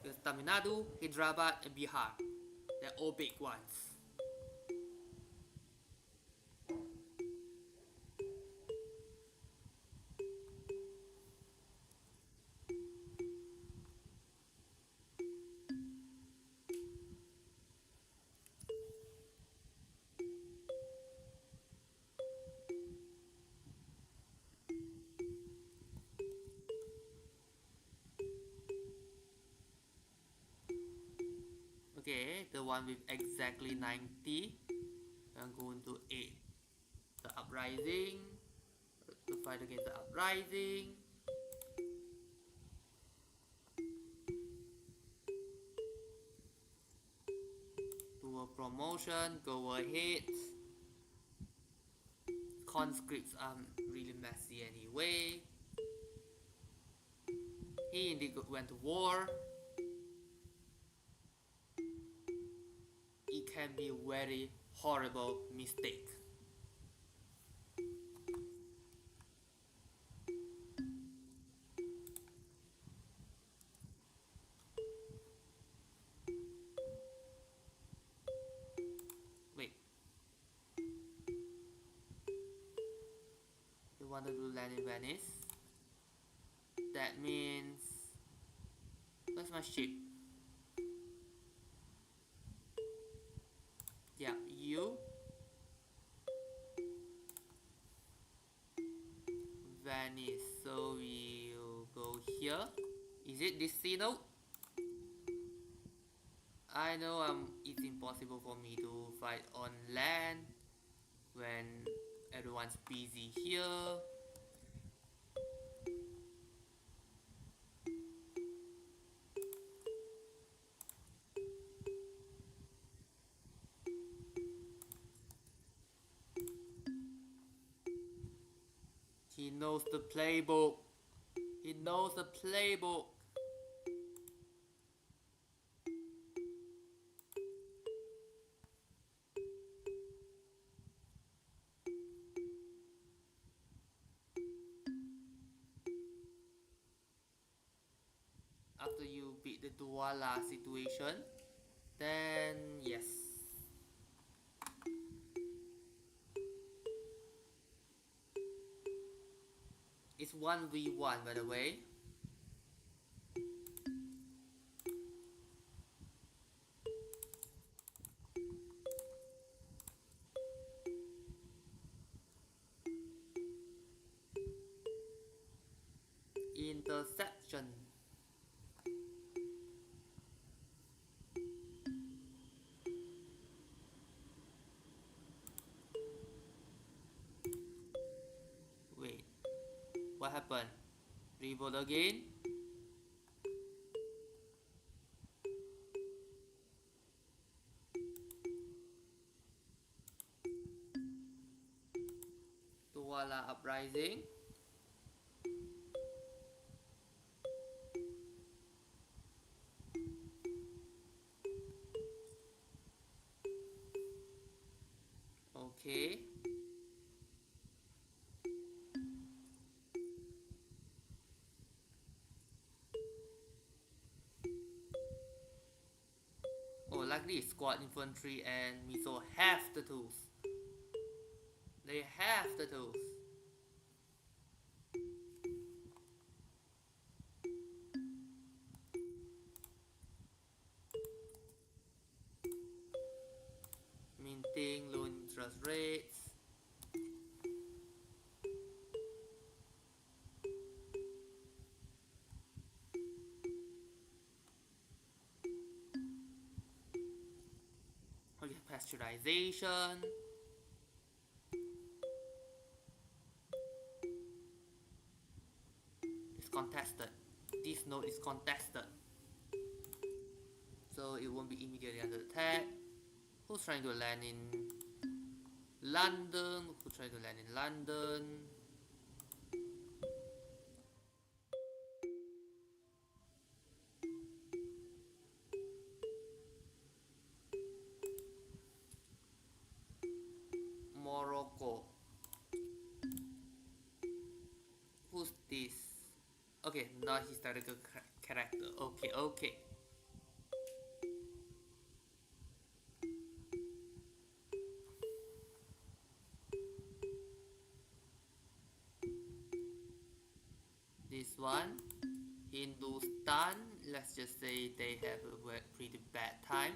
Because Tamil Nadu, Hyderabad, and Bihar, they're all big ones. Okay, the one with exactly 90. I'm going to 8. The uprising. To fight against the uprising. Do a promotion, go ahead. Conscripts are really messy anyway. He indeed went to war. It can be a very horrible mistake. Wait. You want to do land in Venice? That means... Where's my ship? Yeah, you. Venice. So we'll go here. Is it this sea note? I know it's impossible for me to fight on land when everyone's busy here. He knows the playbook. He knows the playbook. After you beat the Douala situation, then yes. It's 1v1 by the way. Interception. Wait, what happened? Revolt again? Douala uprising. Okay. Oh, like this, squad infantry and miso have the tools. They have the tools. interest rates. Okay, pasteurization. It's contested. This node is contested. So it won't be immediately under attack. Who's trying to land in London? Who's trying to land in London? Morocco. Who's this? Okay, not historical character. Okay, okay. This one, Hindustan. Let's just say they have a pretty bad time.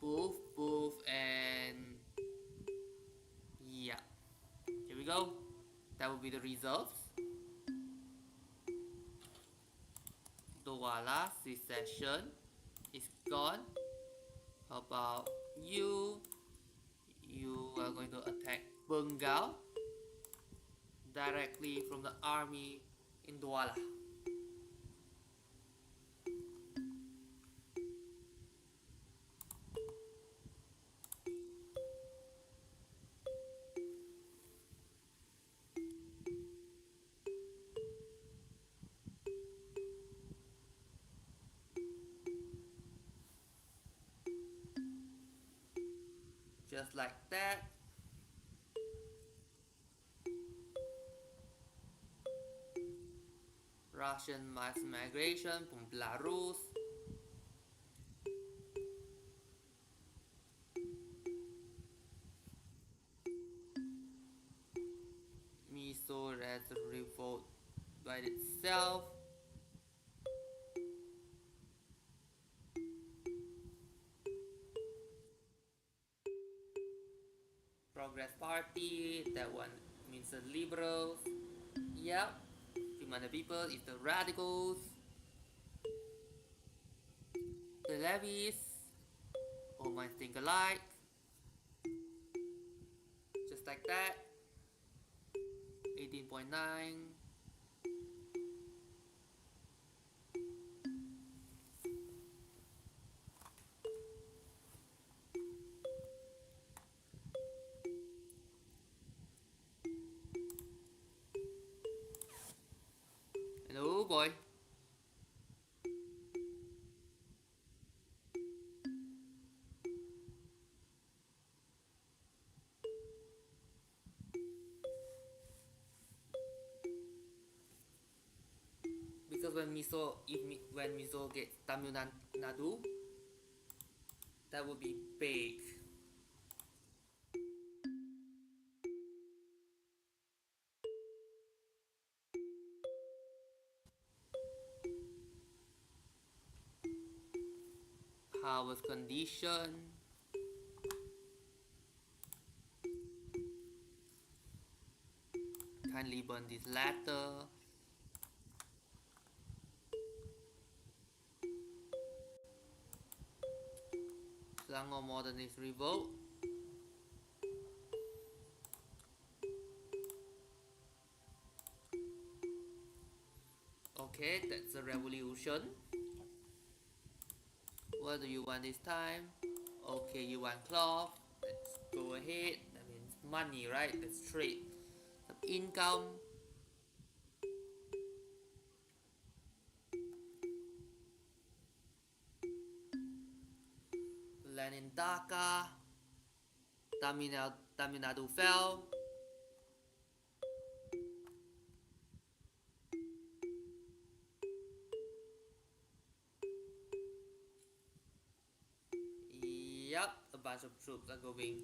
Poof, poof, and yeah. Here we go. That will be the reserves. Douala secession is gone. How about you? You are going to attack Bengal directly from the army in Douala. Just like that. Russian mass migration from Belarus. Mysore as a revolt by itself. Progress Party, that one means the liberals. Yep. Human people is the radicals. The levies. All minds think alike. Just like that. 18.9. Hello, boy. Because when Miso gets Tamil Nadu, that would be big. Harvest condition. Kindly burn this letter. Selangor Modernist Revolt. Okay, that's a revolution. What do you want this time? Okay, you want cloth. Let's go ahead. That means money, right? Let's trade. Some income. Land in Dhaka. Tamil Nadu fell. Yep, a bunch of troops are going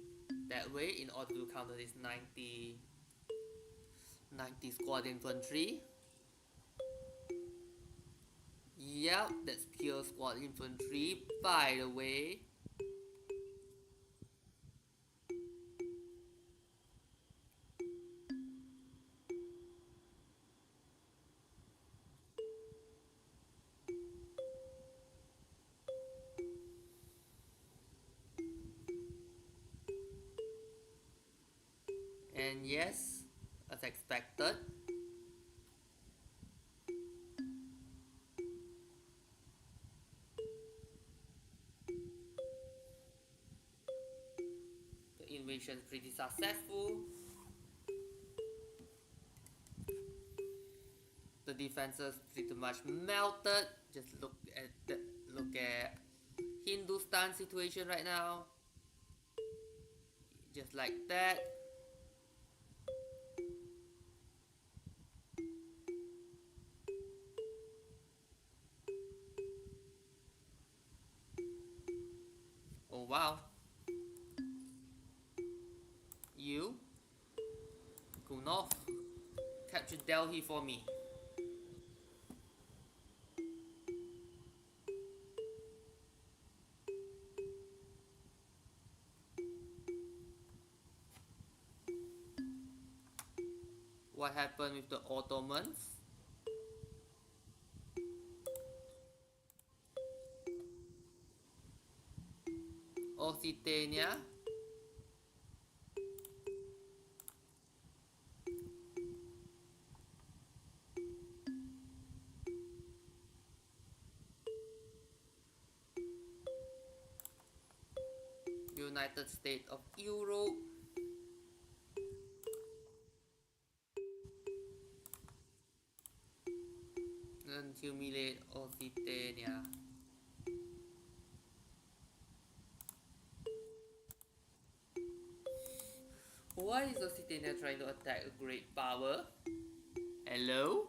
that way in order to counter this 90 squad infantry. Yep, that's pure squad support infantry, by the way. And yes, as expected, the invasion is pretty successful. The defenses pretty much melted. Just look at Hindustan situation right now. Just like that. Oh wow. You go north. Capture Delhi for me. What happened with the Ottomans? Occitania. United States of Europe. And humiliate Occitania. Why is Occitania trying to attack a great power? Hello?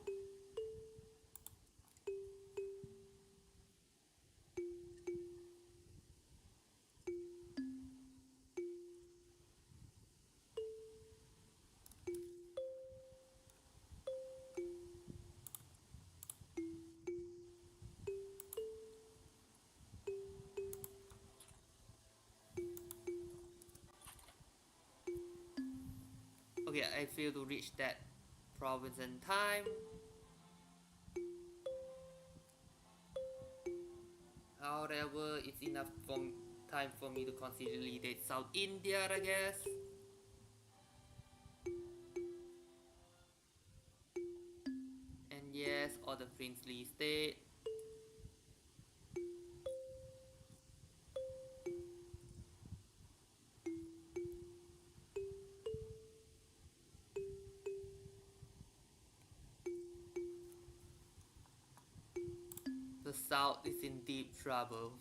Okay, I fail to reach that province in time. However, it's enough time for me to consolidate South India, I guess. And yes, all the princely state. The South is in deep trouble.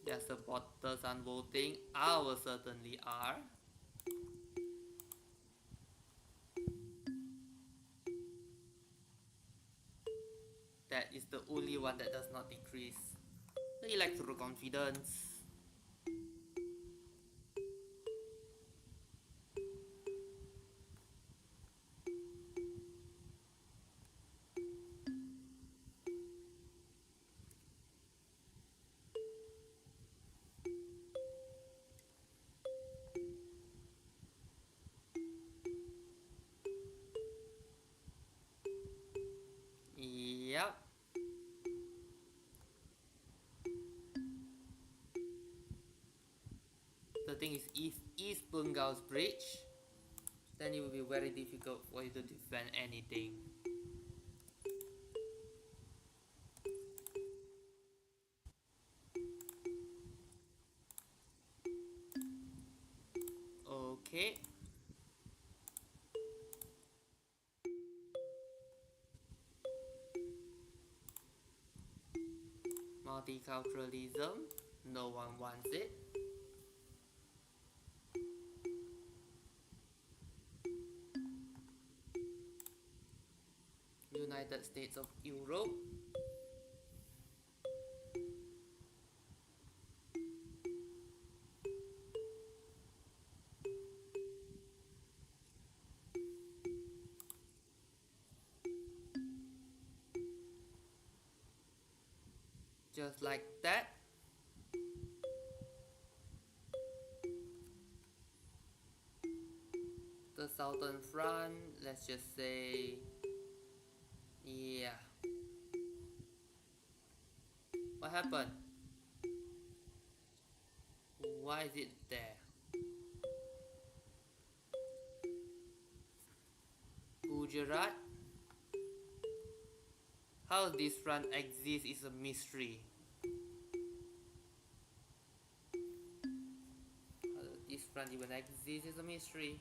Their supporters aren't voting. Ours certainly are. That is the only one that does not decrease. The electoral confidence. Yep. The thing is, if East Bengal's bridge, then it will be very difficult for you to defend anything. Okay. Multiculturalism, no one wants it. United States of Europe. just like that. The southern front, let's just say, yeah. What happened? Why is it there? Gujarat? How this front exists is a mystery. How this front even exists is a mystery.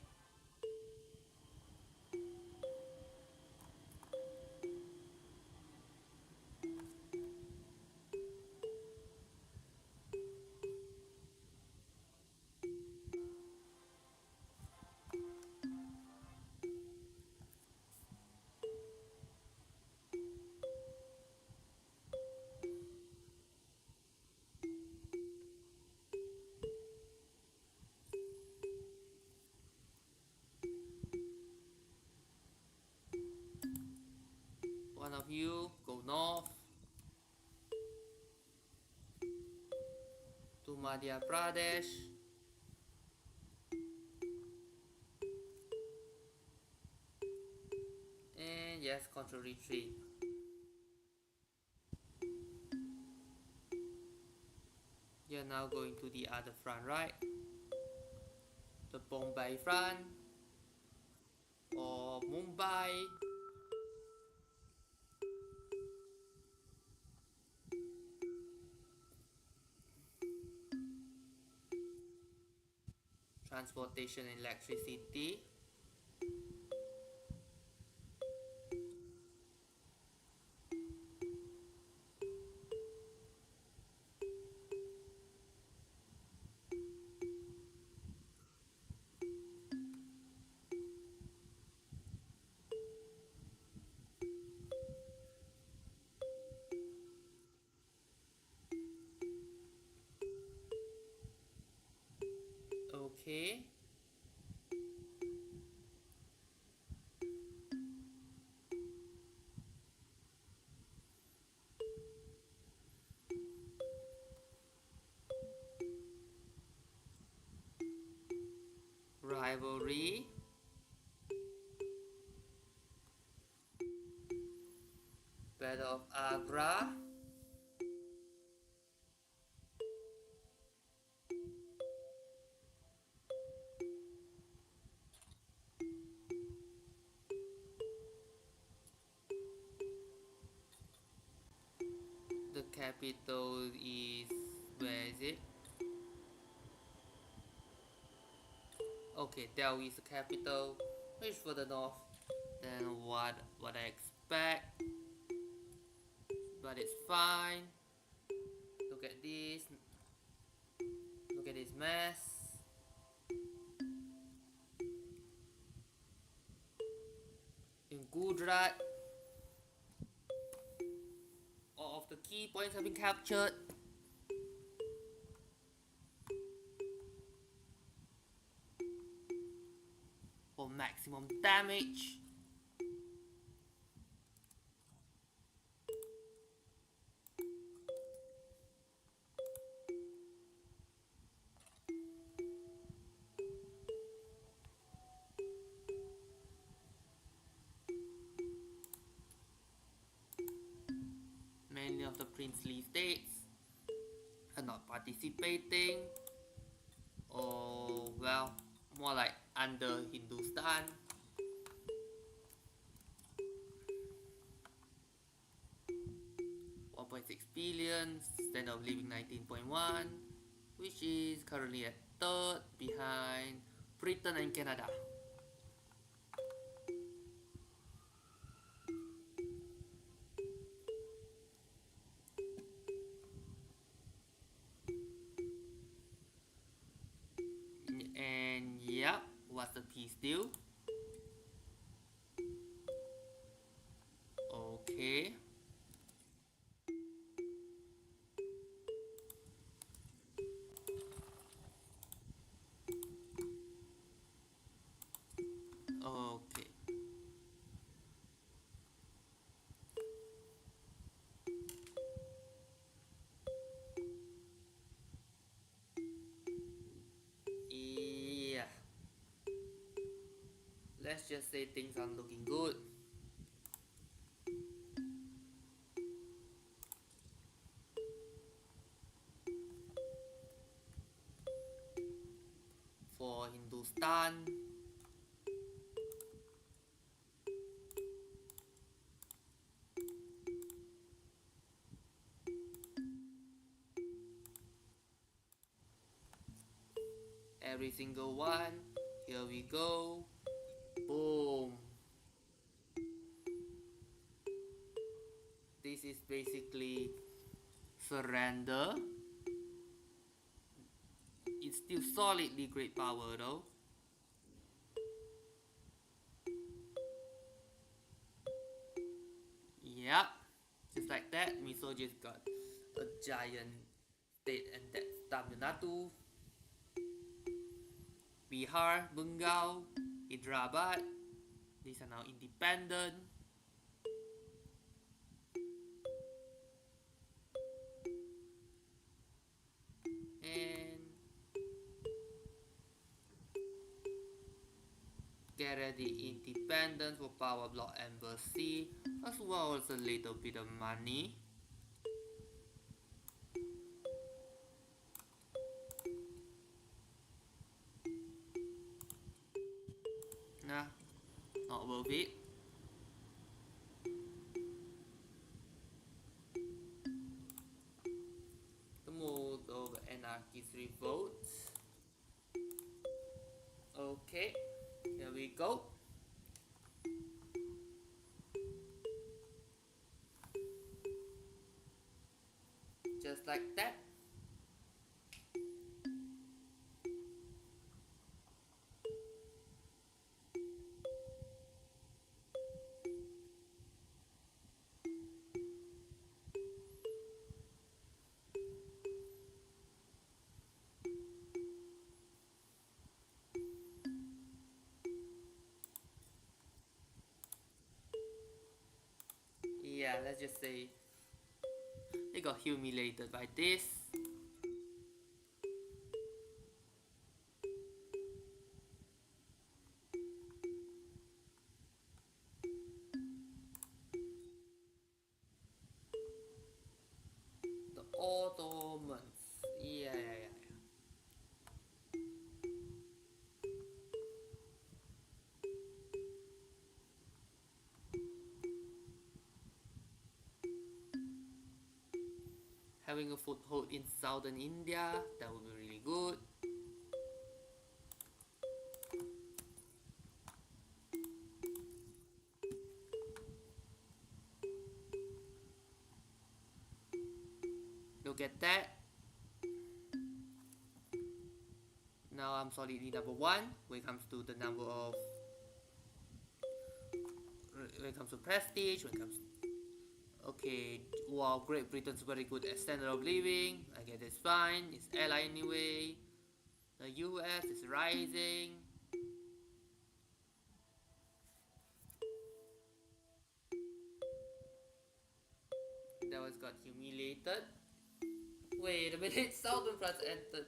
One of you go north to Madhya Pradesh. And yes, control retreat. You're now going to the other front, right? The Bombay front or Mumbai. Transportation and electricity. Okay. Rivalry. Battle of Agra. The capital is, where is it? Okay, Delhi is the capital, which is further north than what I expect. But it's fine. Look at this. Look at this mess. In Gujarat, all of the key points have been captured. For maximum damage. Many of the princely states are not participating, or well, more like under Hindustan. 1.6 billion, standard of living 19.1, which is currently at third behind Britain and Canada. And yeah, what's the peace deal? Okay. Okay. just say things aren't looking good. For Hindustan, every single one. Here we go. Boom. This is basically surrender. It's still solidly great power though. Yep, just like that, Miso just got a giant state and that's Tamil Nadu, Bihar, Bengal, Hyderabad. These are now independent. And guarantee independence for Power Block Embassy, as well as a little bit of money. Nah, not worth it. The mode of anarchist revolt. Okay, here we go. Just like that. Yeah, let's just say they got humiliated by this. The Ottomans. Yeah. Having a foothold in southern India, that would be really good. Look at that. Now I'm solidly number one when it comes to the number of, when it comes to prestige, when it comes to, okay, wow, Great Britain's very good at standard of living. I guess it's fine, it's ally anyway. The US is rising. That was got humiliated. Wait a minute, Southern France entered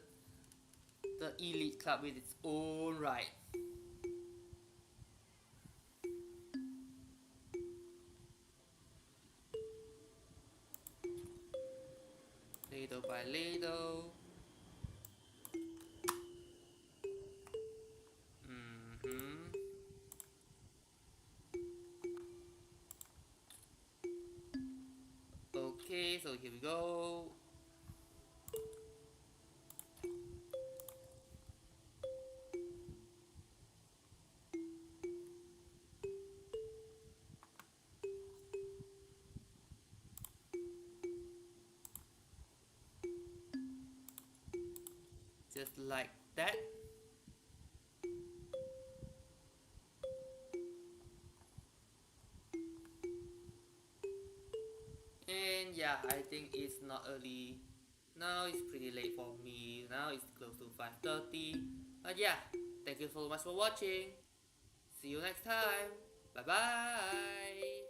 the elite club with its own right. Little by little. Okay, so here we go. Just like that. And yeah, I think it's not early. Now it's pretty late for me. Now it's close to 5:30. But yeah, thank you so much for watching. See you next time. Bye bye.